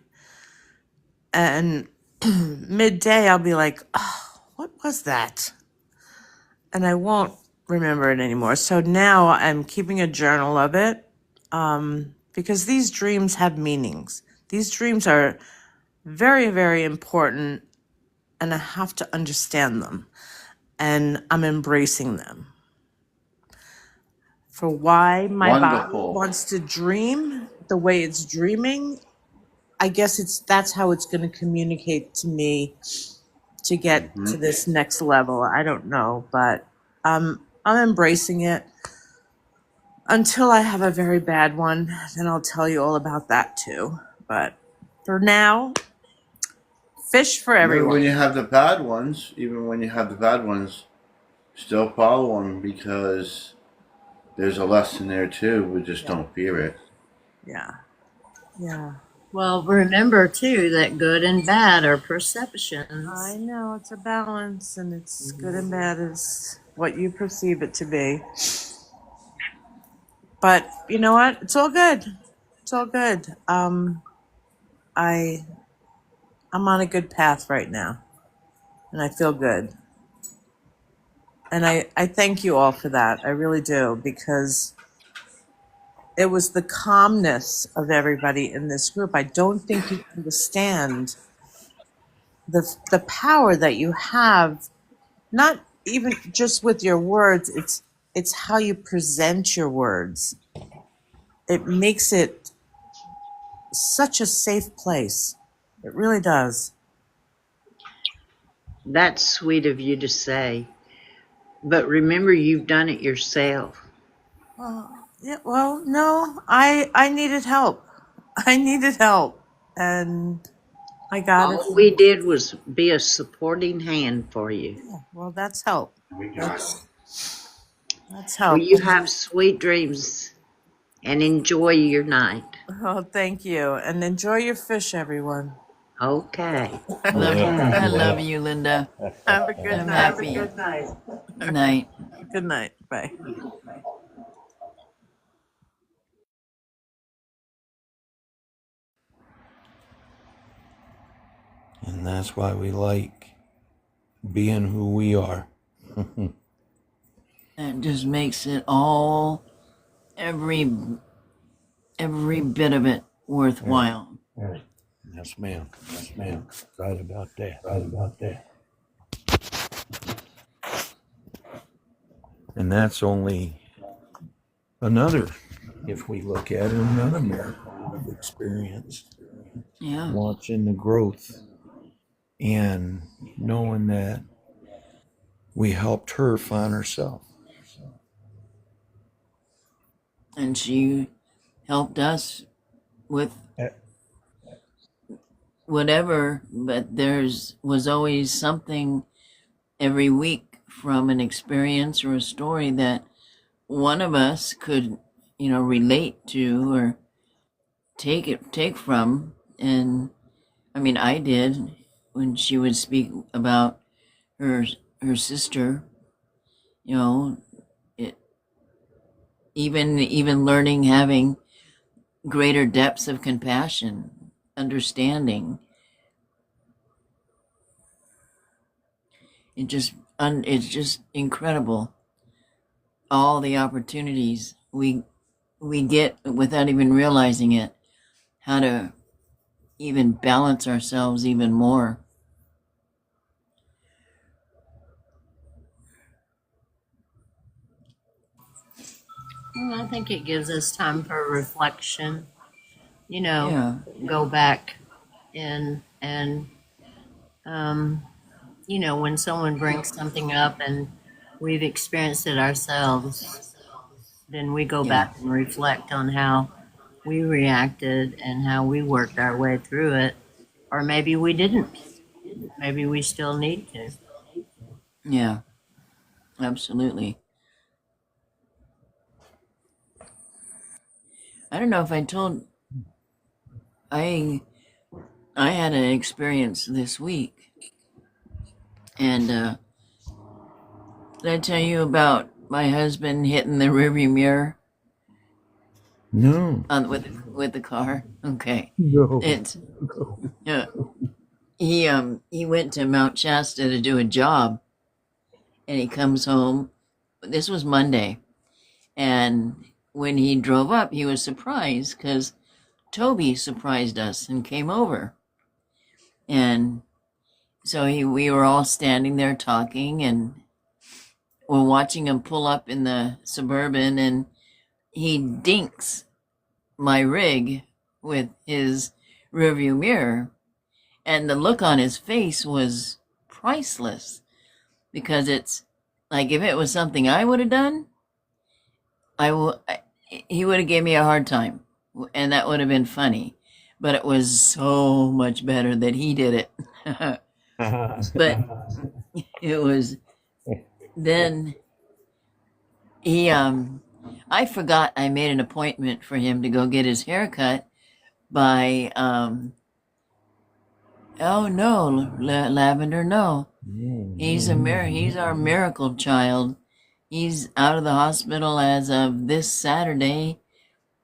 and midday I'll be like, oh, what was that? And I won't remember it anymore. So now I'm keeping a journal of it, because these dreams have meanings. These dreams are very, very important, and I have to understand them. And I'm embracing them. For why my body Wonderful. wants to dream the way it's dreaming, I guess that's how it's going to communicate to me to get Hmm. to this next level. I don't know, but I'm embracing it until I have a very bad one. Then I'll tell you all about that too. But for now, fish for Remember, when everyone. you have the bad ones, even when you have the bad ones, still follow them because there's a lesson there too. We just Yeah. don't fear it. Yeah. Well, remember too that good and bad are perceptions. I know it's a balance, and it's good and bad is what you perceive it to be. But you know what? It's all good. It's all good. I'm on a good path right now, and I feel good. And I thank you all for that. I really do, because it was the calmness of everybody in this group. I don't think you understand the power that you have, not even just with your words. It's how you present your words. It makes it such a safe place. It really does. That's sweet of you to say. But remember, you've done it yourself. Yeah, well, no, I needed help. I needed help, and I got it All from. we did was be a supporting hand for you. Yeah, well, that's help. We got it. That's Well, help. you have sweet dreams and enjoy your night. Oh, thank you, and enjoy your fish, everyone. Okay. I love you, Linda. Have a good I'm night. happy. Good night. Good night. Bye. And that's why we like being who we are. That just makes it all, every bit of it worthwhile. Yes, ma'am. Yes, ma'am. Right about that. Right about that. And that's only another, if we look at it, another miracle we've experienced. Yeah. Watching the growth and knowing that we helped her find herself. And she helped us with whatever, but was always something every week from an experience or a story that one of us could, relate to or take from. And I mean, I did when she would speak about her her sister, you know, it, even learning, having greater depths of compassion, understanding. It's just incredible, all the opportunities we get without even realizing it, how to even balance ourselves even more. Well, I think it gives us time for reflection. Yeah. Go back and when someone brings something up and we've experienced it ourselves, then we go Yeah. back and reflect on how we reacted and how we worked our way through it. Or maybe we didn't. Maybe we still need to. Yeah, absolutely. I don't know if I told I I had an experience this week, and did I tell you about my husband hitting the rearview mirror No. with the car? Okay, No. it's he went to Mount Shasta to do a job, and he comes home. This was Monday, and when he drove up, he was surprised because Toby surprised us and came over, and so we were all standing there talking, and we're watching him pull up in the Suburban, and he dinks my rig with his rearview mirror, and the look on his face was priceless, because it's like, if it was something I would have done, he would have gave me a hard time, and that would have been funny, but it was so much better that he did it. But it was then he I forgot I made an appointment for him to go get his hair cut by oh no, Lavender, no. He's our miracle child. He's out of the hospital as of this Saturday,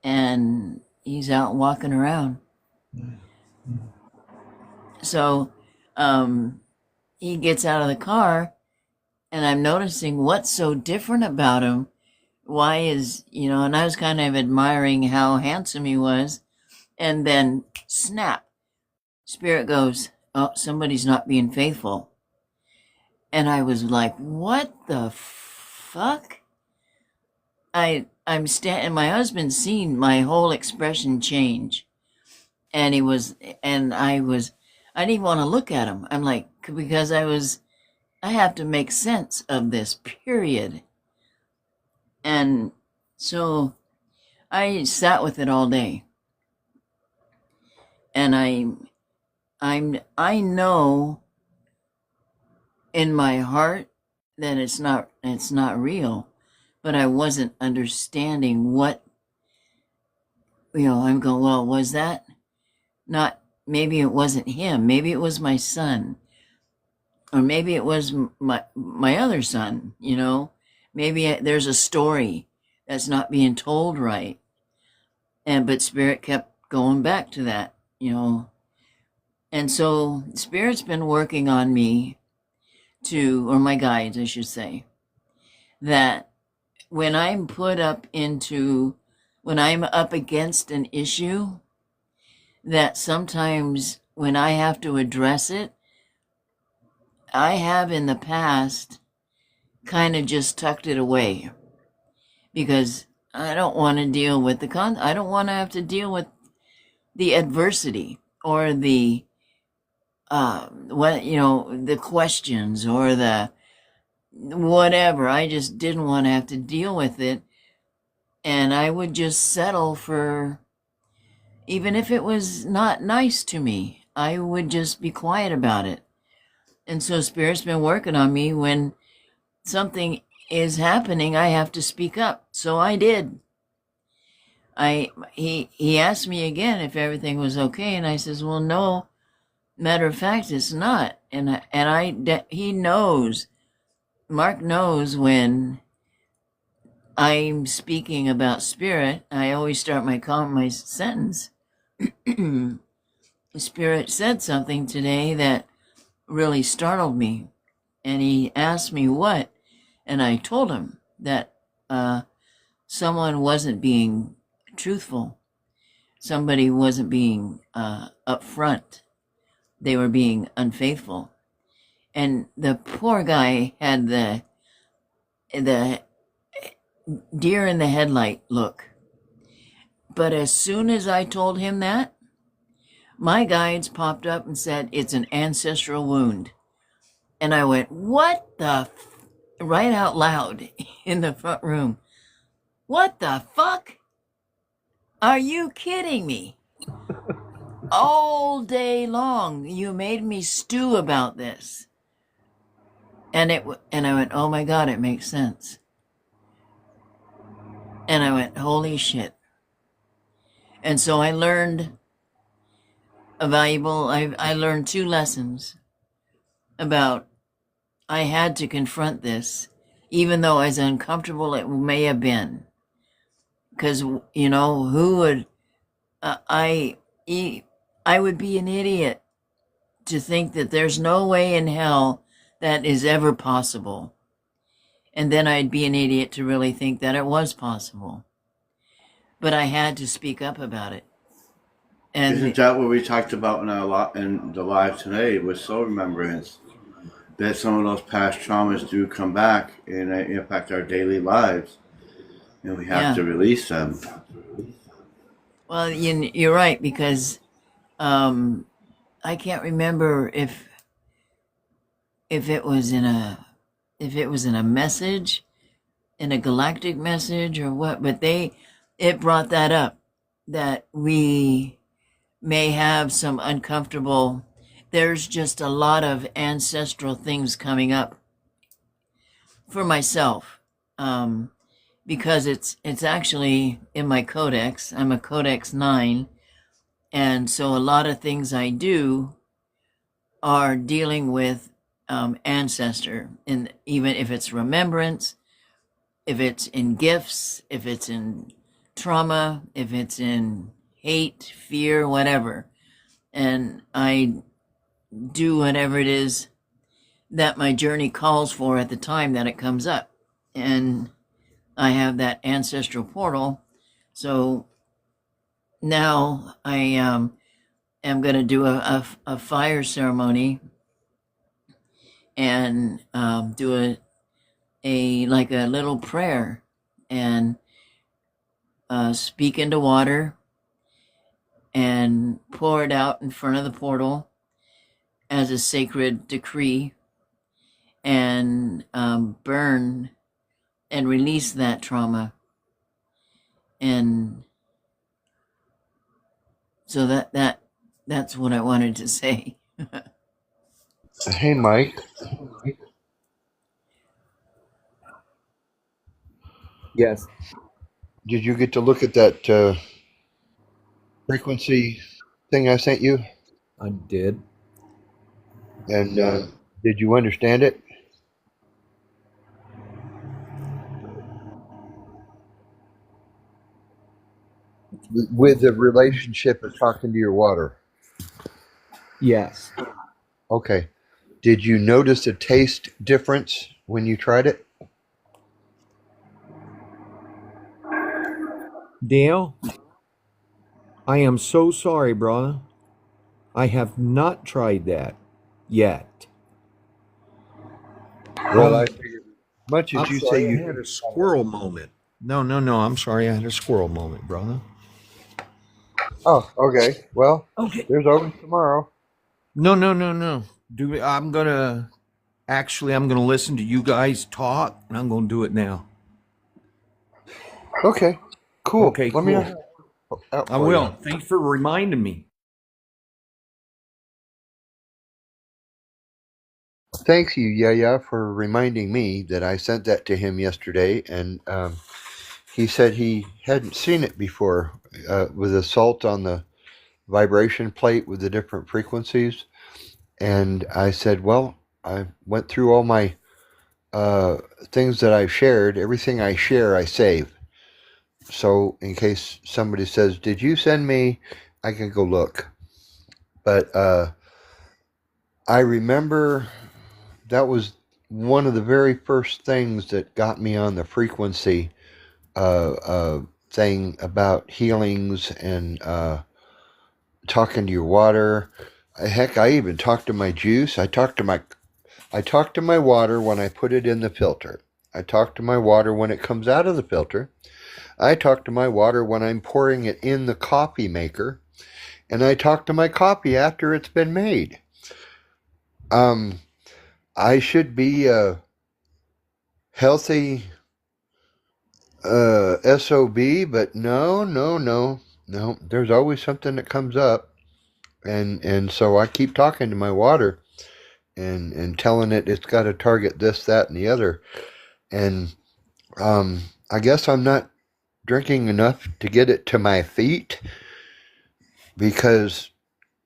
and he's out walking around. So he gets out of the car, and I'm noticing what's so different about him. Why is, and I was kind of admiring how handsome he was, and then snap, Spirit goes, oh, somebody's not being faithful. And I was like, what the fuck? I'm standing, my husband's seen my whole expression change. And I didn't even want to look at him. I'm like, because I was I have to make sense of this, period. And so I sat with it all day. And I know in my heart that it's not real, but I wasn't understanding what, I'm going, well, was that not, maybe it wasn't him, maybe it was my son, or maybe it was my other son, maybe there's a story that's not being told right. But Spirit kept going back to that, and so Spirit's been working on me or my guides, I should say, that when I'm when I'm up against an issue, that sometimes when I have to address it, I have in the past kind of just tucked it away because I don't want to deal with I don't want to have to deal with the adversity or the the questions or the whatever. I just didn't want to have to deal with it, and I would just settle for, even if it was not nice to me, I would just be quiet about it. And so Spirit's been working on me. When something is happening, I have to speak up. So I did. He asked me again if everything was okay, and I says, well, no, matter of fact, it's not. He knows, Mark knows when I'm speaking about Spirit. I always start my sentence. Spirit said something today that really startled me, and he asked me what, and I told him that someone wasn't being truthful. Somebody wasn't being upfront. They were being unfaithful, and the poor guy had the deer in the headlight look. But as soon as I told him that, my guides popped up and said, it's an ancestral wound. And I went, what the right out loud in the front room. What the fuck? Are you kidding me? All day long, you made me stew about this. And I went, oh my God, it makes sense. And I went, holy shit. And so I learned I learned 2 lessons about I had to confront this, even though as uncomfortable it may have been. Because, who would, I would be an idiot to think that there's no way in hell that is ever possible. And then I'd be an idiot to really think that it was possible. But I had to speak up about it. And isn't that what we talked about in the live today with soul remembrance? That some of those past traumas do come back and impact our daily lives, and we have to release them. Well, you're right, because I can't remember if it was in a message, in a galactic message or what, but it brought that up, that we may have some uncomfortable, there's just a lot of ancestral things coming up for myself, because it's actually in my codex. I'm a codex 9, and so a lot of things I do are dealing with ancestor, and even if it's remembrance, if it's in gifts, if it's in trauma, if it's in hate, fear, whatever. And I do whatever it is that my journey calls for at the time that it comes up. And I have that ancestral portal. So now I am going to do a fire ceremony and do a little prayer and speak into water and pour it out in front of the portal as a sacred decree. and burn and release that trauma. And so that's what I wanted to say. Hey, Mike, Yes, did you get to look at that frequency thing I sent you? I did. And did you understand it? With the relationship of talking to your water. Yes. Okay. Did you notice a taste difference when you tried it? Dale, I am so sorry, brother. I have not tried that yet. Well, Oh, I figured, much as I'm you say sorry. I you had a have a. squirrel moment. No, no, no. I'm sorry. I had a squirrel moment, brother. Oh, okay. Well, Okay. there's always tomorrow. No, no, no, no. I'm gonna I'm gonna listen to you guys talk, and I'm gonna do it now. Okay. Cool. Okay, Let me cool. know out I for you. will. Thanks for reminding me. Thanks you, Yaya, for reminding me that I sent that to him yesterday, and he said he hadn't seen it before with the salt on the vibration plate with the different frequencies. And I said, well, I went through all my uh, things that I've shared. Everything I share, I save. So in case somebody says, "Did you send me?" I can go look. But I remember that was one of the very first things that got me on the frequency thing about healings and talking to your water. Heck, I even talked to my juice. I talk to my water when I put it in the filter. I talk to my water when it comes out of the filter. I talk to my water when I'm pouring it in the coffee maker. And I talk to my coffee after it's been made. Um, I should be a healthy SOB, but no, no, no, no. There's always something that comes up. And so I keep talking to my water and telling it it's got to target this, that, and the other. And I guess I'm not drinking enough to get it to my feet because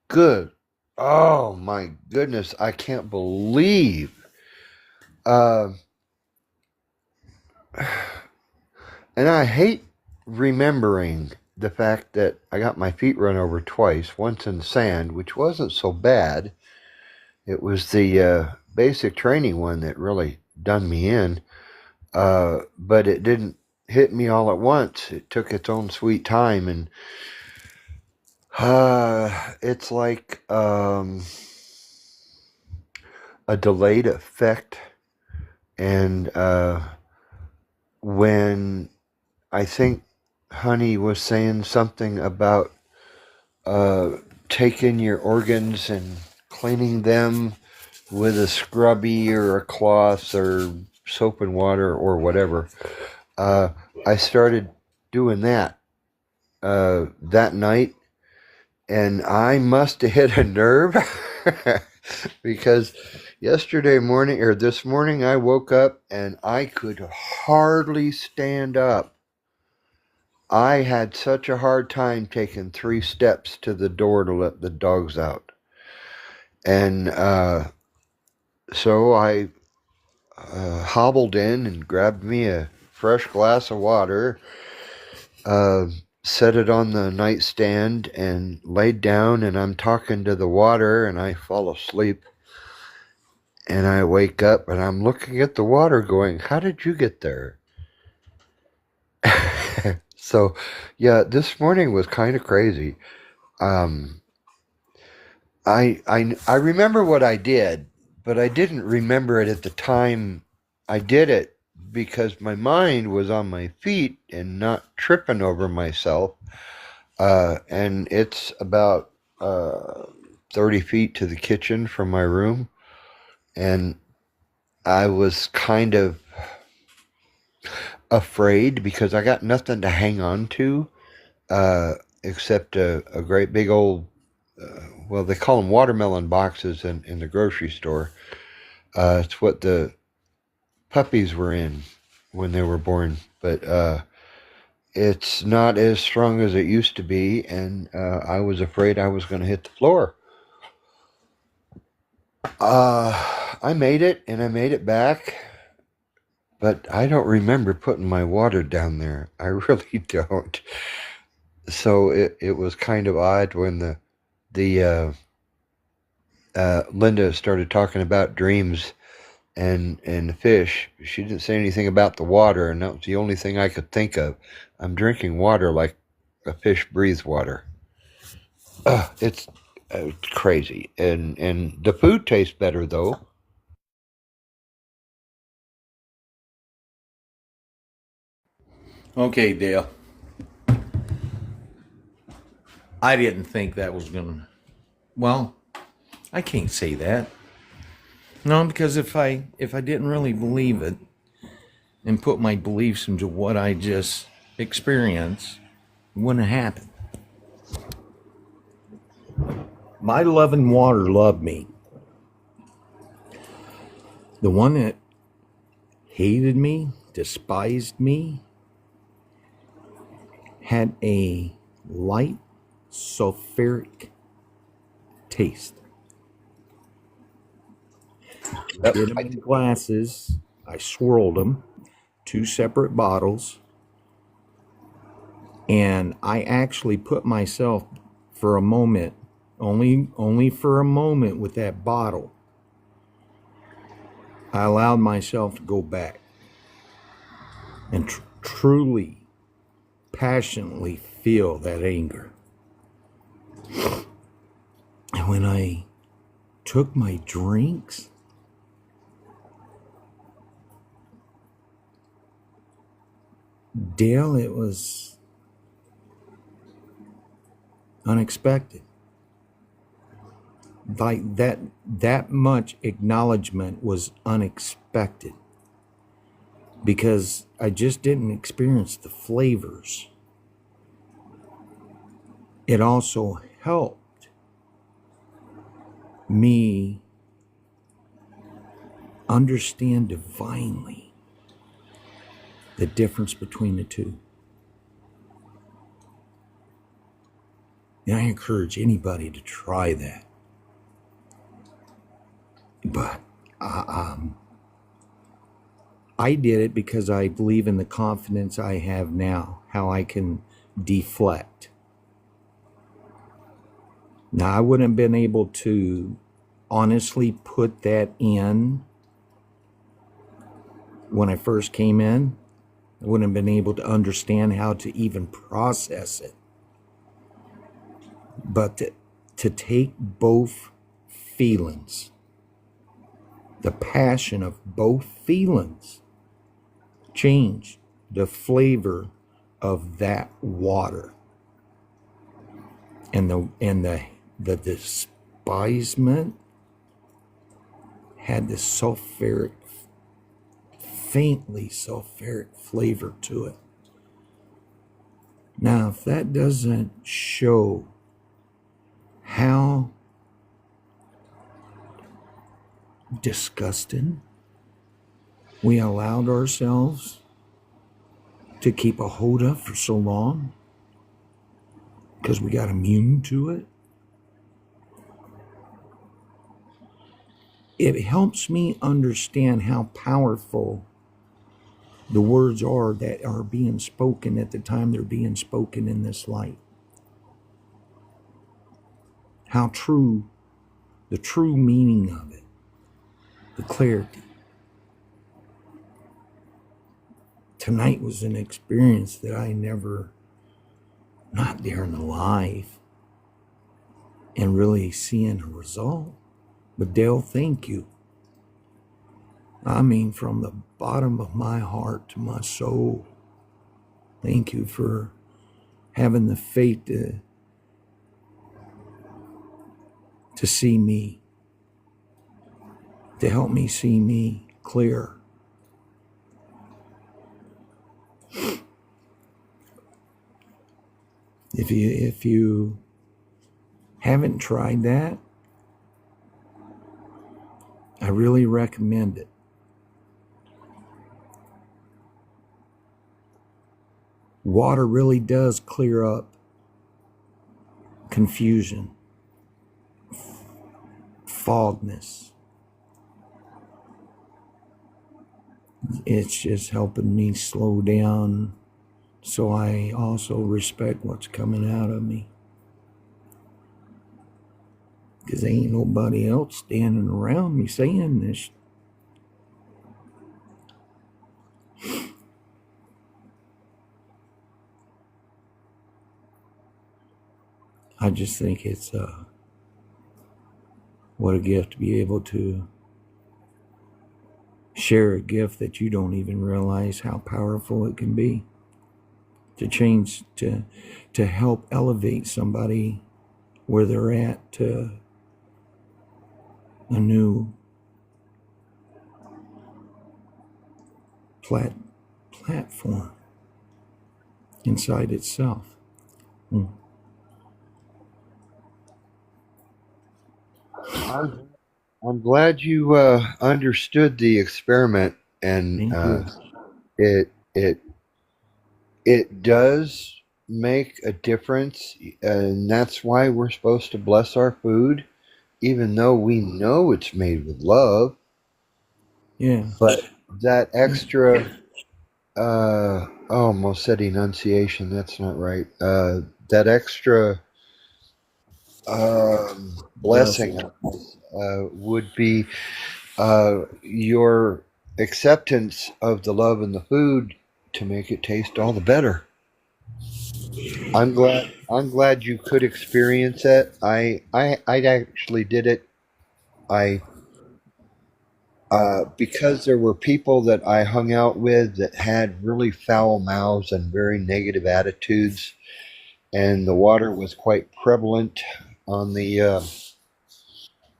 good. Oh my goodness, I can't believe. Uh, and I hate remembering the fact that I got my feet run over twice, once in sand, which wasn't so bad. It was the basic training one that really done me in, but it didn't hit me all at once. It took its own sweet time, and it's like a delayed effect. And when I think Honey was saying something about uh, taking your organs and cleaning them with a scrubby or a cloth or soap and water or whatever, uh, I started doing that that night, and I must have hit a nerve because yesterday morning or this morning I woke up and I could hardly stand up. I had such a hard time taking 3 steps to the door to let the dogs out. And so I hobbled in and grabbed me a fresh glass of water, uh, set it on the nightstand, and laid down. And I'm talking to the water, and I fall asleep. And I wake up, and I'm looking at the water going, how did you get there? So, yeah, this morning was kind of crazy. Um, I remember what I did, but I didn't remember it at the time I did it because my mind was on my feet and not tripping over myself. And it's about 30 feet to the kitchen from my room. And I was kind of afraid because I got nothing to hang on to except a great big old, well, they call them watermelon boxes in the grocery store. It's what the puppies were in when they were born, but it's not as strong as it used to be, and I was afraid I was going to hit the floor. I made it, and I made it back, but I don't remember putting my water down there. I really don't. So it was kind of odd when the Linda started talking about dreams and the fish. She didn't say anything about the water, and that was the only thing I could think of. I'm drinking water like a fish breathes water. It's crazy, and the food tastes better though. Okay, Dale. I didn't think that was gonna. Well, I can't say that. No, because if I didn't really believe it and put my beliefs into what I just experienced, it wouldn't have happened. My loving water loved me. The one that hated me, despised me, had a light sulfuric taste. Yep. Did them in glasses. I swirled them, 2 separate bottles, and I actually put myself for a moment, only for a moment with that bottle. I allowed myself to go back and truly, passionately feel that anger. And when I took my drinks, Dale, it was unexpected. Like that much acknowledgement was unexpected because I just didn't experience the flavors. It also helped me understand divinely the difference between the two. And I encourage anybody to try that. But I did it because I believe in the confidence I have now, how I can deflect. Now, I wouldn't have been able to honestly put that in when I first came in. I wouldn't have been able to understand how to even process it. But to take both feelings, the passion of both feelings, change the flavor of that water, and the despisement had this faintly sulfuric flavor to it. Now, if that doesn't show how disgusting we allowed ourselves to keep a hold of for so long because we got immune to it, it helps me understand how powerful the words are that are being spoken at the time they're being spoken in this light. How true, the true meaning of it, the clarity. Tonight was an experience that I never, not during the life, and really seeing a result. But Dale, thank you. I mean, from the bottom of my heart to my soul, thank you for having the faith to see me, to help me see me, clear. If you haven't tried that, I really recommend it. Water really does clear up confusion, fogness. It's just helping me slow down so I also respect what's coming out of me. Because ain't nobody else standing around me saying this. I just think it's what a gift to be able to share a gift that you don't even realize how powerful it can be. To change, to help elevate somebody where they're at to a new platform inside itself. I'm glad you understood the experiment, and Thank you. it it does make a difference, and that's why we're supposed to bless our food, even though we know it's made with love. Yeah. But that extra, almost said enunciation. That's not right. That extra blessing Blessing. would be your acceptance of the love and the food to make it taste all the better. I'm glad you could experience it. I actually did it. I because there were people that I hung out with that had really foul mouths and very negative attitudes, and the water was quite prevalent on the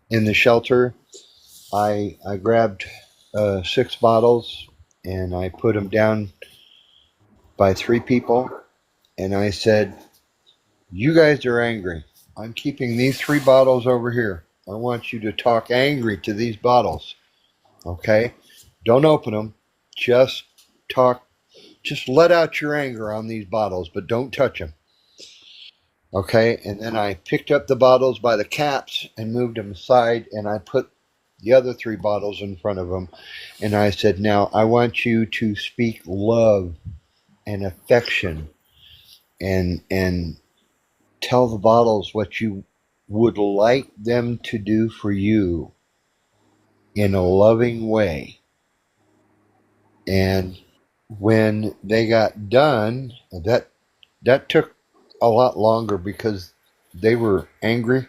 in the shelter. I grabbed 6 bottles and I put them down by 3 people, and I said, "You guys are angry. I'm keeping these 3 bottles over here. I want you to talk angry to these bottles, okay? Don't open them. Just talk. Just let out your anger on these bottles, but don't touch them, okay?" And then I picked up the bottles by the caps and moved them aside, and I put the other 3 bottles in front of them, and I said, "Now I want you to speak love and affection, and tell the bottles what you would like them to do for you in a loving way." And when they got done, that took a lot longer because they were angry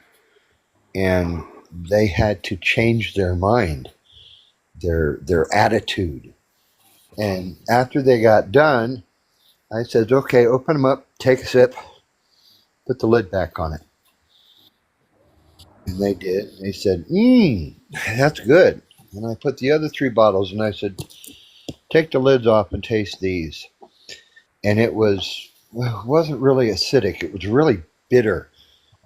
and they had to change their mind, their attitude. And after they got done, I said, "Okay, open them up, take a sip, put the lid back on it." And they did. They said, that's good." And I put the other 3 bottles and I said, "Take the lids off and taste these." And it wasn't really acidic. It was really bitter,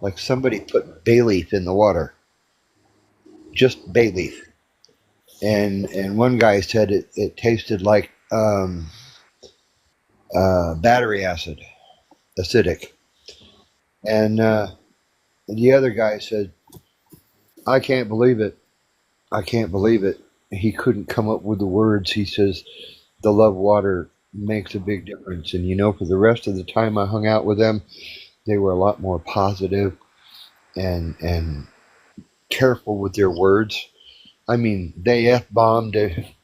like somebody put bay leaf in the water, just bay leaf. And one guy said it tasted like battery acid, acidic. And the other guy said, "I can't believe it. I can't believe it." He couldn't come up with the words. He says, "The love water makes a big difference." And for the rest of the time I hung out with them, they were a lot more positive and careful with their words. I mean, they f bombed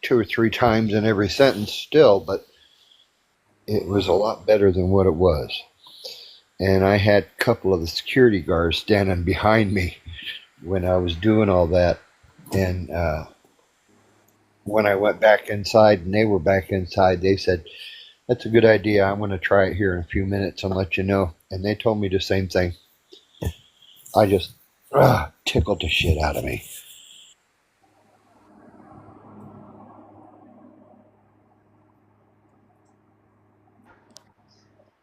2 or 3 times in every sentence still, but it was a lot better than what it was. And I had a couple of the security guards standing behind me when I was doing all that. And when I went back inside and they were back inside, they said, "That's a good idea. I'm going to try it here in a few minutes and let you know." And they told me the same thing. I just tickled the shit out of me.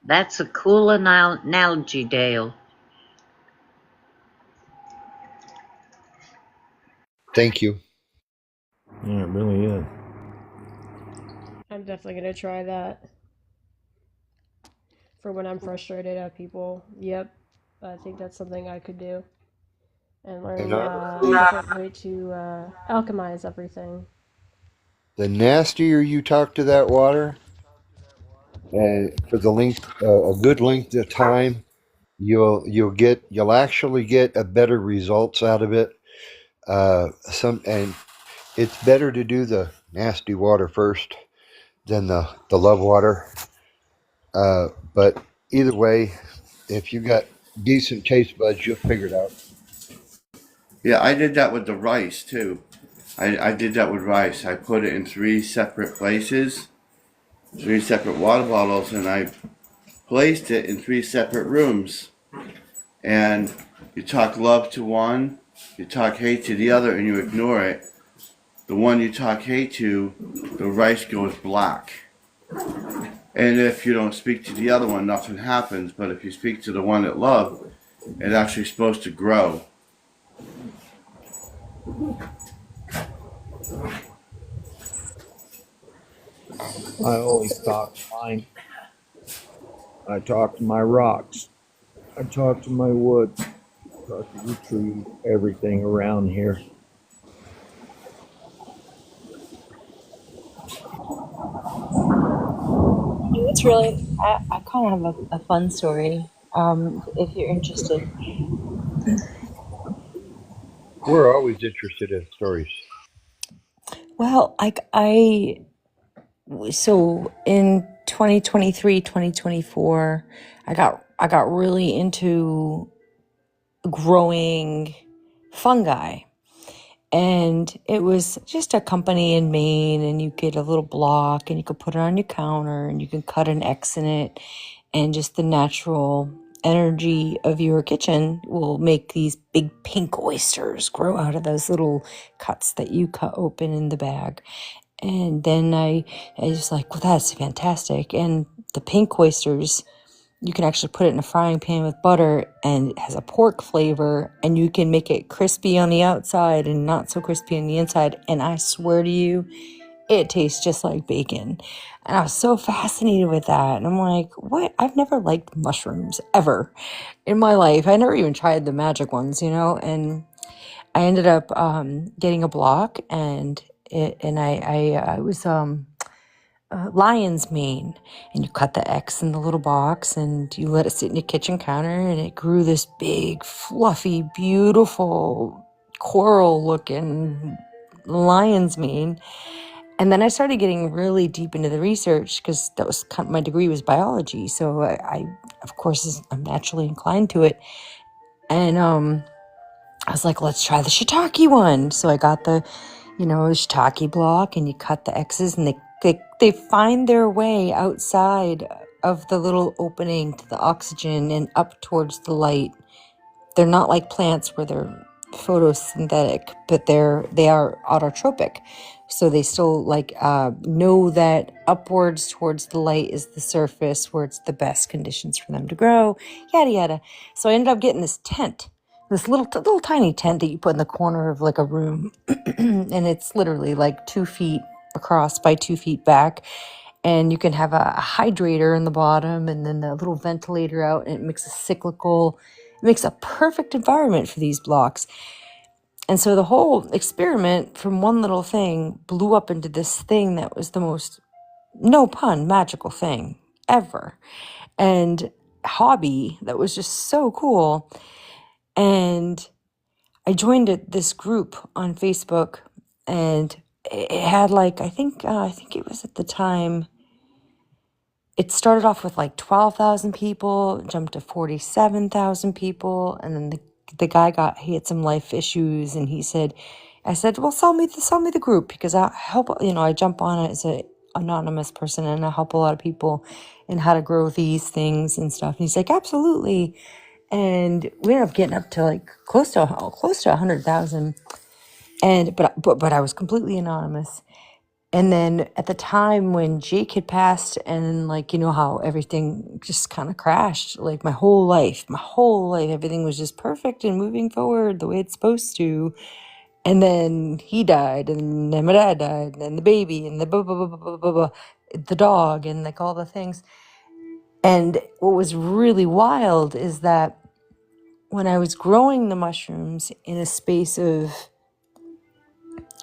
That's a cool analogy, Dale. Thank you. Yeah, it really is. I'm definitely gonna try that for when I'm frustrated at people. Yep, I think that's something I could do. And And learning a honestly, different way to alchemize everything. the nastier you talk to that water, for the length, a good length of time, you'll actually get a better results out of it. And it's better to do the nasty water first than the love water. But either way, if you got decent taste buds, you'll figure it out. Yeah, I did that with the rice too. I did that with rice. I put it in three separate places, three separate water bottles, and I placed it in three separate rooms. And you talk love to one, you talk hate to the other, and you ignore it. The one you talk hate to, the rice goes black. And if you don't speak to the other one, nothing happens. But if you speak to the one that love, it's actually supposed to grow. I always talk to mine. I talk to my rocks. I talk to my wood. I talk to the trees. Everything around here. It's really, I kind of have a fun story, if you're interested. We're always interested in stories. Well, so in 2023, 2024, I got really into growing fungi. And it was just a company in Maine, and you get a little block and you could put it on your counter and you can cut an X in it, and just the natural energy of your kitchen will make these big pink oysters grow out of those little cuts that you cut open in the bag. And then I was like, well, that's fantastic. And the pink oysters, you can actually put it in a frying pan with butter, and it has a pork flavor, and you can make it crispy on the outside and not so crispy on the inside. And I swear to you, it tastes just like bacon. And I was so fascinated with that. And I'm like, what? I've never liked mushrooms ever in my life. I never even tried the magic ones, and I ended up getting a block, and I was lion's mane, and you cut the X in the little box and you let it sit in your kitchen counter, and it grew this big, fluffy, beautiful, coral looking lion's mane. And then I started getting really deep into the research, because that was my degree was biology. So I of course, I'm naturally inclined to it. And I was like, let's try the shiitake one. So I got the shiitake block, and you cut the X's, and they find their way outside of the little opening to the oxygen and up towards the light. They're not like plants where they're photosynthetic, but they are autotropic. So they still know that upwards towards the light is the surface where it's the best conditions for them to grow, yada yada. So I ended up getting this tent, this little tiny tent that you put in the corner of like a room, and it's literally like 2 feet across by 2 feet back. And you can have a hydrator in the bottom, and then the little ventilator out, and it makes a perfect environment for these blocks. And so the whole experiment from one little thing blew up into this thing that was the most, no pun, magical thing ever. And hobby that was just so cool. And I joined this group on Facebook, and it had I think it was at the time, it started off with 12,000 people, jumped to 47,000 people, and then the guy he had some life issues, and I said, well, sell me the group, because I help, I jump on it as a anonymous person, and I help a lot of people in how to grow these things and stuff. And he's like, absolutely. And we ended up getting up to close to 100,000, but I was completely anonymous. And then at the time when Jake had passed, and like, you know how everything just kind of crashed, like my whole life, everything was just perfect and moving forward the way it's supposed to. And then he died, and then my dad died, and then the baby, and the blah, blah, blah, blah, blah, blah, blah, the dog, and like all the things. And what was really wild is that when I was growing the mushrooms in a space of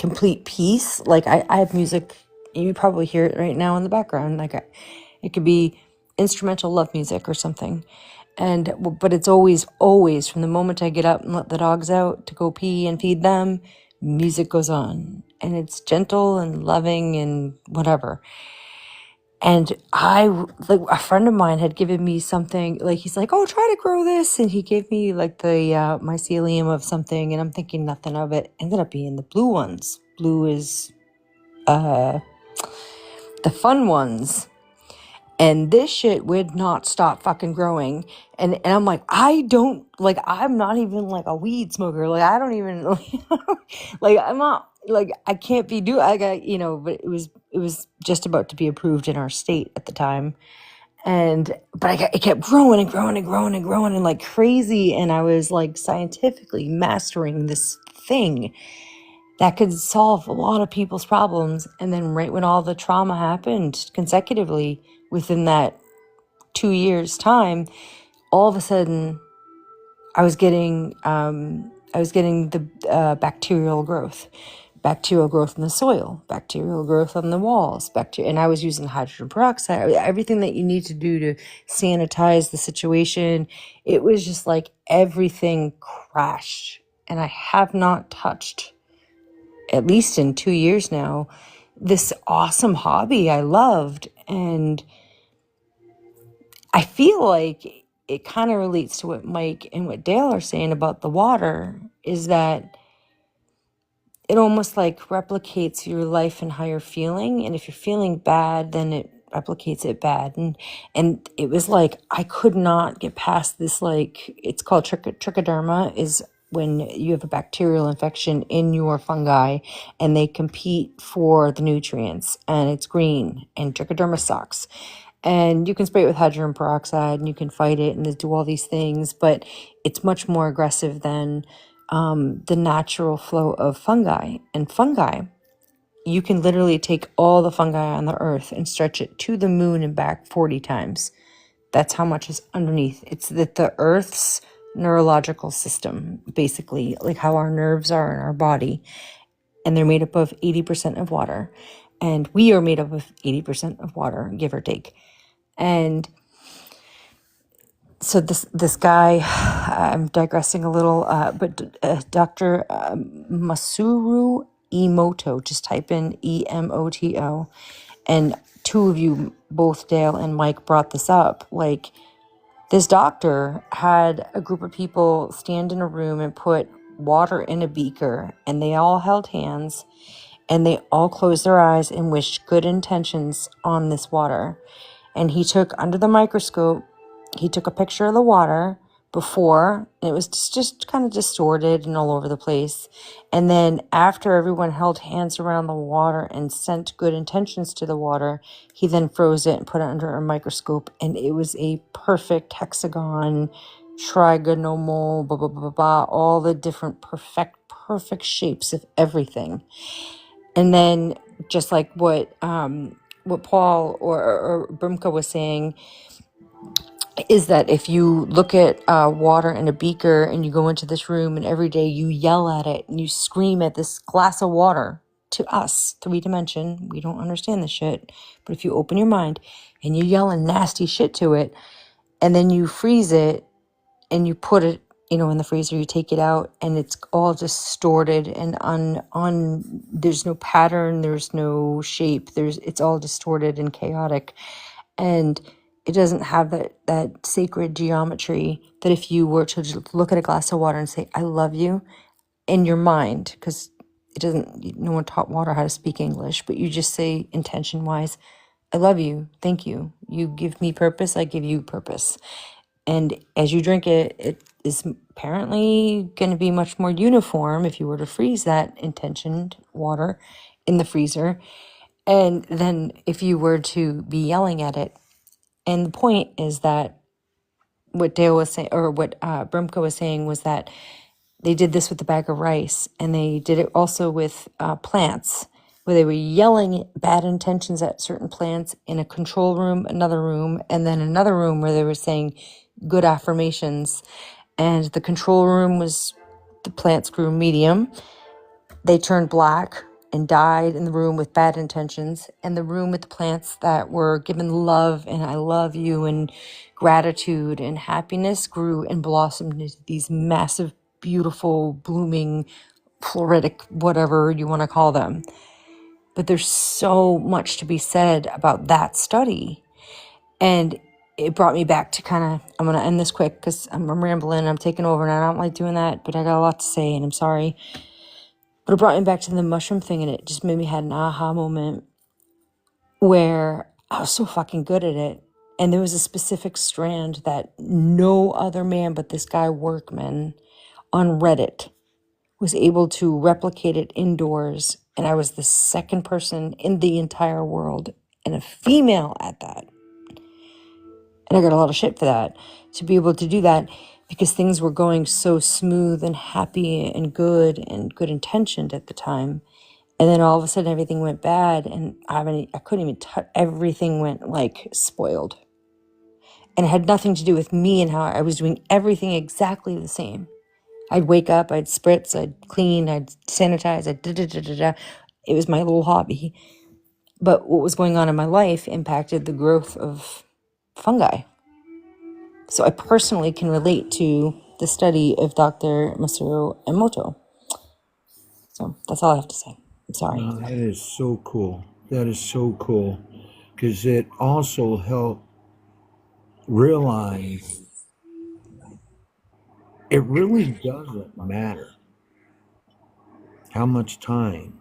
complete peace, like I have music, you probably hear it right now in the background, like it could be instrumental love music or something. And but it's always from the moment I get up and let the dogs out to go pee and feed them, music goes on, and it's gentle and loving and whatever. And like a friend of mine had given me something, like he's like, oh, try to grow this, and he gave me like the mycelium of something, and I'm thinking nothing of it. Ended up being the blue ones. Blue is the fun ones. And this shit would not stop fucking growing. And I'm like, I'm not even like a weed smoker. Like, I don't even, like, I'm not, like, I can't be doing, I got, but it was just about to be approved in our state at the time. But it kept growing and growing and growing and growing and like crazy. And I was like scientifically mastering this thing that could solve a lot of people's problems. And then right when all the trauma happened consecutively within that 2 years time, all of a sudden I was getting the bacterial growth in the soil, bacterial growth on the walls, and I was using hydrogen peroxide, everything that you need to do to sanitize the situation. It was just like everything crashed, and I have not touched, at least in 2 years now, this awesome hobby I loved. And I feel like it kind of relates to what Mike and what Dale are saying about the water, is that it almost like replicates your life and how you're feeling. And if you're feeling bad, then it replicates it bad. And it was like, I could not get past this, like, it's called trichoderma, is when you have a bacterial infection in your fungi and they compete for the nutrients, and it's green, and trichoderma sucks. And you can spray it with hydrogen peroxide and you can fight it and do all these things, but it's much more aggressive than the natural flow of fungi. And fungi, you can literally take all the fungi on the earth and stretch it to the moon and back 40 times. That's how much is underneath. It's that the earth's neurological system, basically, like how our nerves are in our body. And they're made up of 80% of water. And we are made up of 80% of water, give or take. And so this guy, I'm digressing a little, but Dr. Masuru Emoto, just type in Emoto, and two of you, both Dale and Mike, brought this up. Like, this doctor had a group of people stand in a room and put water in a beaker, and they all held hands, and they all closed their eyes and wished good intentions on this water. And he took, under the microscope, he took a picture of the water before, and it was just kind of distorted and all over the place. And then after everyone held hands around the water and sent good intentions to the water, he then froze it and put it under a microscope, and it was a perfect hexagon, trigonal, blah, blah, blah, blah, blah, all the different perfect shapes of everything. And then just like what Paul or Brimka was saying, is that if you look at water in a beaker and you go into this room and every day you yell at it and you scream at this glass of water, to us, 3D, we don't understand this shit. But if you open your mind and you yell a nasty shit to it, and then you freeze it and you put it, in the freezer, you take it out and it's all distorted and there's no pattern, there's no shape, it's all distorted and chaotic. And it doesn't have that sacred geometry that if you were to just look at a glass of water and say, I love you, in your mind, because no one taught water how to speak English, but you just say intention wise, I love you, thank you. You give me purpose, I give you purpose. And as you drink it, it is apparently going to be much more uniform if you were to freeze that intentioned water in the freezer. And then if you were to be yelling at it, and the point is that what Dale was saying, or what Brimko was saying, was that they did this with the bag of rice, and they did it also with plants, where they were yelling bad intentions at certain plants in a control room, another room, and then another room where they were saying good affirmations. And the control room was the plants grew medium. They turned black and died in the room with bad intentions, and the room with the plants that were given love and I love you and gratitude and happiness grew and blossomed into these massive, beautiful, blooming, floritic, whatever you want to call them. But there's so much to be said about that study. And it brought me back to kind of, I'm going to end this quick because I'm rambling, I'm taking over, and I don't like doing that, but I got a lot to say, and I'm sorry. But it brought me back to the mushroom thing, and it just made me had an aha moment where I was so fucking good at it. And there was a specific strand that no other man but this guy Workman on Reddit was able to replicate it indoors. And I was the second person in the entire world, and a female at that. And I got a lot of shit for that, to be able to do that, because things were going so smooth and happy and good intentioned at the time. And then all of a sudden everything went bad, and I couldn't even touch, everything went like spoiled. And it had nothing to do with me and how I was doing everything exactly the same. I'd wake up, I'd spritz, I'd clean, I'd sanitize, I'd da-da-da-da-da. It was my little hobby. But what was going on in my life impacted the growth of fungi. So I personally can relate to the study of Dr. Masaru Emoto. So that's all I have to say. I'm sorry. No, that is so cool. That is so cool. Because it also helped realize it really doesn't matter how much time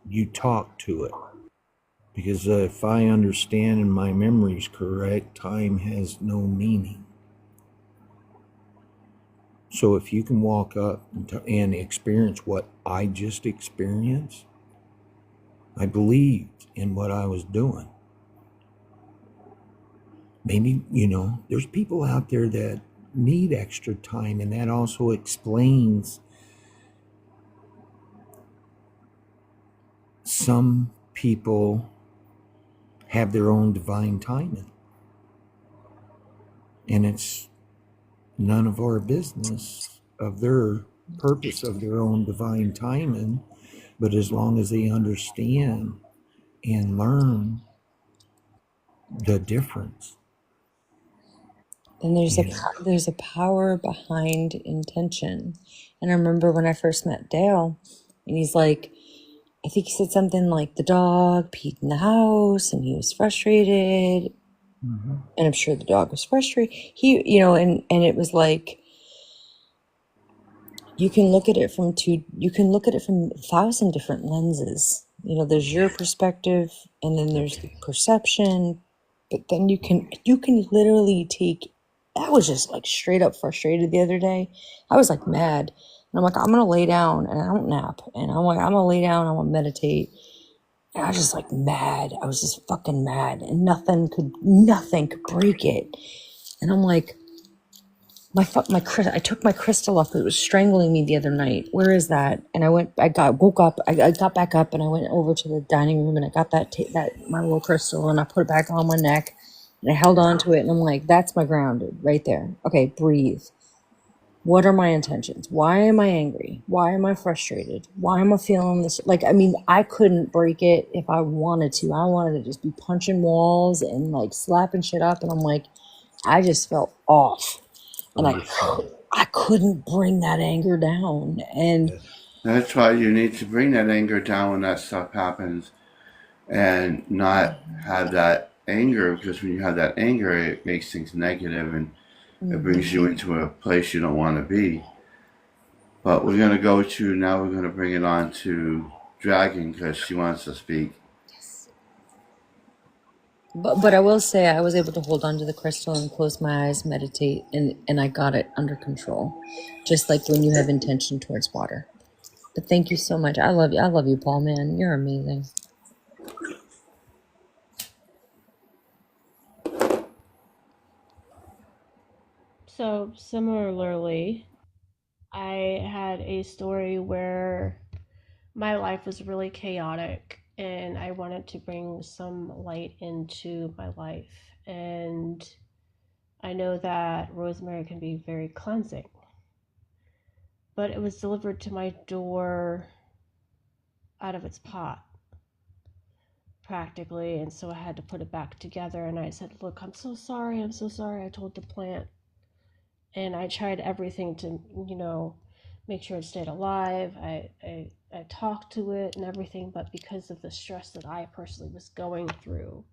you talk to it. Because if I understand and my memory's correct, time has no meaning. So if you can walk up and experience what I just experienced, I believed in what I was doing. Maybe, there's people out there that need extra time, and that also explains some people have their own divine timing. And it's none of our business of their purpose of their own divine timing, but as long as they understand and learn the difference. And there's a power behind intention. And I remember when I first met Dale, and he's like, I think he said something like the dog peed in the house and he was frustrated. Mm-hmm. And I'm sure the dog was frustrated. And it was like, you can look at it from 1,000 different lenses. There's your perspective, and then there's the perception, but then you can literally take. I was just like straight up frustrated the other day. I was like mad, and I'm like, I'm gonna lay down, and I don't nap, and I'm like, I'm gonna lay down, I'm gonna meditate. And I was just like mad. I was just fucking mad, and nothing could break it. And I'm like, I took my crystal off. It was strangling me the other night. Where is that? And I woke up. I got back up, and I went over to the dining room, and I got that my little crystal, and I put it back on my neck, and I held on to it, and I'm like, that's my grounded right there. Okay, breathe. What are my intentions? Why am I angry? Why am I frustrated? Why am I feeling this? I couldn't break it if I wanted to. I wanted to just be punching walls and like slapping shit up, and I'm like, I just felt off. And I couldn't bring that anger down. And that's why you need to bring that anger down when that stuff happens, and not have that anger, because when you have that anger, it makes things negative, and it brings you into a place you don't want to be. But we're going to bring it on to Dragon, because she wants to speak. But I will say I was able to hold on to the crystal and close my eyes, meditate, and I got it under control. Just like when you have intention towards water. But thank you so much. I love you. I love you, Paul, man. You're amazing. So, similarly, I had a story where my life was really chaotic and I wanted to bring some light into my life. And I know that rosemary can be very cleansing, but it was delivered to my door out of its pot practically, and so I had to put it back together. And I said, look, I'm so sorry, I told the plant. And I tried everything to, make sure it stayed alive. I talked to it and everything, but because of the stress that I personally was going through,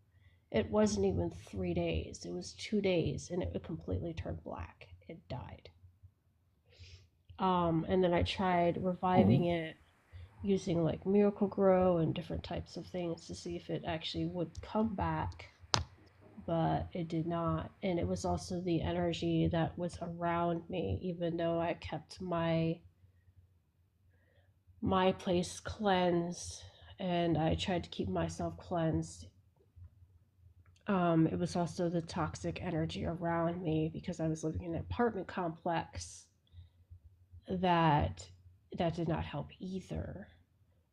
it wasn't even 3 days. It was 2 days, and it completely turned black. It died. And then I tried reviving it using like Miracle Grow and different types of things to see if it actually would come back, but it did not. And it was also the energy that was around me, even though I kept my place cleansed and I tried to keep myself cleansed. It was also the toxic energy around me because I was living in an apartment complex that did not help either.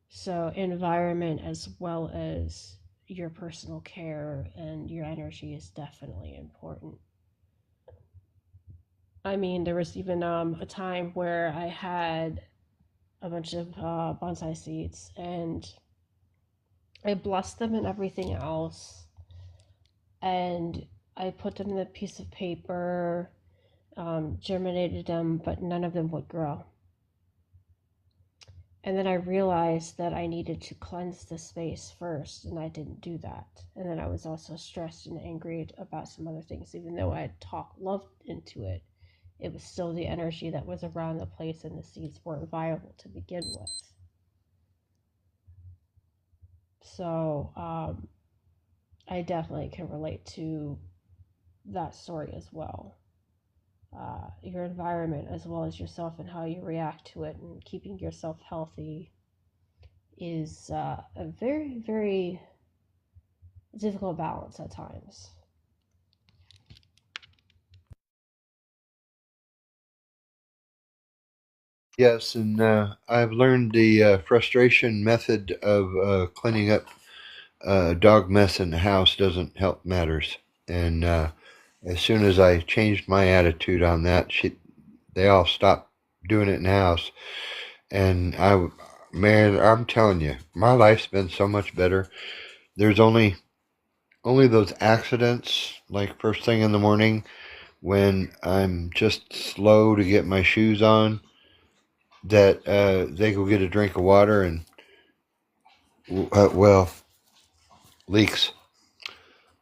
So environment as well as your personal care and your energy is definitely important. I mean, there was even a time where I had a bunch of bonsai seeds and I blessed them and everything else, and I put them in a piece of paper, germinated them, but none of them would grow. And then I realized that I needed to cleanse the space first, and I didn't do that. And then I was also stressed and angry about some other things, even though I had talked love into it. It was still the energy that was around the place, and the seeds weren't viable to begin with. So I definitely can relate to that story as well. Your environment as well as yourself and how you react to it, and keeping yourself healthy is a very, very difficult balance at times. Yes, and I've learned the frustration method of cleaning up dog mess in the house doesn't help matters. And as soon as I changed my attitude on that, they all stopped doing it in the house. And man, I'm telling you, my life's been so much better. There's only those accidents, like first thing in the morning when I'm just slow to get my shoes on, that they go get a drink of water and well, leaks.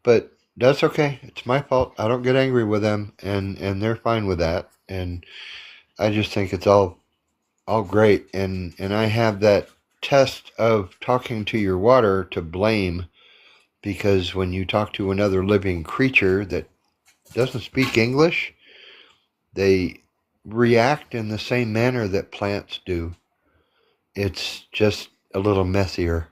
But that's okay. It's my fault. I don't get angry with them, and they're fine with that. And I just think it's all great. And I have that test of talking to your water to blame, because when you talk to another living creature that doesn't speak English, they react in the same manner that plants do. It's just a little messier.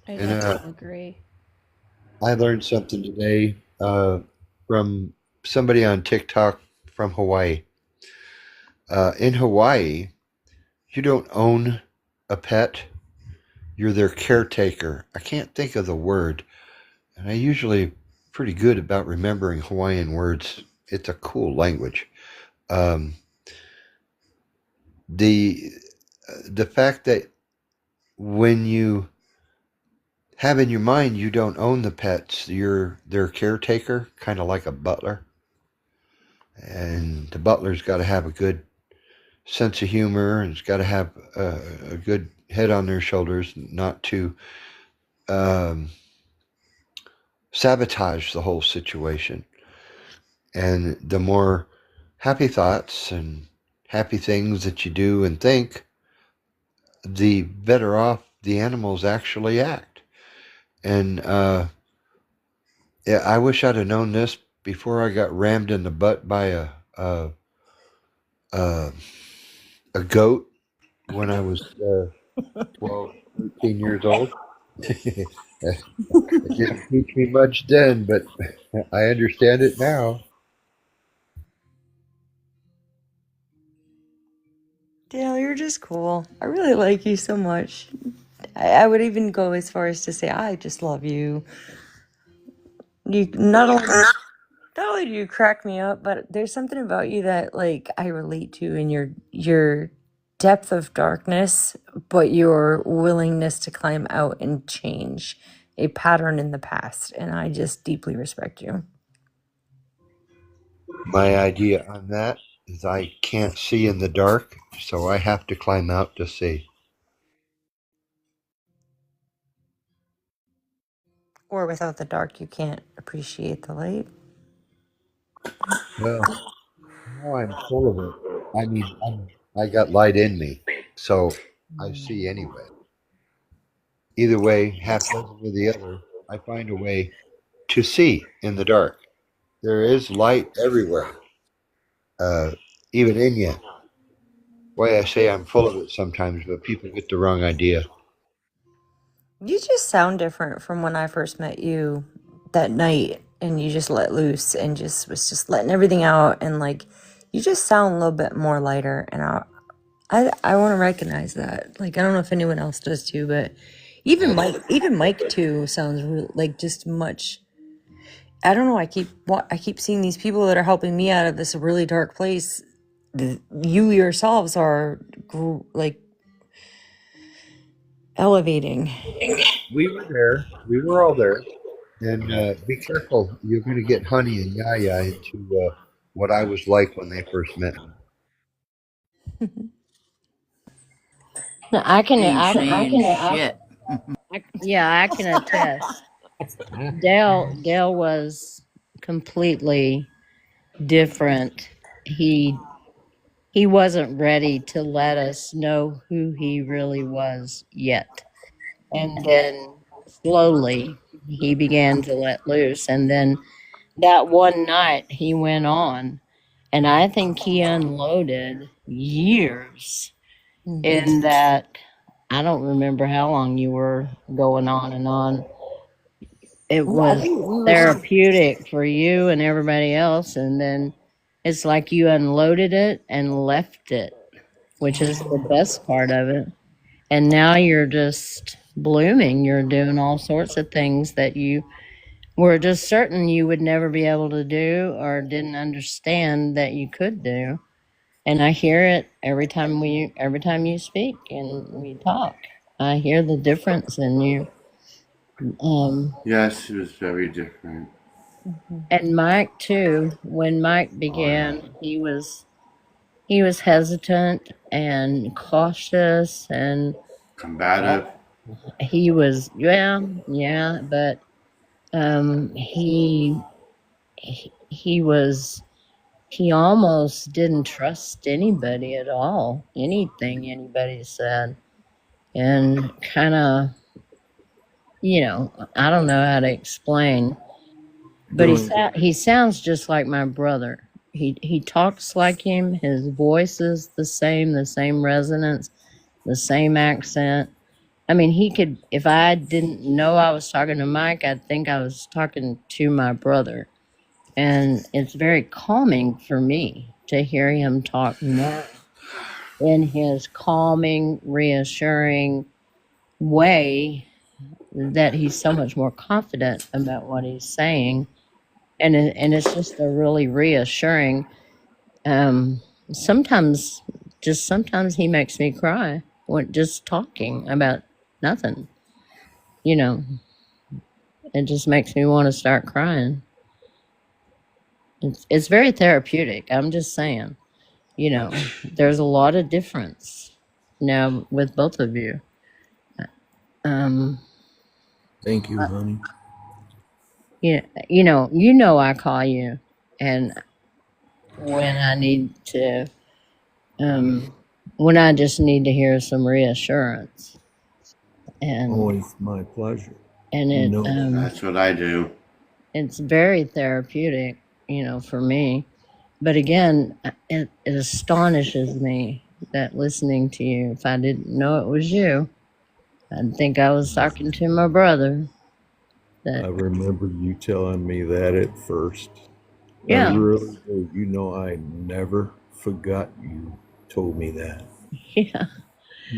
I And definitely agree. I learned something today from somebody on TikTok from Hawaii. In Hawaii, you don't own a pet, you're their caretaker. I can't think of the word, and I usually pretty good about remembering Hawaiian words. It's a cool language. Um, the the fact that when you have in your mind you don't own the pets, you're their caretaker, kind of like a butler, and the butler's got to have a good sense of humor and it's got to have a good head on their shoulders, not to um, sabotage the whole situation. And the more happy thoughts and happy things that you do and think, the better off the animals actually act. And yeah, I wish I'd have known this before I got rammed in the butt by a, a goat when I was 12, 16 years old. It didn't teach me much then, but I understand it now. Dale, you're just cool. I really like you so much. I would even go as far as to say I just love you. You not only do you crack me up, but there's something about you that like I relate to in your depth of darkness, but your willingness to climb out and change a pattern in the past, and I just deeply respect you. My idea on that is I can't see in the dark, so I have to climb out to see. Or without the dark, you can't appreciate the light. Well, now I'm full of it. I mean, I got light in me, so I see anyway. Either way, half dozen or the other, I find a way to see in the dark. There is light everywhere, uh, even in you. Why I say I'm full of it sometimes, but people get the wrong idea. You just sound different from when I first met you that night, and you just let loose and just was just letting everything out, and like you just sound a little bit more lighter, and I want to recognize that. Like I don't know if anyone else does too, but even Mike too sounds like just much. I don't know. I keep seeing these people that are helping me out of this really dark place. You yourselves are like elevating. We were there. We were all there. And be careful. You're going to get Honey and Yaya into what I was like when they first met me. No, I can, Ain't I, saying shit. yeah, I can attest. Dale was completely different. He wasn't ready to let us know who he really was yet. And then slowly he began to let loose. And then that one night he went on, and I think he unloaded years in that. I don't remember how long you were going on and on. It I was think we were. therapeutic for you and everybody else, and then it's like you unloaded it and left it, which is the best part of it. And now you're just blooming. You're doing all sorts of things that you were just certain you would never be able to do or didn't understand that you could do. And I hear it every time you speak and we talk. I hear the difference in you. Yes, it was very different. And Mike too. When Mike Oh yeah, began, he was hesitant and cautious, and uh, combative. he was yeah, but he was he almost didn't trust anybody at all, anything anybody said, and kind of, I don't know how to explain, but he sounds just like my brother. He talks like him. His voice is the same resonance, the same accent. I mean, he could, if I didn't know I was talking to Mike, I'd think I was talking to my brother. And it's very calming for me to hear him talk now in his calming, reassuring way, that he's so much more confident about what he's saying. And it's just a really reassuring. Um, sometimes, sometimes he makes me cry when just talking about nothing. You know, it just makes me want to start crying. It's very therapeutic. I'm just saying. There's a lot of difference now with both of you. Um, Thank you, honey. I call you, and when I need to, when I just need to hear some reassurance, and Always my pleasure. and You it know that. That's what I do. it's very therapeutic, for me. But again, it astonishes me that listening to you, if I didn't know it was you, I think I was talking to my brother. I That remember you telling me that at first. I yeah, really do. You know, I never forgot you told me that. yeah.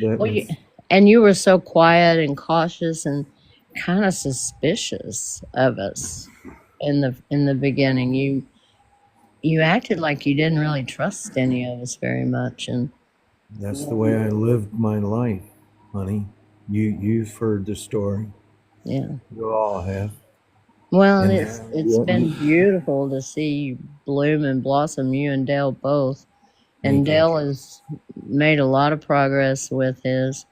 That Well, was and you were so quiet and cautious and kind of suspicious of us in the beginning. You acted like you didn't really trust any of us very much, and that's the way I lived my life, honey. You've heard the story. yeah. You all have. Well, and And it's been beautiful to see you bloom and blossom, you and Dale both. And thank you. Dale has made a lot of progress with his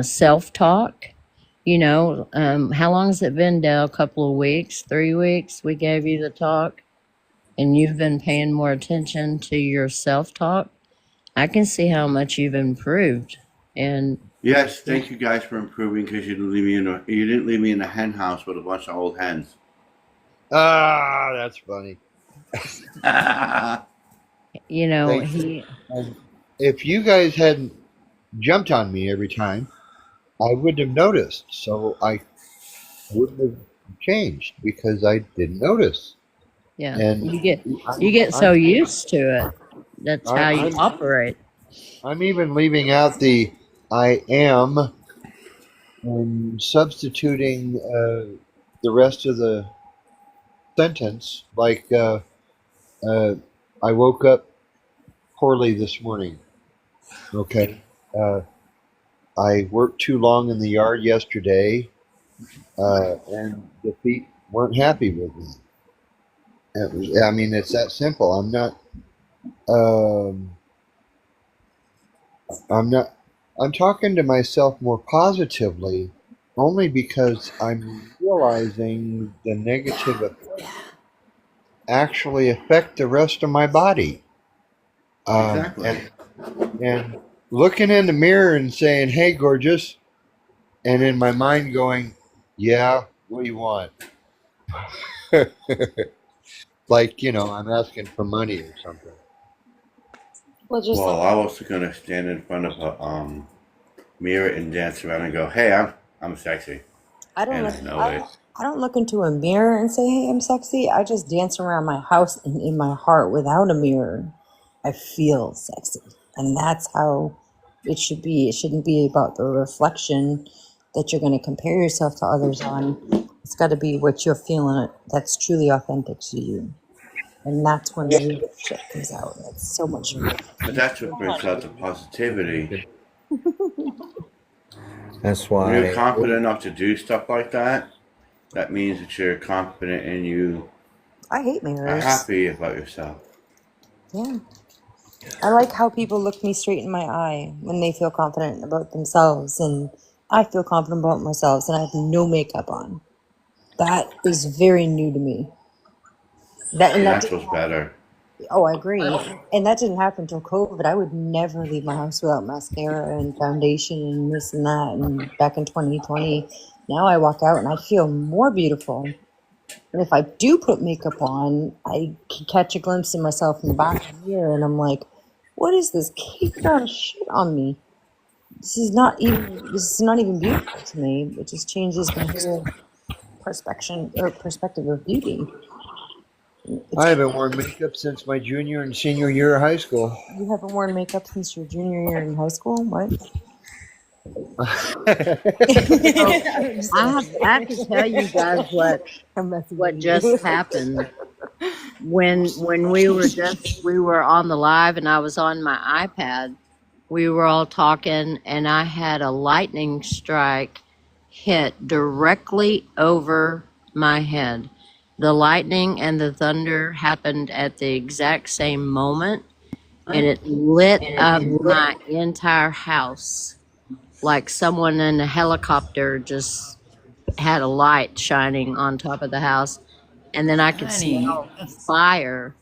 self talk. You know, how long has it been, Dale? A couple of weeks, 3 weeks? We gave you the talk, and you've been paying more attention to your self talk. I can see how much you've improved. And Yes, thank you guys for improving because you didn't leave me in a hen house with a bunch of old hens. Ah, that's funny. you know, Thank you. And if you guys hadn't jumped on me every time, I wouldn't have noticed. So I wouldn't have changed because I didn't notice. yeah, And you get so I'm used to it. That's how you I'm operate. I'm even leaving out the I am and substituting the rest of the sentence like uh, I woke up poorly this morning. Okay. Uh, I worked too long in the yard yesterday, and the feet weren't happy with me. I mean, it's that simple. Um, I'm not, I'm talking to myself more positively only because I'm realizing the negative effects actually affect the rest of my body. Um, Exactly. and, and looking in the mirror and saying, "Hey, gorgeous," and in my mind going, "Yeah, what do you want?" Like, I'm asking for money or something. Well, just Well, like I was gonna stand in front of a mirror and dance around and go, "Hey, I'm sexy," I don't and look. I know it. I don't look into a mirror and say, "Hey, I'm sexy." I just dance around my house and in my heart without a mirror. I feel sexy, and that's how it should be. It shouldn't be about the reflection that you're going to compare yourself to others on. It's got to be what you're feeling that's truly authentic to you, and that's when the real shit comes out. It's so much But that's what brings out the positivity. That's When you're why. confident enough to do stuff like that, that means that you're confident and you I hate are mirrors. happy about yourself. Yeah. I like how people look me straight in my eye when they feel confident about themselves, and I feel confident about myself, and I have no makeup on. That is very new to me. That See, and that didn't. natural's better. Oh, I agree. And that didn't happen until COVID. I would never leave my house without mascara and foundation and this and that. And back in 2020, now I walk out and I feel more beautiful. And if I do put makeup on, I can catch a glimpse of myself in the back of the mirror, and I'm like, "What is this caked on shit on me? This is not even beautiful to me. It just changes my whole perspective of beauty. I It's haven't worn makeup since my junior and senior year of high school. You haven't worn makeup since your junior year in high school? What? So I'm just I have to tell you guys I'm messing with what just you. happened when we were on the live and I was on my iPad. We were all talking and I had a lightning strike hit directly over my head. The lightning and the thunder happened at the exact same moment and it lit up my entire house like someone in a helicopter just had a light shining on top of the house, and then I could honey, smell fire,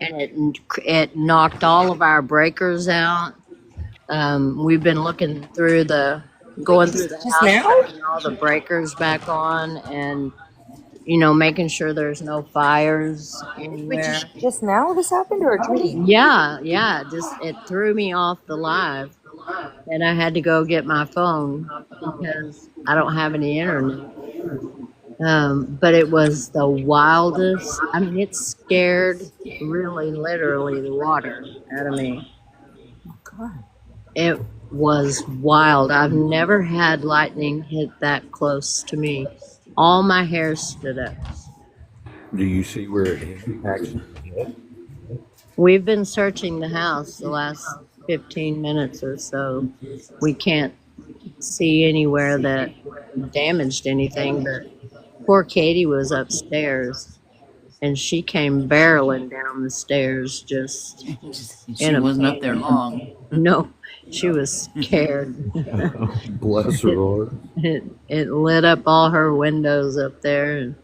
and it knocked all of our breakers out. We've been going through the Just house, now? turning all the breakers back on, and making sure there's no fires Wait, anywhere. just now this happened or a dream? Yeah, yeah, just it threw me off the live. and I had to go get my phone because I don't have any internet. But it was the wildest. I mean, it scared really literally the water out of me. God. It was wild. I've never had lightning hit that close to me. All my hair stood up. Do you see where it actually hit? We've been searching the house the last 15 minutes or so. We can't see anywhere that damaged anything, but poor Katie was upstairs and she came barreling down the stairs just She in a wasn't up there panic. long. No, she was scared. Bless her heart. It lit up all her windows up there. And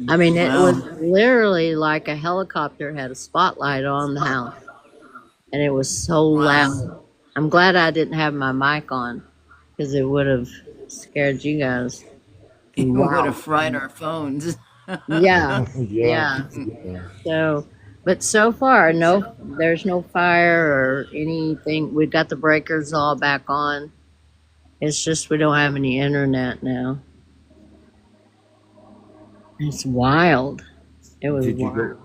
I mean, it was Wow. literally like a helicopter had a spotlight on the house, and it was so loud. Wow. I'm glad I didn't have my mic on because it would have scared you guys. It would have Wow. fried our phones. Yeah, Yeah. yeah. So, but so far, no, there's no fire or anything. We've got the breakers all back on. It's just we don't have any internet now. It's wild. It was Did you wild. go?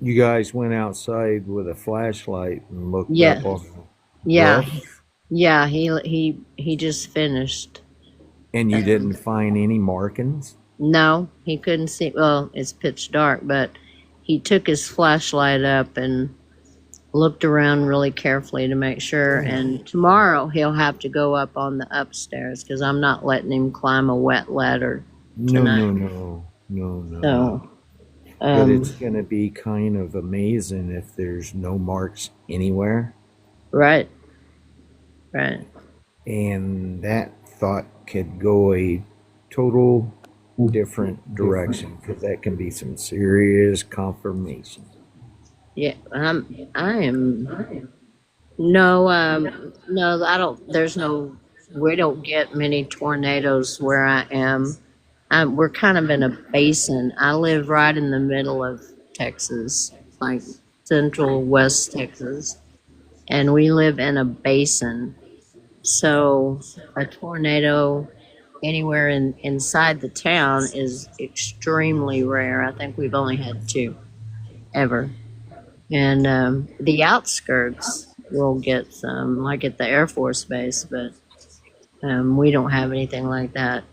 You guys went outside with a flashlight and looked Yeah, up on the yeah, roof, yeah. He just finished. and you didn't find any markings? No, he couldn't see. Well, it's pitch dark, but he took his flashlight up and looked around really carefully to make sure. And tomorrow he'll have to go up on the upstairs because I'm not letting him climb a wet ladder No, tonight. no. So, But it's going to be kind of amazing if there's no marks anywhere. right, right. And that thought could go a total different direction because that can be some serious confirmation. Yeah, I am. No, no, I don't. There's no. We don't get many tornadoes where I am. We're kind of in a basin. I live right in the middle of Texas, like central West Texas, and we live in a basin. So a tornado anywhere inside the town is extremely rare. I think we've only had two ever. And the outskirts will get some, like at the Air Force Base, but we don't have anything like that.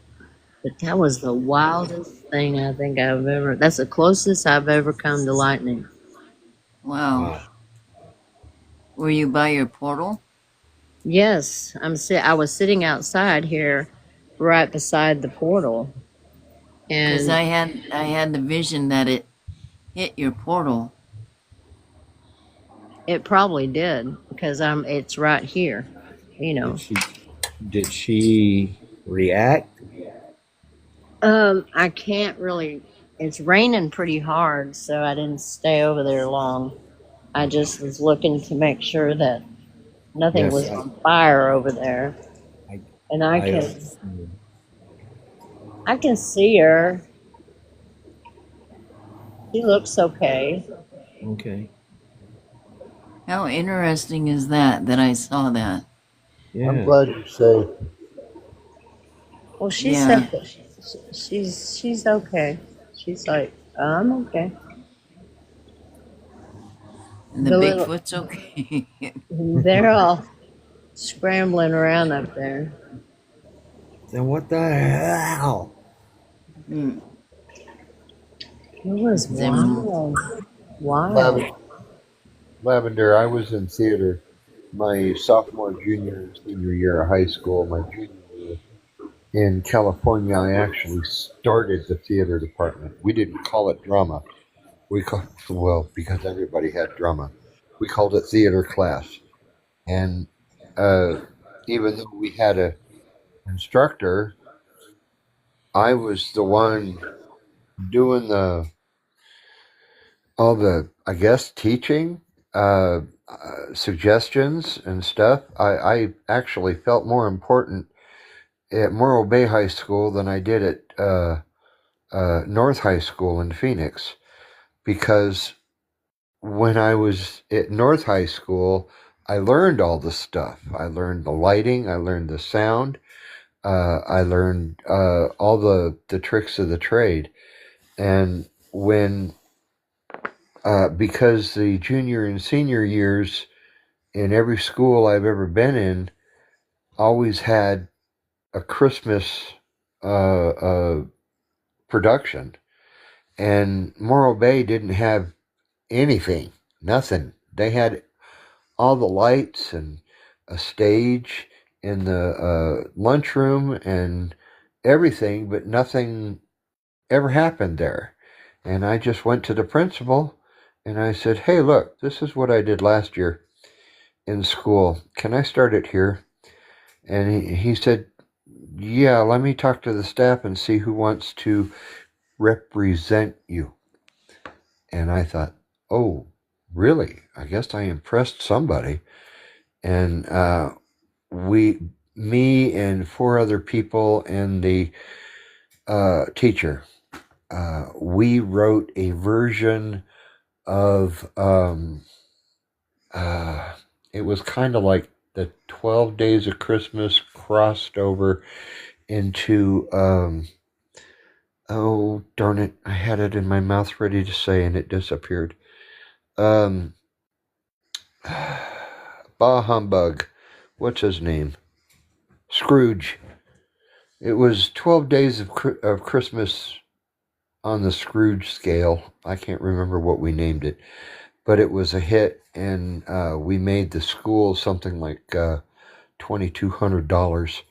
But that was the wildest thing I think I've ever. That's the closest I've ever come to lightning. Wow. Were you by your portal? Yes, I was sitting outside here, right beside the portal, Because and I had the vision that it hit your portal. it probably did because It's right here, you know. Did she react? I can't really. It's raining pretty hard, so I didn't stay over there long. I just was looking to make sure that nothing Yes, was on fire over there, I, and I I can see her. She looks okay. okay. How interesting is that I saw that? Yeah. I'm glad you're safe. Well, she Yeah. said that she's okay. She's like, I'm okay. And the The little- Bigfoot's okay. They're all scrambling around up there. Then what the hell? Mm. It was Them- wild. Lavender, I was in theater my sophomore, junior, and senior year of high school. My junior year in California, I actually started the theater department. We didn't call it drama. Because everybody had drama. We called it theater class. And even though we had a instructor, I was the one doing all the, I guess, teaching, suggestions and stuff. I actually felt more important at Morro Bay High School than I did at North High School in Phoenix, because when I was at North High School, I learned all the stuff. I learned the lighting. I learned the sound. I learned all the tricks of the trade. And when because the junior and senior years in every school I've ever been in always had a Christmas production, and Morro Bay didn't have anything, nothing. They had all the lights and a stage in the lunchroom and everything, but nothing ever happened there. And I just went to the principal and I said, "Hey, look, this is what I did last year in school. Can I start it here?" And he said, "Yeah, let me talk to the staff and see who wants to represent you." And I thought, "Oh, really? I guess I impressed somebody." And me and four other people and the teacher, we wrote a version of, it was kind of like the 12 Days of Christmas crossed over into, oh, darn it, I had it in my mouth ready to say and it disappeared. Um, Bah humbug. What's his name? Scrooge. It was 12 Days of Christmas on the Scrooge scale. I can't remember what we named it, but it was a hit, and we made the school something like $2,200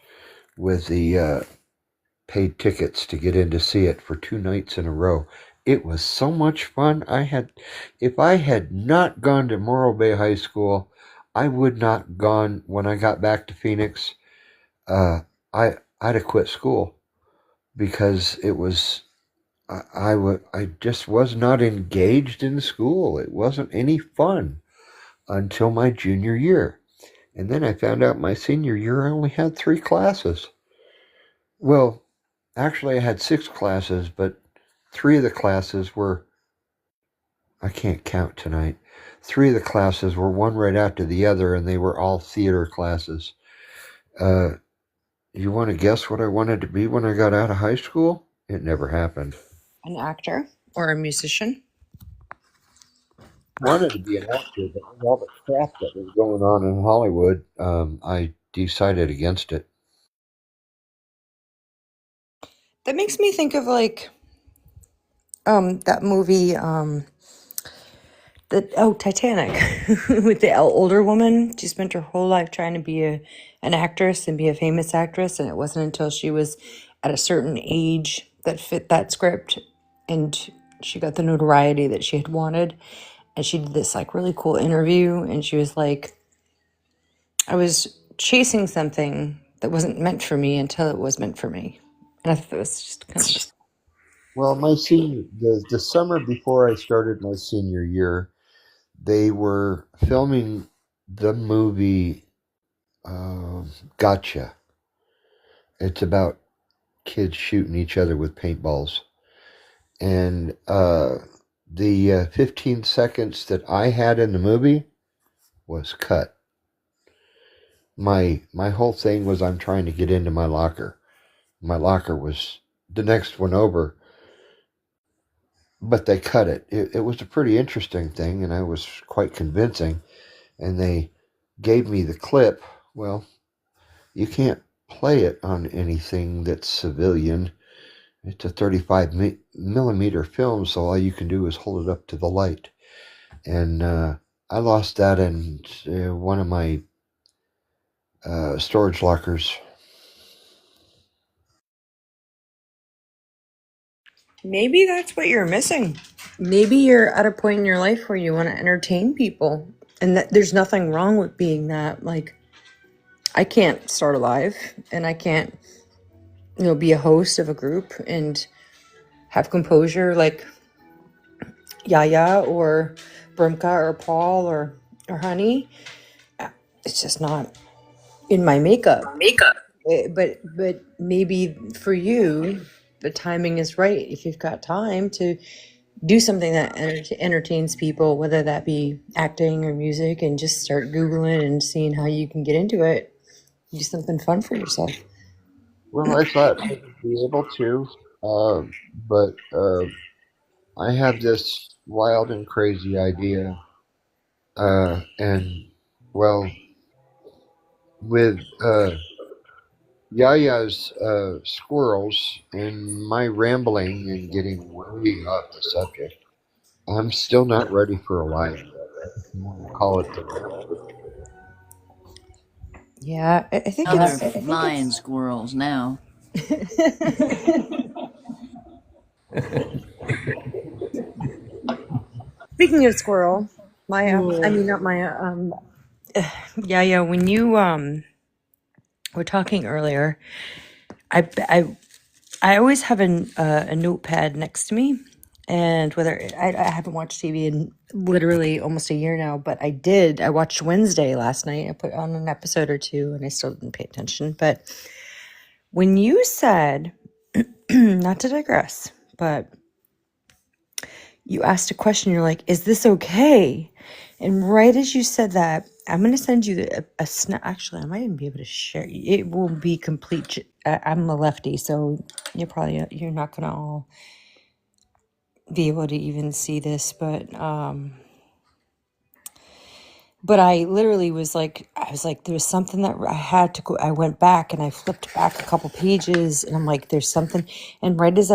with the paid tickets to get in to see it for 2 nights in a row. It was so much fun. If I had not gone to Morro Bay High School, I would not gone when I got back to Phoenix. Uh, I'd have quit school because it was I just was not engaged in school. It wasn't any fun until my junior year. And then I found out my senior year I only had 3 classes. Well, actually I had 6 classes, but 3 of the classes were, I can't count tonight. 3 of the classes were one right after the other, and they were all theater classes. Uh, you want to guess what I wanted to be when I got out of high school? It never happened. An actor or a musician? Wanted to be an actor, but with all the crap that was going on in Hollywood, I decided against it. That makes me think of like that movie Titanic with the older woman. She spent her whole life trying to be an actress and be a famous actress, and it wasn't until she was at a certain age that fit that script, and she got the notoriety that she had wanted. And she did this like really cool interview, and she was like, I was chasing something that wasn't meant for me until it was meant for me. And I thought it was just kind of Well, the summer before I started my senior year, they were filming the movie Gotcha. It's about kids shooting each other with paintballs, and the 15 seconds that I had in the movie was cut. My whole thing was I'm trying to get into my locker. My locker was the next one over, but they cut it. It was a pretty interesting thing, and I was quite convincing. And they gave me the clip. Well, you can't play it on anything that's civilian. It's a 35 millimeter film, so all you can do is hold it up to the light. And I lost that in one of my storage lockers. maybe that's what you're missing. Maybe you're at a point in your life where you want to entertain people, and that there's nothing wrong with being that. Like, I can't start a live, and I can't, be a host of a group and have composure like Yaya or Brimka or Paul or Honey. It's just not in my makeup. But maybe for you, the timing is right. If you've got time to do something that entertains people, whether that be acting or music, and just start Googling and seeing how you can get into it. Do something fun for yourself. Well, I thought I would be able to, uh, but I have this wild and crazy idea, and well, with Yaya's squirrels and my rambling and getting way off the subject, I'm still not ready for a live yet. If you want to call it the Yeah, I think Now they're it's. flying squirrels now. Speaking of squirrel, my I Hmm. mean not my yeah, when you were talking earlier, I always have a notepad next to me, and whether I haven't watched TV in literally almost a year now, but I watched Wednesday last night. I put on an episode or two, and I still didn't pay attention. But when you said, not to digress, but you asked a question, you're like, "Is this okay?" And right as you said that, I'm going to send you a snap. Actually, I might even be able to share. It will be complete. I'm a lefty, so you're not going to all be able to even see this, but I literally I was like, there's something that I had to go. I went back and I flipped back a couple pages, and I'm like, there's something. And right as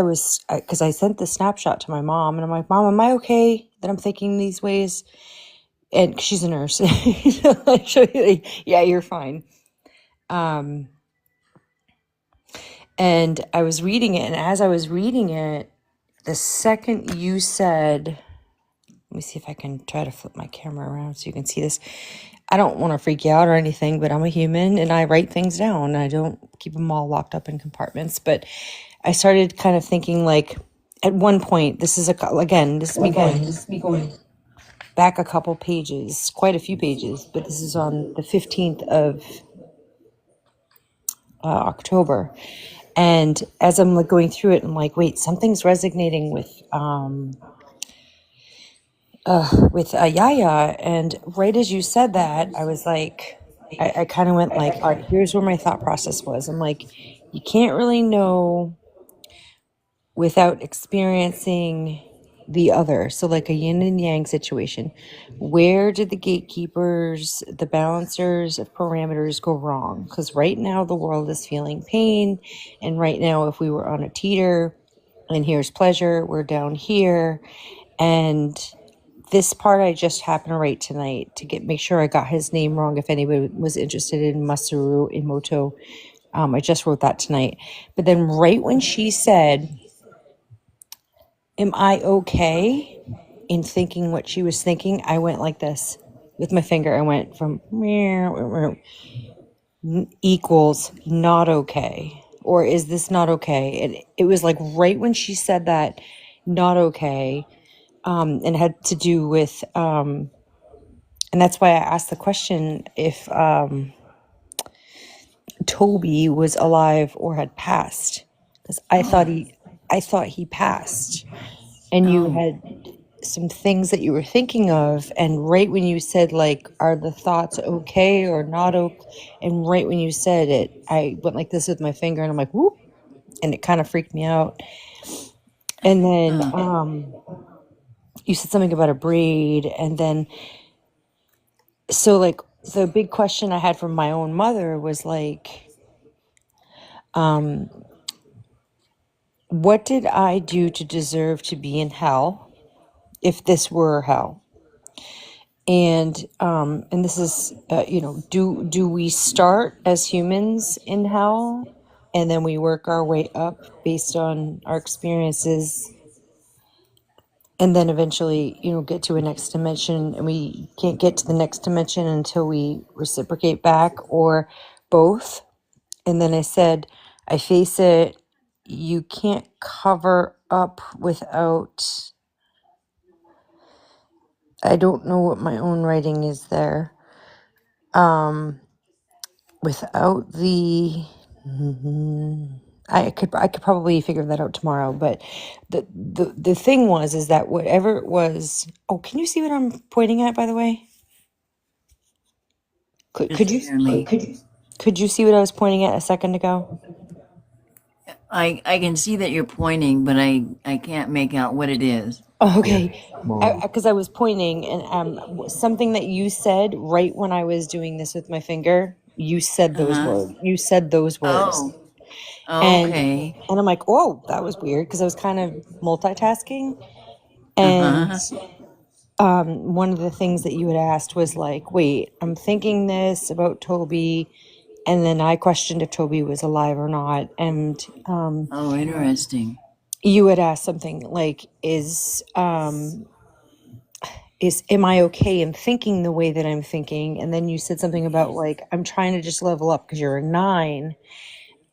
because I sent the snapshot to my mom, and I'm like, Mom, am I okay that I'm thinking these ways? And she's a nurse. Yeah, you're fine. And I was reading it, and as I was reading it, the second you said, let me see if I can try to flip my camera around so you can see this. I don't want to freak you out or anything, but I'm a human and I write things down. I don't keep them all locked up in compartments. But I started kind of thinking, like, at one point, this is this is me going back a couple pages, quite a few pages, but this is on the 15th of October. And as I'm like going through it, I'm like, wait, something's resonating with Yaya. And right as you said that, I was like, I kind of went like, all right, here's where my thought process was. I'm like, you can't really know without experiencing the other. So like a yin and yang situation. Where did the gatekeepers, the balancers of parameters go wrong? Because right now the world is feeling pain. And right now, if we were on a teeter and here's pleasure, we're down here. And this part I just happened to write tonight to make sure I got his name wrong. If anybody was interested in Masaru Emoto, I just wrote that tonight. But then right when she said, "Am I okay?" in thinking what she was thinking, I went like this with my finger. I went from equals not okay, or is this not okay? And it was like right when she said that, not okay, and it had to do with and that's why I asked the question if Toby was alive or had passed, because I thought he passed, and you Oh, had some things that you were thinking of, and right when you said like, are the thoughts okay or not okay, and right when you said it, I went like this with my finger, and I'm like, whoop, and it kind of freaked me out. And then huh. you said something about a braid, and then so like the big question I had from my own mother was like, what did I do to deserve to be in hell if this were hell? And this is do we start as humans in hell and then we work our way up based on our experiences, and then eventually get to a next dimension, and we can't get to the next dimension until we reciprocate back, or both? And then I said, I face it, you can't cover up without, I don't know what my own writing is there, without the I could probably figure that out tomorrow. But the thing was is that whatever it was. Oh, can you see what I'm pointing at? By the way, could Just could you barely. could you see what I was pointing at a second ago? I can see that you're pointing, but I can't make out what it is. Oh, Yeah, okay. small. Because I was pointing, and something that you said right when I was doing this with my finger. You said Uh those huh. words. You said those words, Oh, and okay. I'm like, "Whoa, that was weird," because I was kind of multitasking. Uh And huh. one of the things that you had asked was like, "Wait, I'm thinking this about Toby," and then I questioned if Toby was alive or not, and Oh, interesting. you had asked something like, is am I okay in thinking the way that I'm thinking? And then you said something about like, I'm trying to just level up because you're a 9.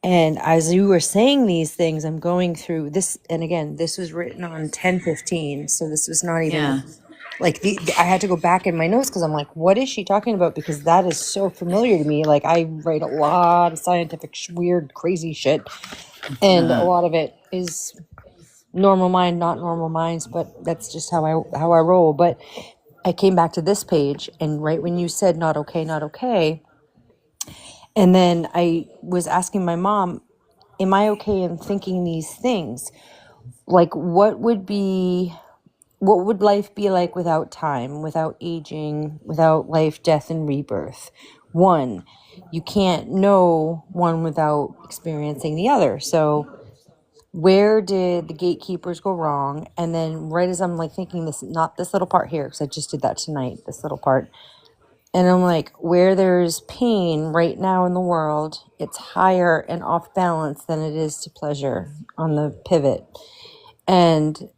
And as you were saying these things, I'm going through this. And again, this was written on 10/15. So this was not even Yeah. like I had to go back in my notes because I'm like, what is she talking about? Because that is so familiar to me. Like I write a lot of scientific, weird, crazy shit. Uh And a huh. lot of it is normal mind, not normal minds, but that's just how I roll. But I came back to this page, and right when you said not okay, not okay, and then I was asking my mom, am I okay in thinking these things? Like what would life be like without time, without aging, without life, death, and rebirth? One, you can't know one without experiencing the other. So where did the gatekeepers go wrong? And then right as I'm like thinking this, not this little part here, because I just did that tonight, this little part. And I'm like, where there's pain right now in the world, it's higher and off balance than it is to pleasure on the pivot. And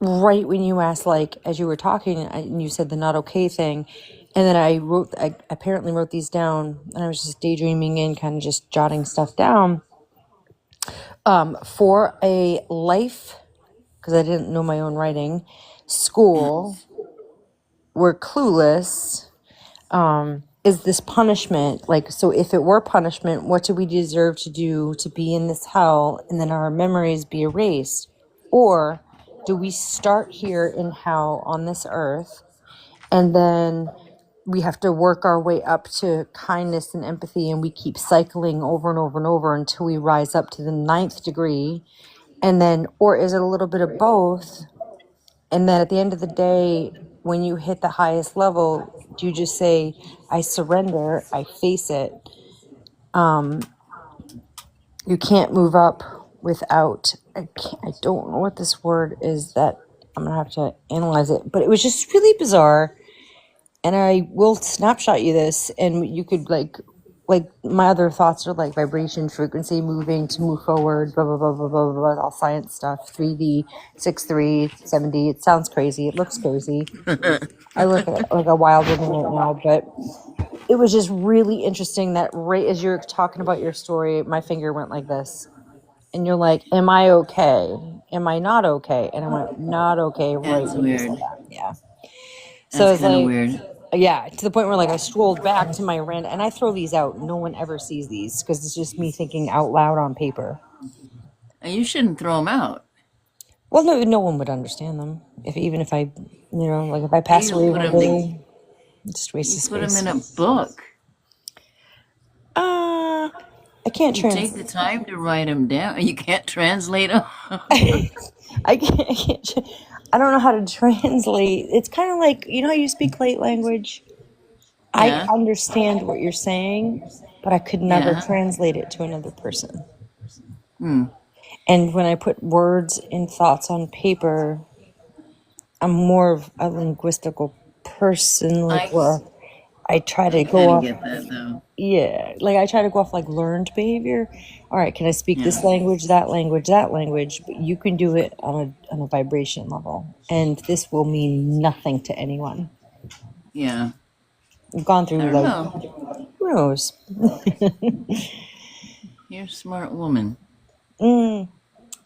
right when you asked, like, as you were talking, and you said the not okay thing, and then I apparently wrote these down, and I was just daydreaming and kind of just jotting stuff down. For a life, because I didn't know my own writing, Yeah. school, we're clueless. Is this punishment? Like, so if it were punishment, what do we deserve to do to be in this hell and then our memories be erased? Or do we start here in hell on this earth and then we have to work our way up to kindness and empathy and we keep cycling over and over and over until we rise up to the 9th degree? And then, or is it a little bit of both? And then at the end of the day, when you hit the highest level, do you just say, I surrender, I face it? You can't move up without, I don't know what this word is that I'm going to have to analyze it, but it was just really bizarre. And I will snapshot you this and you could like my other thoughts are like vibration, frequency, moving to move forward, blah, blah, blah, blah, blah, blah, all science stuff, 3D, 6-3, 7D. It sounds crazy. It looks crazy. I look at it like a wild woman right now, but it was just really interesting that right as you're talking about your story, my finger went like this. And you're like, am I okay? Am I not okay? And I went, not okay right That's when you said weird. that. Yeah. So That's it's kind of like, weird. yeah, to the point where like I strolled back to my random, and I throw these out. No one ever sees these because it's just me thinking out loud on paper. And you shouldn't throw them out. Well, no one would understand them if even if I, like if I pass You away put one them. day, just waste You of put them in space. a book. I can't You take the time to write them down. You can't translate them. I can't. I don't know how to translate. It's kind of like how you speak light language. I Yeah. understand what you're saying, but I could never Yeah. translate it to another person. Hmm. And when I put words and thoughts on paper, I'm more of a linguistical person, like I where I try I to go kind of off, get that though. yeah, like I try to go off like learned behavior. All right, can I speak Yeah. this language, that language, that language? But you can do it on a vibration level, and this will mean nothing to anyone. Yeah. I've gone I through don't like know. who knows. You're a smart woman.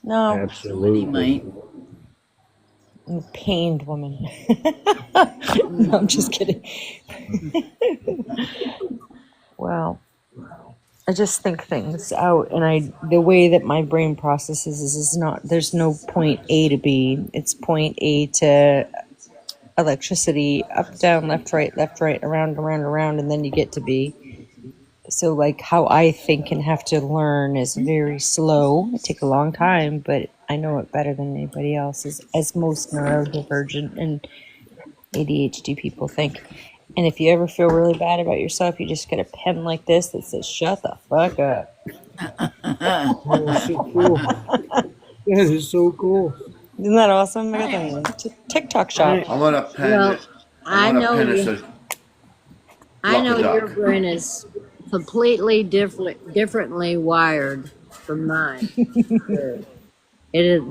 No, Somebody Absolutely. might. I'm a pained woman. No, I'm just kidding. Well, I just think things out, and the way that my brain processes is not. There's no point A to B. It's point A to electricity, up, down, left, right, around, and then you get to B. So, like, how I think and have to learn is very slow. It takes a long time, but I know it better than anybody else, as most neurodivergent and ADHD people think. And if you ever feel really bad about yourself, you just get a pen like this that says, shut the fuck up. Oh, so cool. That is so cool. Isn't that awesome? I got that on TikTok shop. I want a pen Well, that I know that you. says I luck know a your duck. brain is completely differently wired from mine. It is.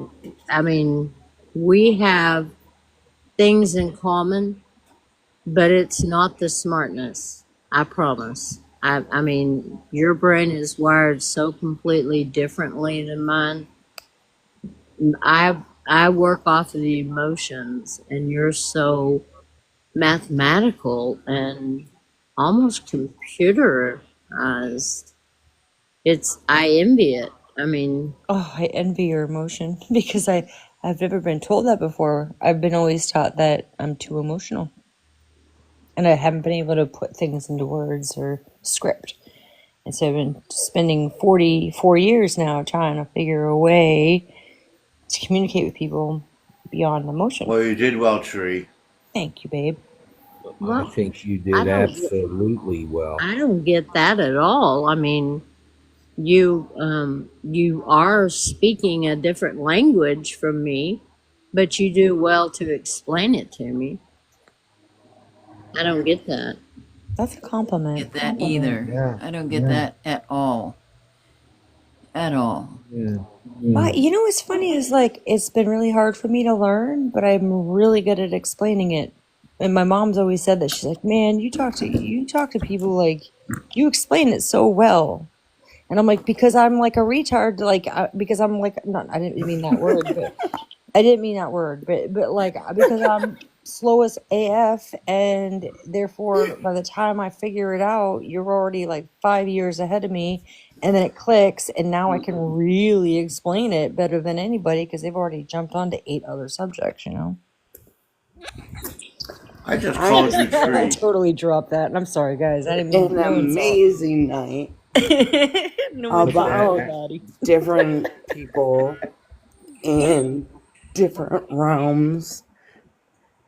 I mean, we have things in common, but it's not the smartness. I promise. I mean, your brain is wired so completely differently than mine. I work off of the emotions, and you're so mathematical and almost computerized. I envy it. I mean, Oh, I envy your emotion because I've never been told that before. I've been always taught that I'm too emotional. And I haven't been able to put things into words or script. And so I've been spending 44 years now trying to figure a way to communicate with people beyond emotion. Well, you did well, Tree. Thank you, babe. I well, think you I did don't. absolutely well. I don't get that at all. I mean, you are speaking a different language from me, but you do well to explain it to me. I don't get that. That's a compliment. Get that either. Yeah. I don't get that at all. At all. Yeah. But you know what's funny is, like, it's been really hard for me to learn, but I'm really good at explaining it. And my mom's always said that. She's like, "Man, you talk to people like you explain it so well." And I'm like, because I'm like a retard, like because I'm like, not, I didn't mean that word, but like because I'm slow as AF, and therefore by the time I figure it out, you're already like 5 years ahead of me, and then it clicks, and now I can really explain it better than anybody because they've already jumped onto 8 other subjects, you know. I just called you I Tree. totally dropped that, and I'm sorry, guys. I didn't mean An amazing night about different people in different realms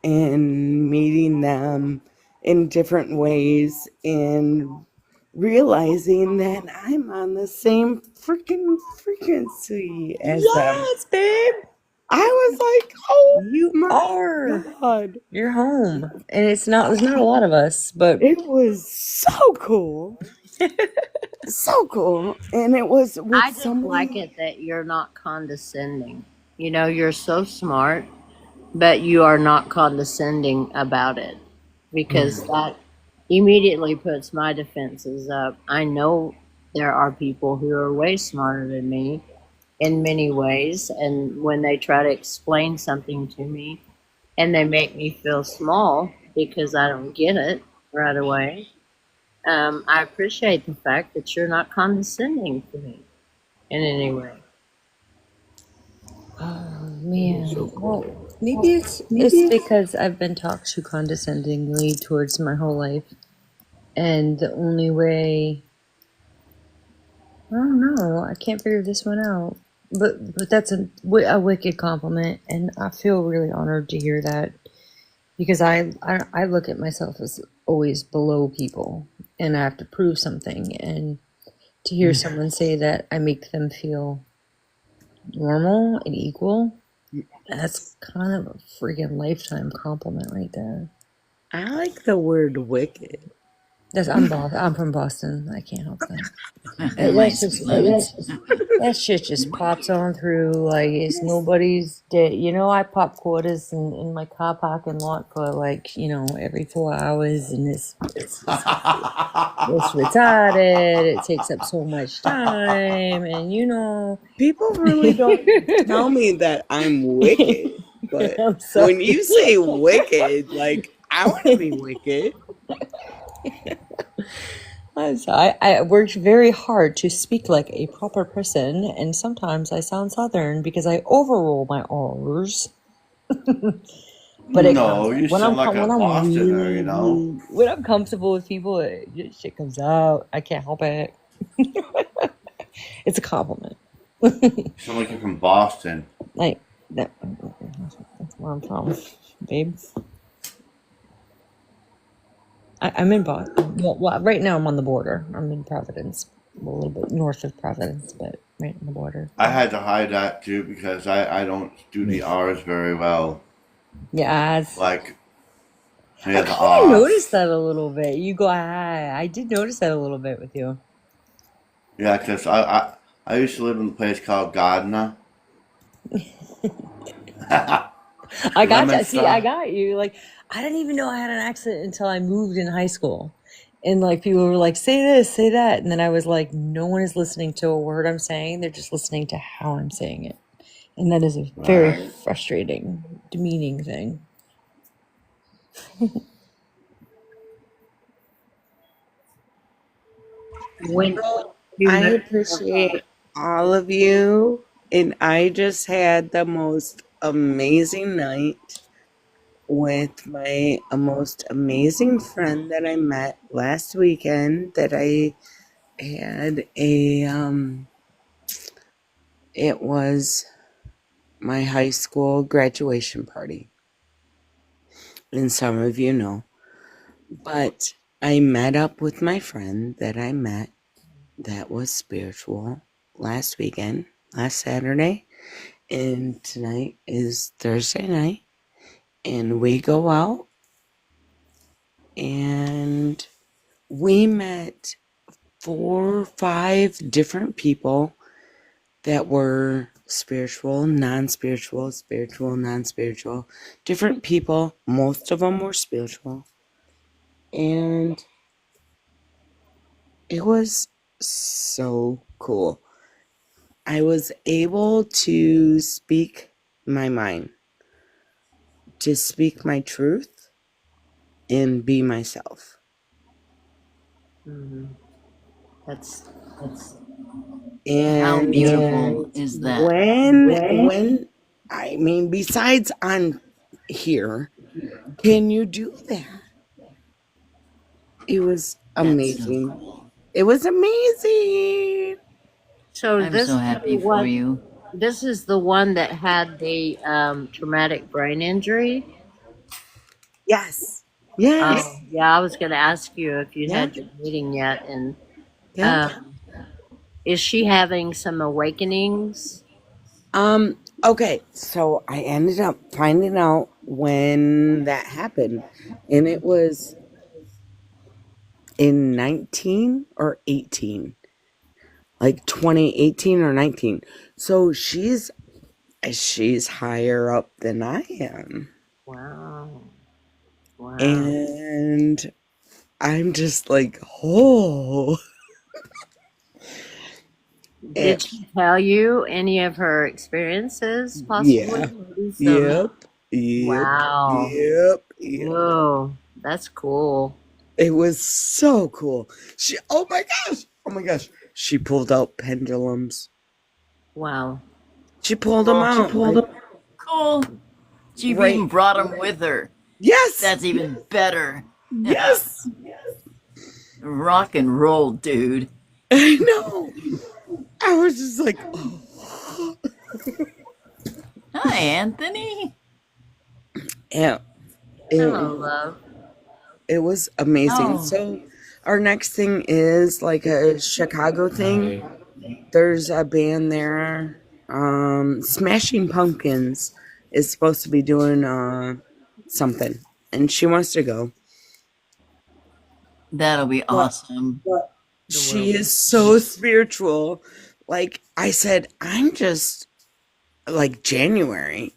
and meeting them in different ways and realizing that I'm on the same freaking frequency as them. Yes, babe. I was like, oh, You my are. God. You're home, and there's not a lot of us, but It was so cool. So cool. And it was with I just like it that you're not condescending. You know, you're so smart, but you are not condescending about it, because that immediately puts my defenses up. I know there are people who are way smarter than me in many ways, and when they try to explain something to me and they make me feel small because I don't get it right away, I appreciate the fact that you're not condescending to me in any way. oh man, well, maybe it's because I've been talked to condescendingly towards my whole life, and the only way, I don't know, I can't figure this one out. But that's a wicked compliment, and I feel really honored to hear that, because I look at myself as always below people, and I have to prove something, and to hear someone say that I make them feel normal and equal, that's kind of a freaking lifetime compliment right there. I like the word wicked. I'm from Boston. I can't help that. That shit just pops on through like it's nobody's day. You know, I pop quarters in my car parking lot for like, every 4 hours, and it's retarded. It takes up so much time, and people really don't tell me that I'm wicked, but when you say wicked, like, I want to be wicked. So I worked very hard to speak like a proper person, and sometimes I sound southern because I overroll my R's. But it comes No, you when I'm sound like a when I'm Bostoner, really, you know? really when I'm comfortable with people, shit comes out. I can't help it. It's a compliment. You sound like you're from Boston. Like that's where I'm from, babe. I'm in Boston. Well, right now I'm on the border. I'm in Providence, a little bit north of Providence, but right on the border. I had to hide that too because I don't do the R's very well. Yeah, Like, I yeah, the kind of R. noticed that a little bit. You go, I did notice that a little bit with you. Yeah, because I used to live in a place called Gardner. I got you. Lemon See, I Star. got you. Like, I didn't even know I had an accent until I moved in high school. And like people were like, say this, say that. And then I was like, no one is listening to a word I'm saying. They're just listening to how I'm saying it. And that is a very Right. frustrating, demeaning thing. When I you appreciate all of you, and I just had the most amazing night with my most amazing friend that I met last weekend. That I had it was my high school graduation party, and some of you know, but I met up with my friend that I met that was spiritual last weekend, last Saturday, and tonight is Thursday night, and we go out and we met 4 or 5 different people that were spiritual, non-spiritual, spiritual, non-spiritual, different people. Most of them were spiritual, and it was so cool. I was able to speak my mind, to speak my truth, and be myself. that's How And beautiful is that? when I mean, besides on here, can you do that? It was That's so amazing. cool. It was amazing. so I'm this so is the happy for one. you. This is the one that had the traumatic brain injury. Yes. Yes. Oh, yeah. I was going to ask you if you Yeah. had your meeting yet, and Yeah. um, is she having some awakenings? Okay, so I ended up finding out when that happened, and it was in 19 or 18, like 2018 or 19. So she's higher up than I am. Wow. Wow. And I'm just like, oh. Did And she tell you any of her experiences, possibly? yeah. Maybe some. Yep. Yep. Wow. Yep. Yep. Whoa. That's cool. It was so cool. Oh my gosh. Oh my gosh. She pulled out pendulums. Wow. She pulled them out. Cool. She Right. even brought him with her. Yes. That's even better. Yes. Rock and roll, dude. I know. I was just like, oh. Hi, Anthony. Yeah. Hello, love. It was amazing. Oh, So our next thing is like a Chicago thing. There's a band there. Smashing Pumpkins is supposed to be doing something, and she wants to go. that'll be But awesome. she is so spiritual. Like I said, I'm just like January,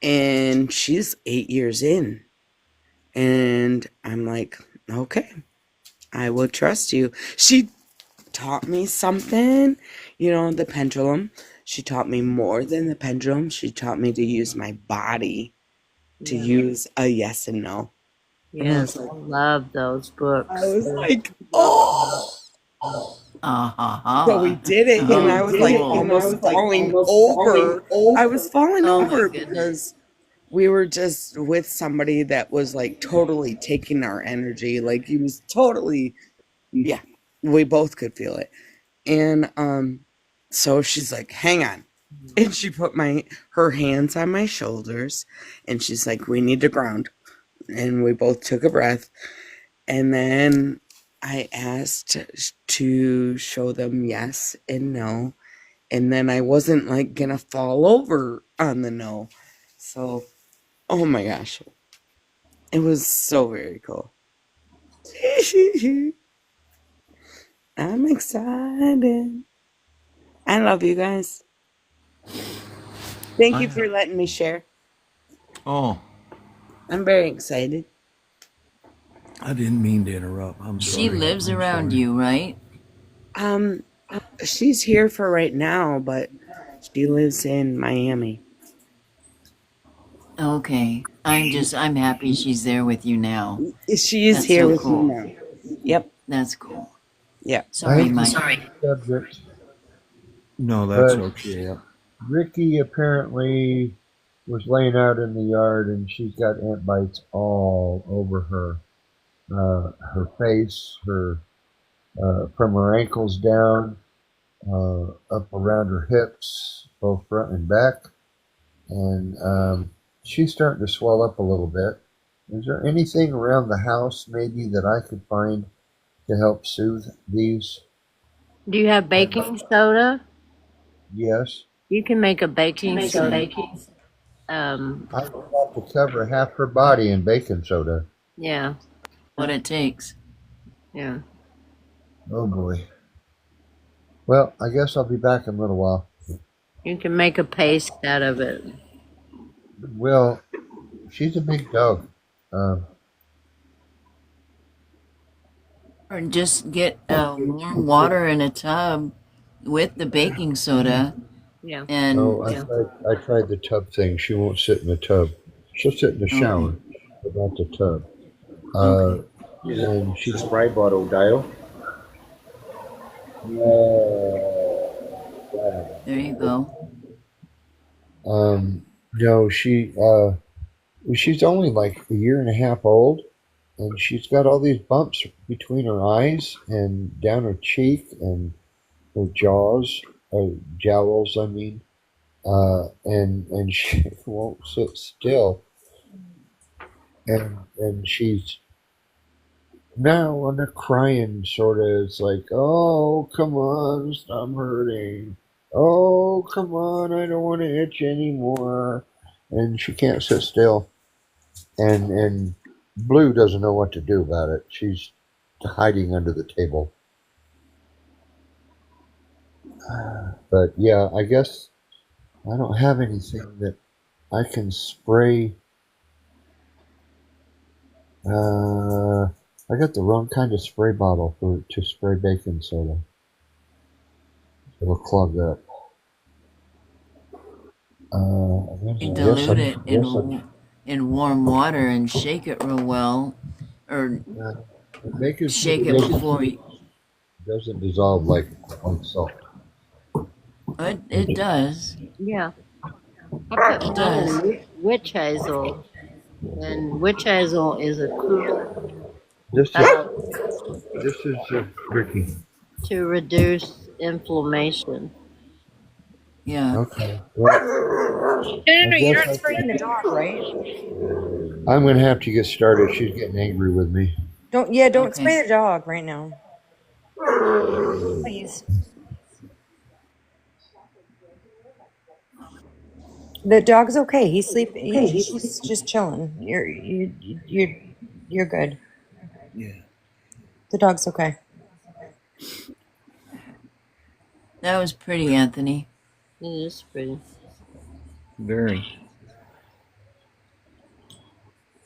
and she's 8 years in. And I'm like, okay, I will trust you. She taught me something, the pendulum. She taught me more than the pendulum. She taught me to use my body, to Yeah. use a yes and no. Yes, I love those I books. was They're like, awesome. oh. Ah ha So we ha. did it, and Oh, I was like cool. almost falling over. I was falling Oh my over goodness. because we were just with somebody that was like totally taking our energy. Like he was totally, yeah, we both could feel it. And so she's like, hang on. And she put her hands on my shoulders and she's like, we need to ground. And we both took a breath. And then I asked to show them yes and no. And then I wasn't like gonna fall over on the no. So, oh my gosh, it was so very cool. I'm excited. I love you guys. Thank you for letting me share. Oh, I'm very excited. I didn't mean to interrupt. I'm She sorry. lives I'm around sorry. you, right? Um, she's here for right now, but she lives in Miami. Okay. I'm happy she's there with you now. She is That's here so with me cool. now. Yep. That's cool. Yeah. I Sorry, hate to Mike. change the subject, No, that's but okay. Ricky apparently was laying out in the yard and she's got ant bites all over her face, from her ankles down, up around her hips, both front and back, and she's starting to swell up a little bit. Is there anything around the house maybe that I could find to help soothe these? Do you have baking soda? Yes. You can make a baking soda. I would have to cover half her body in baking soda. Yeah, What it takes. yeah. Oh boy. Well, I guess I'll be back in a little while. You can make a paste out of it. Well, she's a big dog. Or just get warm water in a tub with the baking soda Yeah. and Oh, I tried the tub thing. She won't sit in the tub. She'll sit in the shower, but not the tub. okay. And She's a spray bottle, Dale. There you go. No, she's only like a year and a half old, and she's got all these bumps between her eyes and down her cheek and her jaws, jowls, I mean, and she won't sit still, and she's now on a crying sort of. It's like, oh, come on, stop hurting. Oh, come on, I don't want to itch anymore. And she can't sit still. And Blue doesn't know what to do about it. She's hiding under the table. But yeah, I guess I don't have anything that I can spray. I got the wrong kind of spray bottle to spray baking soda. It'll clog up. You dilute it in warm water and shake it real well, or Baking shake soda it before you. doesn't dissolve like salt. It does. Yeah. I put It does. mine in witch hazel, and witch hazel is a cool This is uh, Ricky. to reduce inflammation. Yeah. Okay. Well, No, you're guess not spraying the dog, right? I'm gonna have to get started. She's getting angry with me. Don't Okay. spray the dog right now. Please. The dog's okay. He's sleeping. He's just chilling. You're good. Yeah. The dog's okay. That was pretty, Anthony. It is pretty. Very.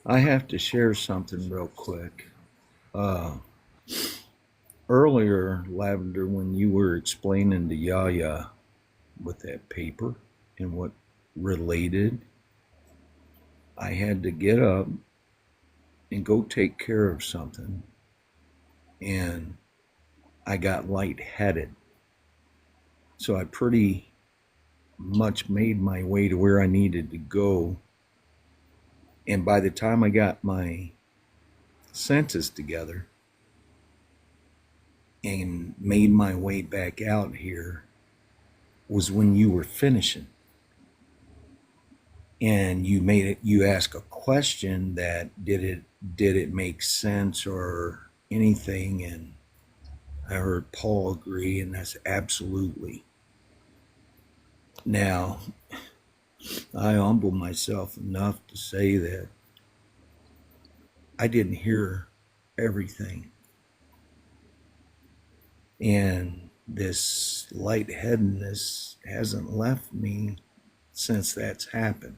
I have to share something real quick. Earlier, Lavender, when you were explaining to Yaya with that paper and what related, I had to get up and go take care of something, and I got lightheaded. So I pretty much made my way to where I needed to go. And by the time I got my senses together and made my way back out here was when you were finishing. And you ask a question that did it make sense or anything, and I heard Paul agree, and that's absolutely. Now, I humble myself enough to say that I didn't hear everything. And this lightheadedness hasn't left me since that's happened.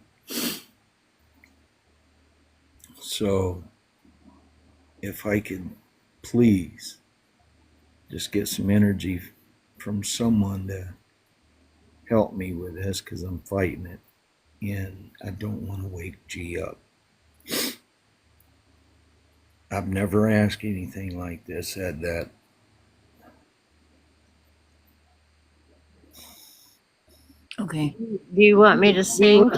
So, if I could please just get some energy from someone to help me with this, because I'm fighting it and I don't want to wake G up. I've never asked anything like this, said that. Okay. Do you want me to sing?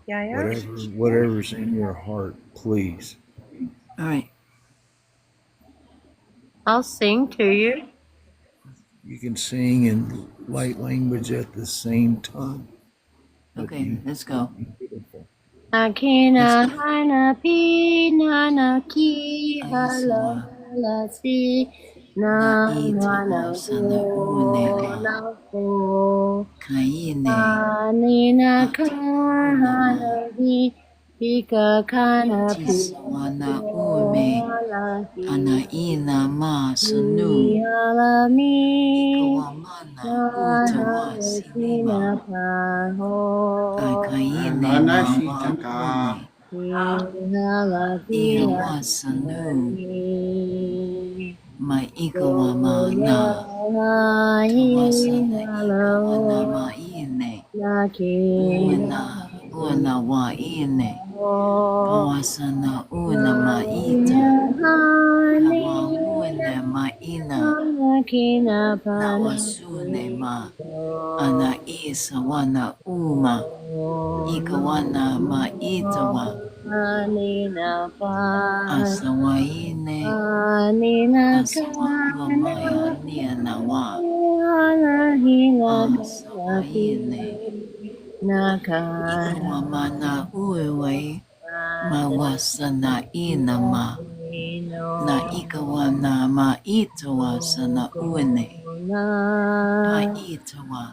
Yeah, yeah. Whatever's in your heart, please. All right. I'll sing to you. You can sing in light language at the same time. Okay, let's go. Beautiful. Akina hana pina na ki hala hala si na hana ho na ho anina ka hana hi pika kana pina hala hi hala mi na hana sina pa ho Anashitaka. Ma ikawa na tawasana ikawa na ma ine una wa ine pawasana una ma ita kawa una ma ina na wasune ma ana isa wana uma ikawana ma itawa asawaine asawa maya nianawa asawaine ikawa mana uewe mawasana inama na ikawana ma itawa sana uene pa itawa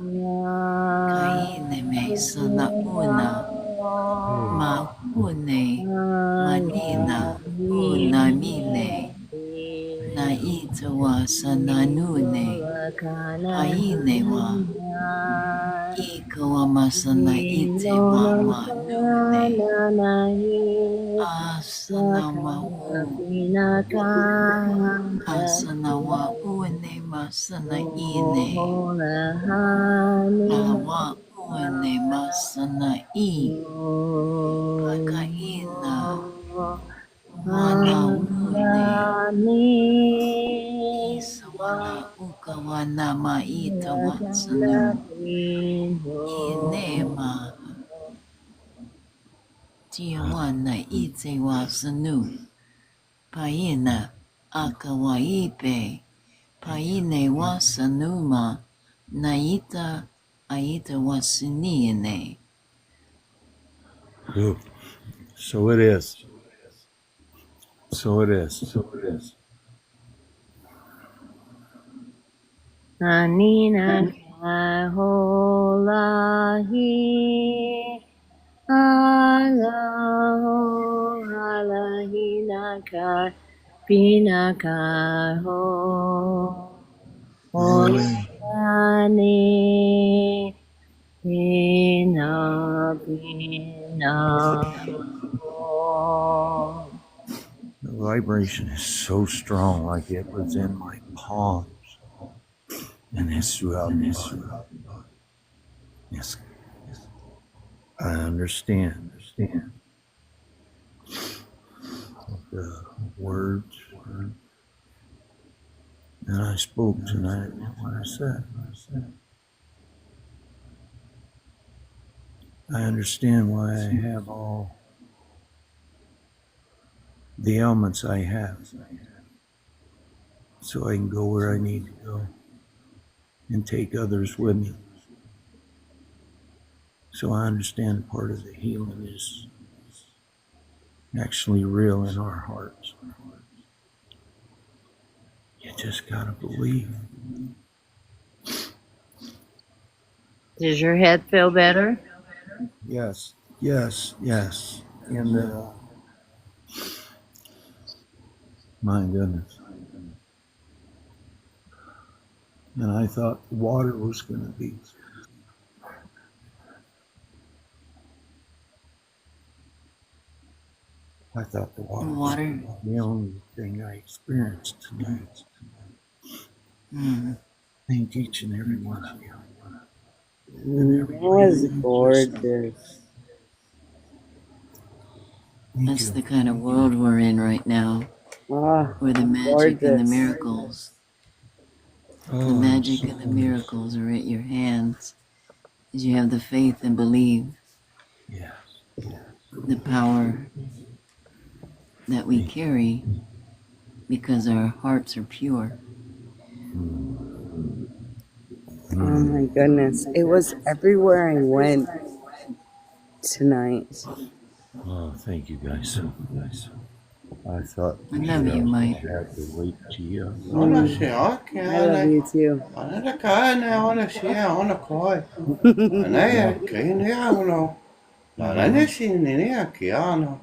kaine me sana una mahune manina unamine na itawa sananune painewa ikawa masana itewa manune asanawa une masana ine awa une masana I pakaina wana une isawana ukawana maita watsanu inema tiawana ite wasanu paina akawaipe paine wasanuma naita aita wasiniene. So it is. So it is. So it is. Anina kaholahi alaho halahina ka pina kaho holani pina ho. The vibration is so strong, like it was in my palms. And it's throughout this. Yes. I understand. the words that I spoke tonight, what I said. I understand why I have all the ailments I have, so I can go where I need to go and take others with me. So I understand part of the healing is actually real in our hearts. You just gotta believe. Does your head feel better? Yes, yes. And my goodness. And I thought the water was gonna be. I thought the water was Water. the only thing I experienced tonight. Mm. Thank each and every one of you. And That everybody was that you just gorgeous. thank That's you. the kind of world we're in right now, Ah, where the magic and the gorgeous. miracles, the Oh, I'm magic so and the miracles are at your hands. As you have the faith and believe yes. the power that we carry because our hearts are pure. Oh my goodness. It was everywhere I went tonight. Oh, thank you guys. I thought I for love sure I you, was Mike. gonna have to wait till you. Ona Mm, se ake I love ana. you too. Ona na ka ana ona se ona koi. Ana Yeah. e ke ne ana. Ana ne si ne ake ana.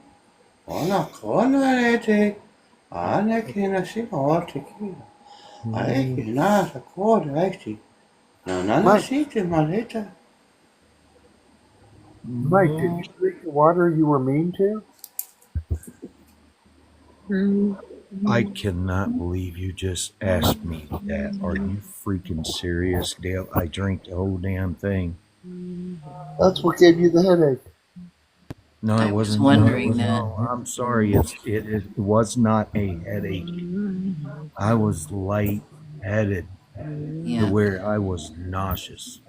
Ona kona ne te. Ana ke na si o te ki. Ai ke na sa ko ai si. Na na Mike, si te maleta. Mike, did you drink the water you were mean to? I cannot believe you just asked me that. Are you freaking serious, Dale? I drank the whole damn thing. That's what gave you the headache. No, it I was wasn't. No, it wondering was that. no. I'm sorry. It was not a headache. I was light-headed to Yeah, where I was nauseous.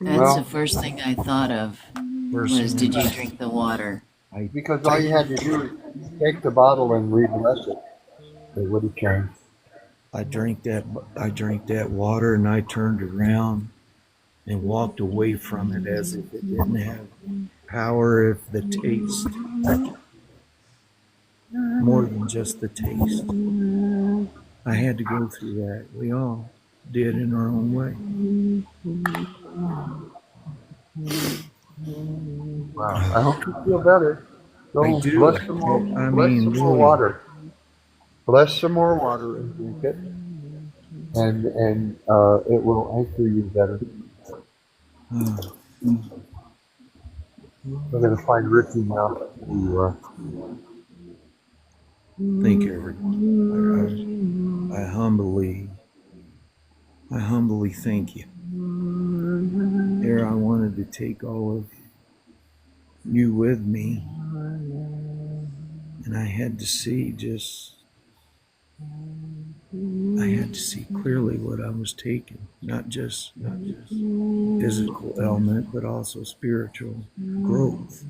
that's the Well, first thing I thought of First was, thing did you I, drink the water? I, because all you had to do is take the bottle and re-bless it. It would have changed. I drank that. I drank that water, and I turned around and walked away from it as if it didn't have power of the taste, more than just the taste. I had to go through that. We all did in our own way. Wow. I hope you feel better. I Go do. bless some more. I Bless mean, some more really. water. Bless some more water and drink it, and it will anchor you better. Oh, We're gonna find Ricky now. Where you are. thank you, everyone. I humbly thank you. There, I wanted to take all of you with me, and I had to see clearly what I was taking, not just physical ailment, but also spiritual growth.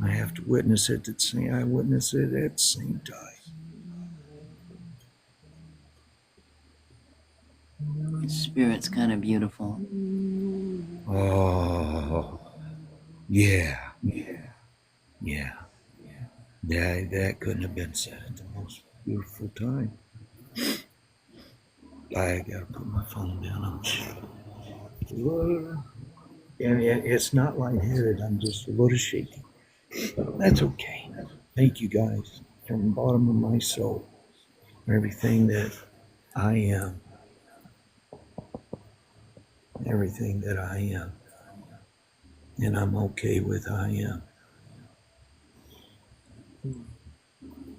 I have to witness it I witness it at the same time. Spirit's kind of beautiful. Oh, yeah. That couldn't have been said at the most beautiful time. I gotta put my phone down. And it's not lightheaded. I'm just a little shaky. That's okay. Thank you guys from the bottom of my soul for everything that I am, everything that I am, and I'm okay with how I am.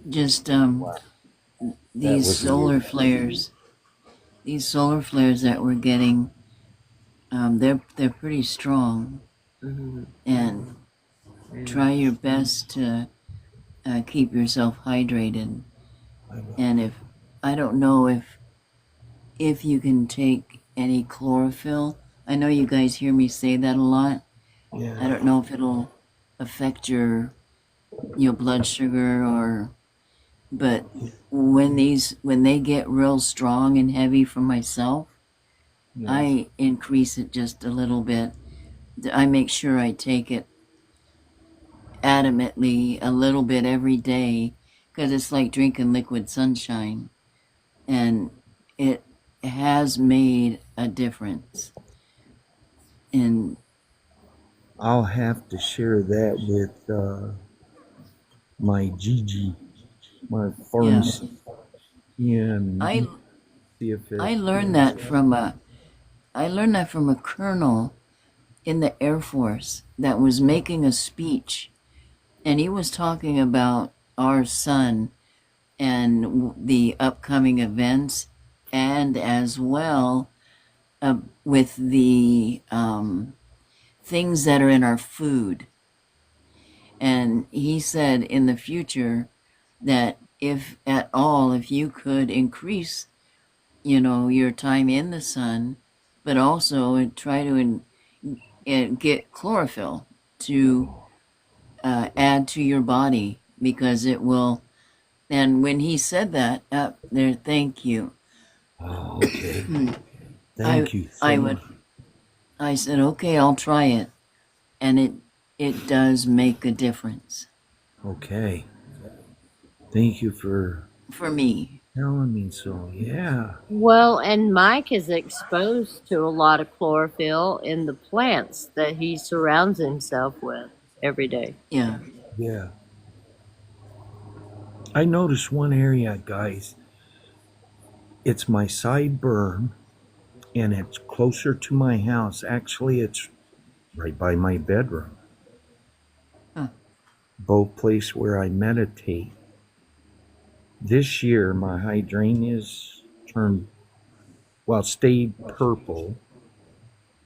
Just Wow. That these was solar weird. flares, that we're getting, they're pretty strong, Mhm. and Yeah. try your best to keep yourself hydrated. I will. And if I don't know if you can take any chlorophyll. I know you guys hear me say that a lot. I Yeah. don't know if it'll affect your blood sugar but when they get real strong and heavy for myself, Yes. I increase it just a little bit. I make sure I take it adamantly a little bit every day because it's like drinking liquid sunshine, and it has made a difference. And I'll have to share that with my Gigi, my yeah, pharmacy, and I see if it. I learned that from a colonel in the Air Force that was making a speech, and he was talking about our sun and the upcoming events, and as well with the things that are in our food. And he said in the future that if at all, if you could increase, your time in the sun, but also try to get chlorophyll to add to your body because it will. And when he said that, there, thank you. Oh, okay. I Thank you so I much. would. I said, okay, I'll try it, and it does make a difference Okay. Thank you for for me. telling me so. Yeah. Well, and Mike is exposed to a lot of chlorophyll in the plants that he surrounds himself with every day. Yeah. Yeah. I noticed one area, guys. It's my side burn, and it's closer to my house. Actually, it's right by my bedroom. Huh. Both place where I meditate. This year, my hydrangeas turned, well, stayed purple,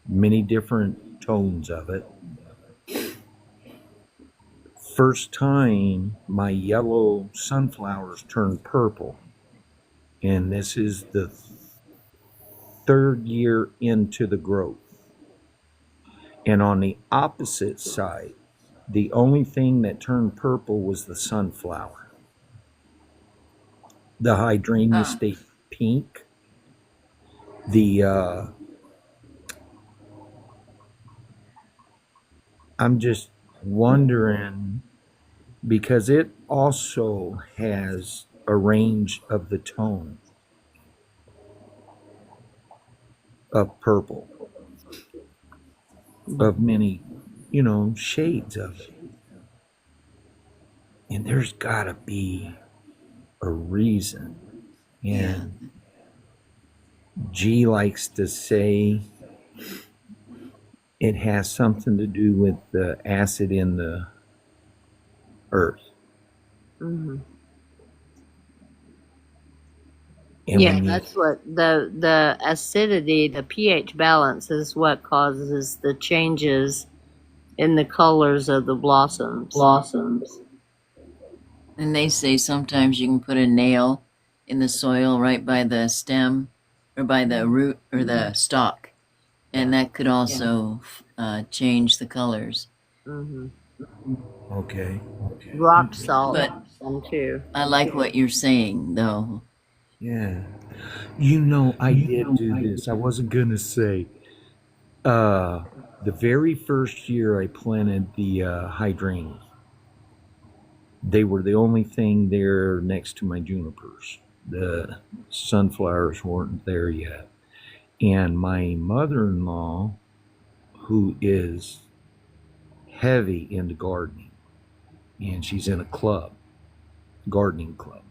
many different tones of it. First time my yellow sunflowers turned purple, and this is the third year into the growth. And on the opposite side, the only thing that turned purple was the sunflower. The hydrangea Huh. stayed pink. The I'm just wondering because it also has a range of the tone of purple, of many, shades of it. And there's got to be a reason. Yeah. And G likes to say it has something to do with the acid in the earth. Hmm. And Yeah, when you, that's what the acidity, the pH balance is what causes the changes in the colors of the blossoms. And they say sometimes you can put a nail in the soil right by the stem or by the root or the stalk, and that could also change the colors. Hmm. okay. Rock salt But them too. I like what you're saying, though. Yeah. I did do this. I wasn't going to say. The very first year I planted the hydrangeas, they were the only thing there next to my junipers. The sunflowers weren't there yet. And my mother in law, who is heavy into gardening, and she's in a club, gardening club,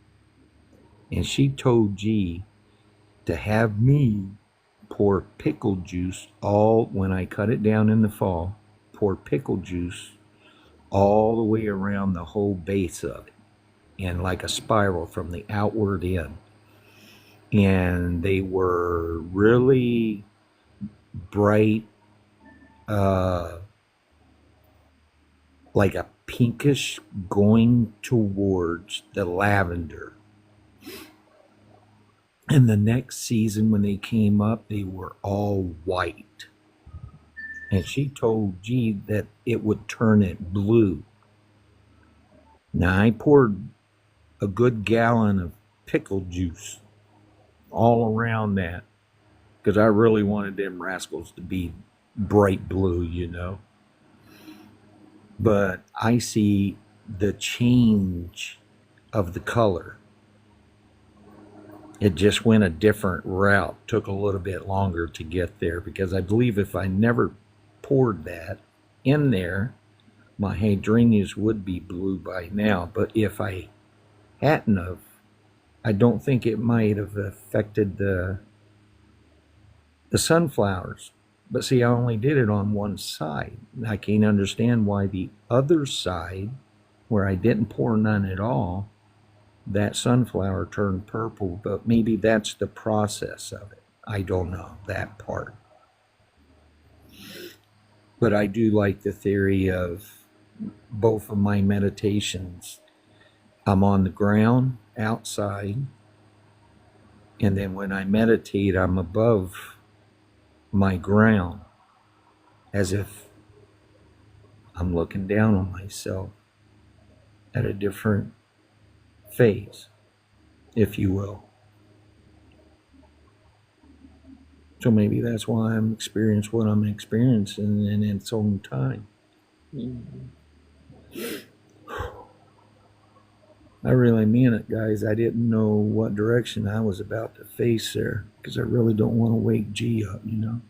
and she told G to have me pour pickle juice all when I cut it down in the fall, pour pickle juice all the way around the whole base of it and like a spiral from the outward in. And they were really bright, uh, like a pinkish going towards the lavender. And the next season, when they came up, they were all white. And she told G that it would turn it blue. Now, I poured a good gallon of pickle juice all around that because I really wanted them rascals to be bright blue, you know. But I see the change of the color. It just went a different route. Took a little bit longer to get there because I believe if I never poured that in there, my hydrangeas would be blue by now. But if I hadn't have, I don't think it might have affected the sunflowers. But see, I only did it on one side. I can't understand why the other side, where I didn't pour none at all, that sunflower turned purple, but maybe that's the process of it. I don't know that part. But I do like the theory of both of my meditations. I'm on the ground outside, and then when I meditate, I'm above my ground as if I'm looking down on myself at a different phase, if you will. So maybe that's why I'm experiencing what I'm experiencing in its own time. I really mean it, guys. I didn't know what direction I was about to face there because I really don't want to wake G up, you know.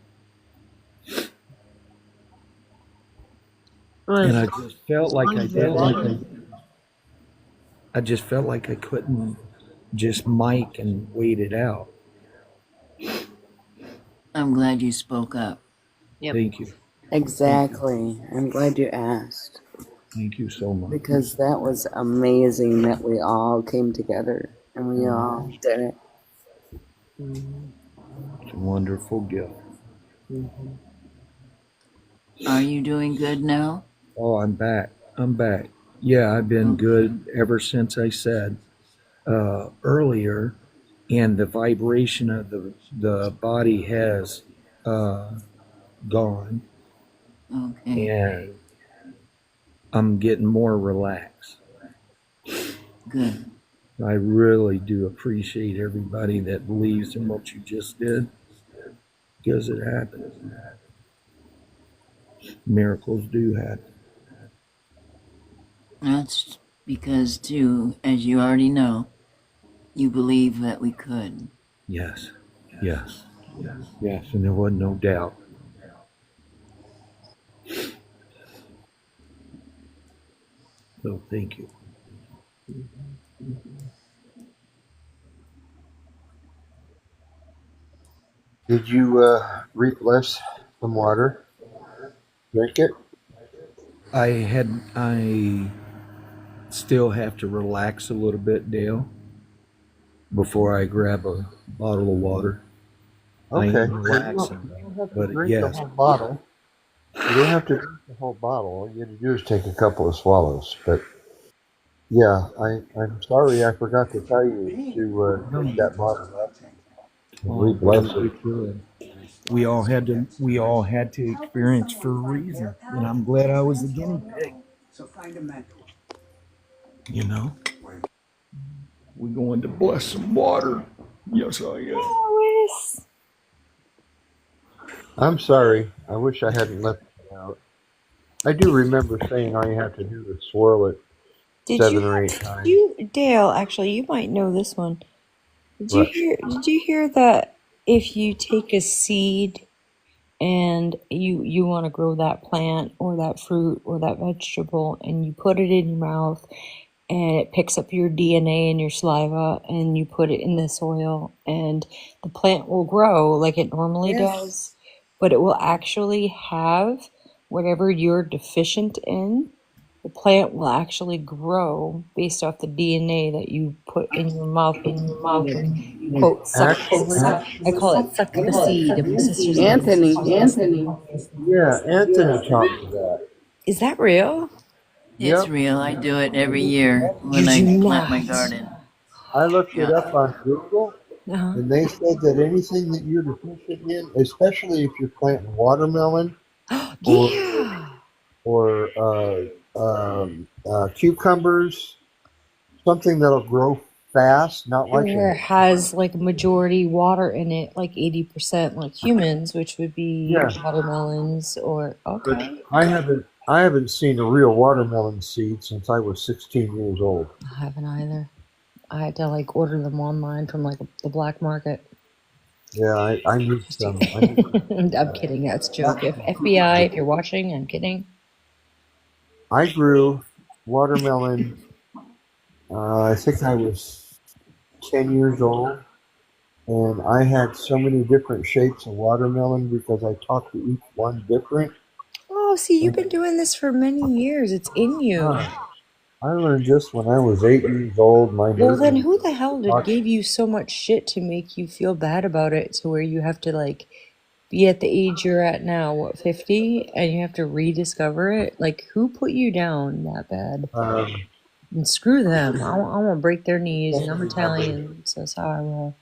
And I just felt like I just felt like I couldn't just mic and wait it out. I'm glad you spoke up. Yep. Thank you. Exactly. I'm glad you asked Thank you so much. because that was amazing that we all came together and we all did it. It's a wonderful gift. Are you doing good now? Oh, I'm back. Yeah, I've been good ever since I said earlier, and the vibration of the body has gone, Okay. and I'm getting more relaxed. Good. I really do appreciate everybody that believes in what you just did, because it happens. Miracles do happen. That's because, too, as you already know, you believe that we could. Yes, yes, and there was no doubt. So thank you. Did you replenish some water? Drink it? I still have to relax a little bit, Dale, before I grab a bottle of water. I Okay. am You relaxing, don't have to but drink yes, the whole bottle. You don't have to drink the whole bottle. All you have to do is take a couple of swallows. But yeah, I'm sorry I forgot to tell you to drink that bottle and oh, rebless very it. good. We all had to experience for a reason, and I'm glad I was the guinea pig. You know, we're going to bless some water. Yes, I am. Lois. I'm sorry. I wish I hadn't left it out. I do remember saying all you have to do is swirl it Did 7 or 8 times. Dale, actually, you might know this one. But Did you hear that if you take a seed and you want to grow that plant or that fruit or that vegetable and you put it in your mouth and it picks up your DNA and your saliva and you put it in the soil and the plant will grow like it normally does, but it will actually have whatever you're deficient in. The plant will actually grow based off the DNA that you put in your mouth when you kind of quote suck. I call it suck the seed. My sister's name Anthony. yeah, Anthony taught me that. is that real? It's Yep. real. I do it every year You when do I plant my not. garden. I looked it Yeah. up on Google, Uh-huh. and they said that anything that you're deficient in, especially if you're planting watermelon or Yeah. or cucumbers, something that'll grow fast, not like Or a has like a majority water in it, like 80% like humans, which would be yeah. watermelons or But okay. I haven't seen a real watermelon seed since I was 16 years old. I haven't either. I had to like order them online from like the black market. Yeah, I need Just some. I need I'm kidding. That's a joke. some If FBI, if you're watching, I'm kidding. I grew watermelon. I think I was 10 years old, and I had so many different shapes of watermelon because I talked to each one different. Oh, see, you've And been doing this for many years. It's in you. I learned this when I was 8 years old. My Well, neighbor then who the hell did taught. gave you so much shit to make you feel bad about it to where you have to like be at the age you're at now, what, 50, and you have to rediscover it? Like, who put you down that bad? Um, And screw them. I want to break their knees, and can't I'm remember Italian, so sorry. Well,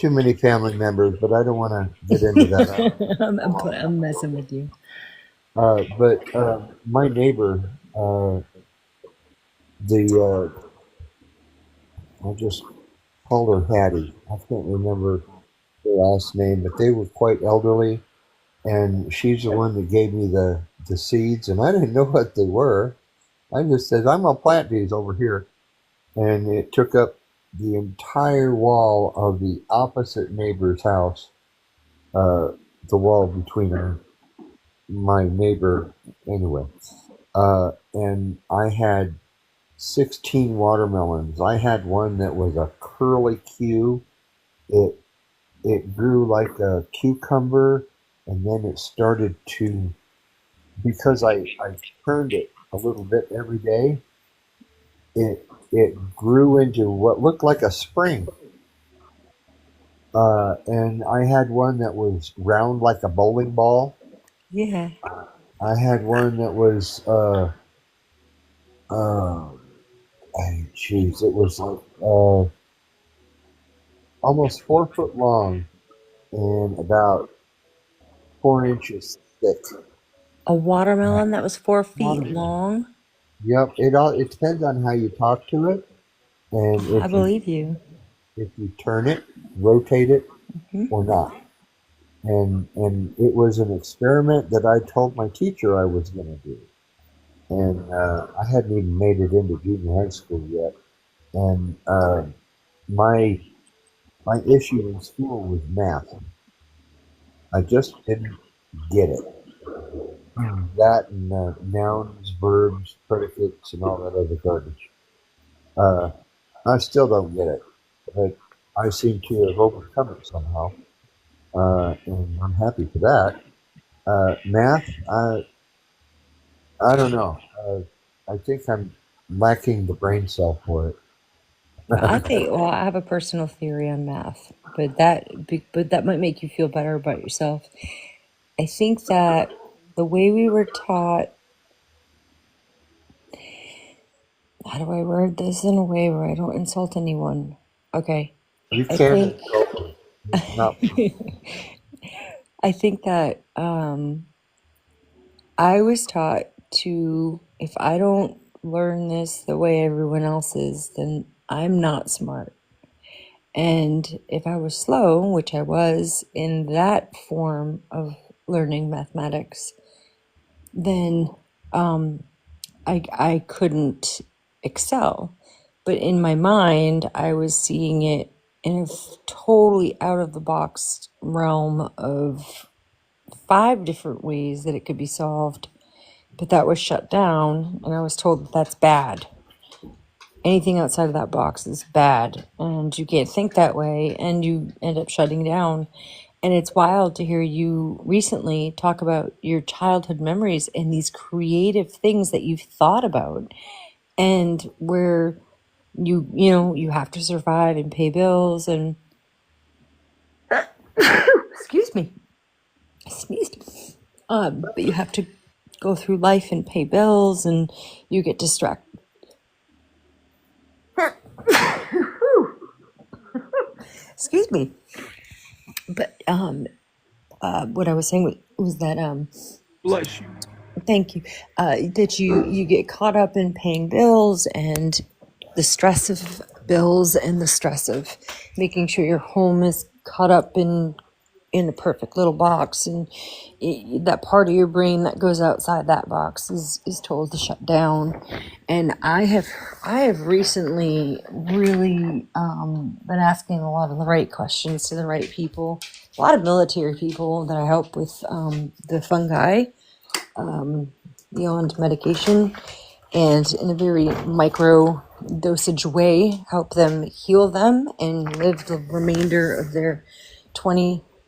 too many family members, but I don't want to get into that. I'm messing with you. But my neighbor, the I just called her Hattie. I can't remember her last name, but they were quite elderly, and she's the one that gave me the seeds, and I didn't know what they were. I just said, I'm gonna plant these over here, and it took up the entire wall of the opposite neighbor's house, uh, the wall between my neighbor anyway. And I had 16 watermelons. I had one that was a curly Q. It it grew like a cucumber, and then it started to, because I turned it a little bit every day. It grew into what looked like a spring. And I had one that was round like a bowling ball. Yeah. I had one that was uh, geez, it was like almost 4 foot long and about 4 inches thick. A Uh, watermelon that was 4 feet long. yep, it depends on how you talk to it, and I believe you. if you turn it, rotate it, Hmm. or not. And it was an experiment that I told my teacher I was going to do, and I hadn't even made it into junior high school yet, and my my issue in school was math. I just didn't get it. That and nouns, verbs, predicates, and all that other garbage. Uh, I still don't get it, but I seem to have overcome it somehow, and I'm happy for that. Math, I don't know. I think I'm lacking the brain cell for it. I think. Well, I have a personal theory on math, but that might make you feel better about yourself. I think that the way we were taught. How do I word this in a way where I don't insult anyone? Okay. You I can think. insult me. It's not. I think that I was taught to, if I don't learn this the way everyone else is, then I'm not smart. And if I was slow, which I was in that form of learning mathematics, then I couldn't excel. But in my mind, I was seeing it in a totally out of the box realm of 5 different ways that it could be solved. But that was shut down, and I was told that that's bad. Anything outside of that box is bad, and you can't think that way, and you end up shutting down. And it's wild to hear you recently talk about your childhood memories and these creative things that you've thought about, and where you have to survive and pay bills and excuse me, I sneezed. But you have to go through life and pay bills, and you get distracted. Excuse me. But what I was saying was that Bless you. thank you. That you get caught up in paying bills and the stress of bills and the stress of making sure your home is caught up in a perfect little box, and that part of your brain that goes outside that box is told to shut down. And I have recently really been asking a lot of the right questions to the right people, a lot of military people that I help with the fungi, beyond medication, and in a very micro dosage way help them heal them and live the remainder of their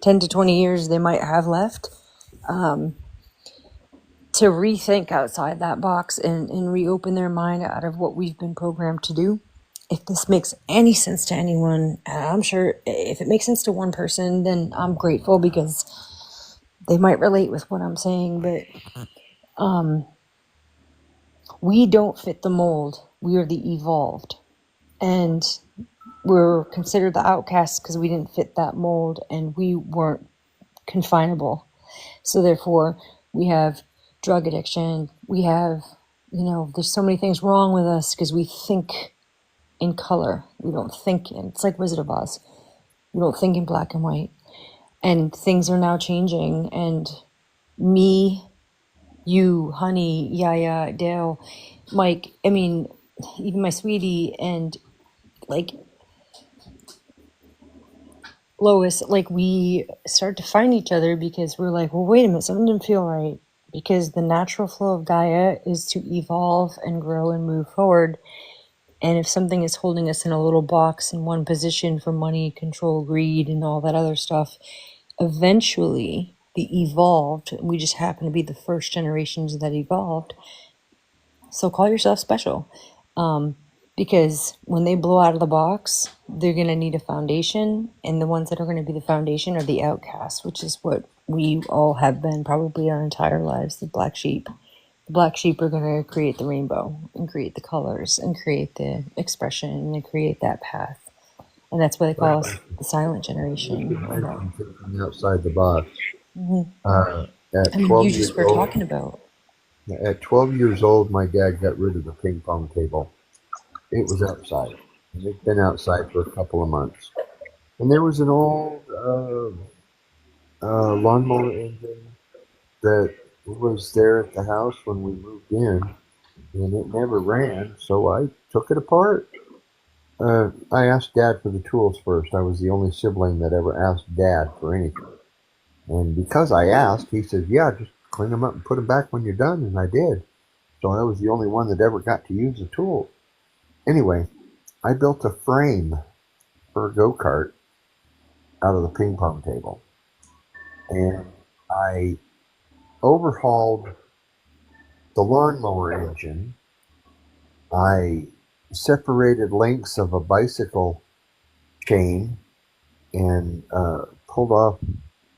10 to 20 years they might have left, to rethink outside that box and reopen their mind out of what we've been programmed to do. If this makes any sense to anyone, I'm sure if it makes sense to one person, then I'm grateful because they might relate with what I'm saying. But we don't fit the mold. We are the evolved. And we're considered the outcasts because we didn't fit that mold and we weren't confinable. So therefore, we have drug addiction. We have, there's so many things wrong with us because we think in color. We don't think in, it's like Wizard of Oz. We don't think in black and white. And things are now changing. And me, you, Honey, Yaya, Dale, Mike, even my sweetie, and like Lois, like we start to find each other because we're like, well, wait a minute, something didn't feel right. Because the natural flow of Gaia is to evolve and grow and move forward. And if something is holding us in a little box in one position for money, control, greed, and all that other stuff, eventually the evolved, we just happen to be the first generations that evolved. So call yourself special. Because when they blow out of the box, they're going to need a foundation. And the ones that are going to be the foundation are the outcasts, which is what we all have been probably our entire lives, the black sheep. The black sheep are going to create the rainbow and create the colors and create the expression and create that path. And that's why they call us the silent generation. You mentioned thinking outside the box. Mhm. At I mean, 12 you years just were old, talking about. at 12 years old, my dad got rid of the ping pong table. It was outside. And it'd been outside for a couple of months. And there was an old lawnmower engine that was there at the house when we moved in, and it never ran, so I took it apart. I asked Dad for the tools first. I was the only sibling that ever asked Dad for anything. And because I asked, he said, yeah, just clean them up and put them back when you're done, and I did. So I was the only one that ever got to use the tool. Anyway, I built a frame for a go-kart out of the ping pong table. And I overhauled the lawnmower engine. I separated lengths of a bicycle chain and pulled off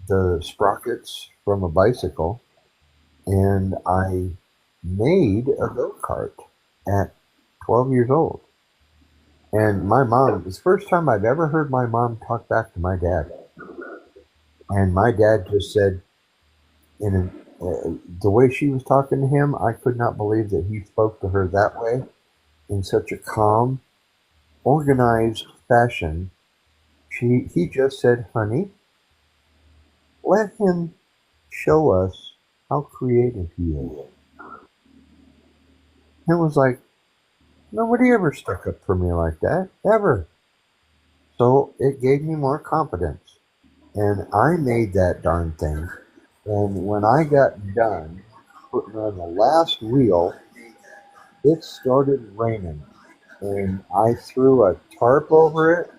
the sprockets from a bicycle, and I made a go-kart at 12 years old. And my mom, it was the first time I've ever heard my mom talk back to my dad. And my dad just said, the way she was talking to him, I could not believe that he spoke to her that way in such a calm, organized fashion. He just said, honey, let him show us how creative he is. And it was like, nobody ever stuck up for me like that, ever. So it gave me more confidence. And I made that darn thing. And when I got done putting on the last wheel, it started raining. And I threw a tarp over it,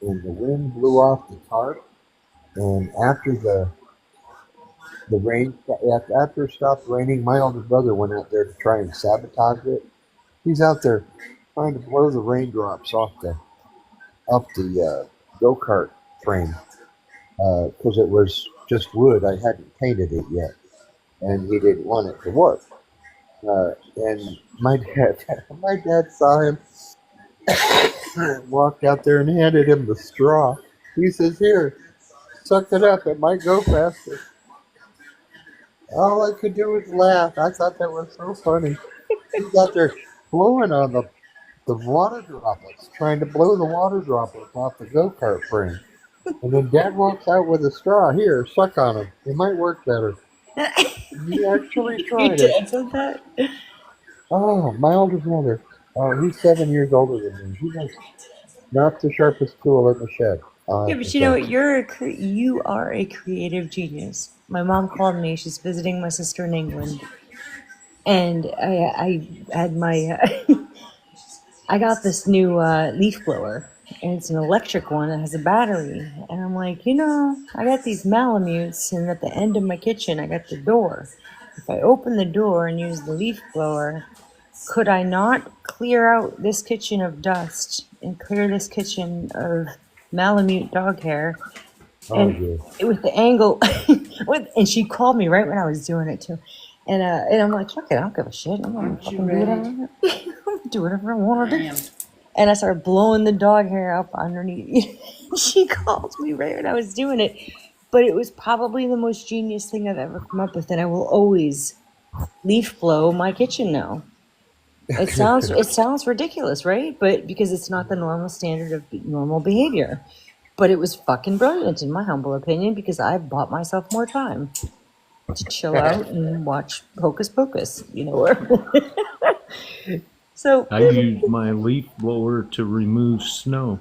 and the wind blew off the tarp. And after the rain, after it stopped raining, my older brother went out there to try and sabotage it. He's out there trying to blow the raindrops off the go kart frame because it was just wood. I hadn't painted it yet, and he didn't want it to work. And my dad, my dad saw him, walked out there and handed him the straw. He says, "Here, suck it up. It might go faster." All I could do was laugh. I thought that was so funny. He's out there blowing on the water droplets, trying to blow the water droplets off the go-kart frame. And then Dad walks out with a straw. "Here, suck on them. It might work better." And he actually Your tried it. dad said that? Oh, my older brother. Oh, he's 7 years older than me. He was not the sharpest tool in the shed, I'll Yeah, have to but you know say. what? You are a creative genius. My mom called me. She's visiting my sister in England, and I had my I got this new leaf blower, and it's an electric one that has a battery. And I'm like, I got these Malamutes, and at the end of my kitchen, I got the door. If I open the door and use the leaf blower, could I not clear out this kitchen of dust and clear this kitchen of Malamute dog hair? Oh, And dear. with the angle, and she called me right when I was doing it too. And I'm like, fuck it, I don't give a shit. I'm gonna fucking do whatever. I'm gonna do whatever I want to do. And I started blowing the dog hair up underneath. She called me right when I was doing it. But it was probably the most genius thing I've ever come up with, and I will always leaf blow my kitchen now. It sounds ridiculous, right? But because it's not the normal standard of normal behavior. But it was fucking brilliant in my humble opinion because I bought myself more time to chill out and watch Hocus Pocus, So I use my leaf blower to remove snow.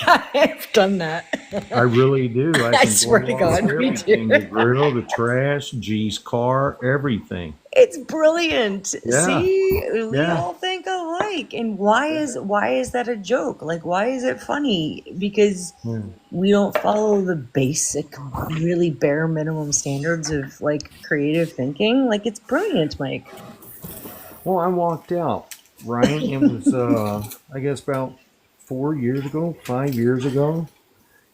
I've done that. I really do. I I can swear to blow off God, me everything: too. the grill, the trash, G's car, everything. It's brilliant. Yeah, See, we yeah. all think alike. And why is that a joke? Like, why is it funny? Because Yeah. we don't follow the basic, really bare minimum standards of like creative thinking. Like, it's brilliant, Mike. Well, I walked out, right? It was, I guess, about 4 years ago, 5 years ago.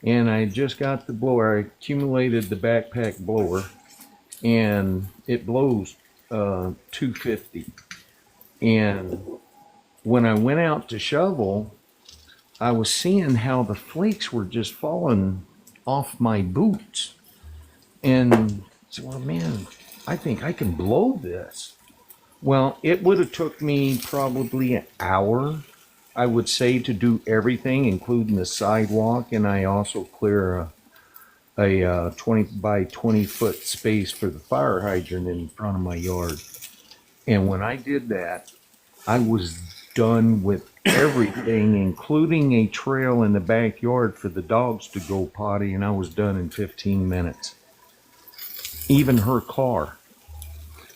And I just got the blower. I accumulated the backpack blower, and it blows 250. And when I went out to shovel, I was seeing how the flakes were just falling off my boots. And I said, well, man, I think I can blow this. Well, it would have took me probably an hour, I would say, to do everything, including the sidewalk, and I also clear a 20 by 20 foot space for the fire hydrant in front of my yard. And when I did that, I was done with everything, including a trail in the backyard for the dogs to go potty, and I was done in 15 minutes. Even her car.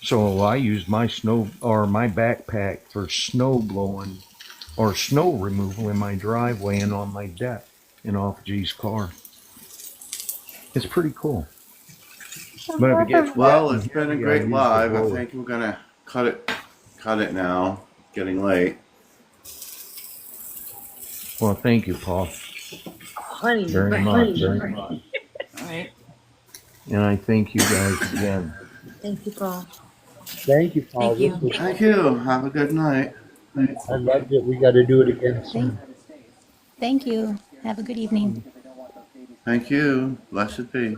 So I used my my backpack for snow blowing or snow removal in my driveway and on my deck and off G's car. It's pretty cool. But if it gets wet Well, in it's been a here, I great use the live. I blower. think we're gonna cut it now. It's getting late. Well, thank you, Paul, Honey, very much, very much. All right. And I thank you guys again. thank you, Paul. Thank you, Paul. Thank This you. was, Thank you. Have a good night. I loved it. We got to do it again Thank, soon. thank you. Have a good evening. Thank you. Blessed be.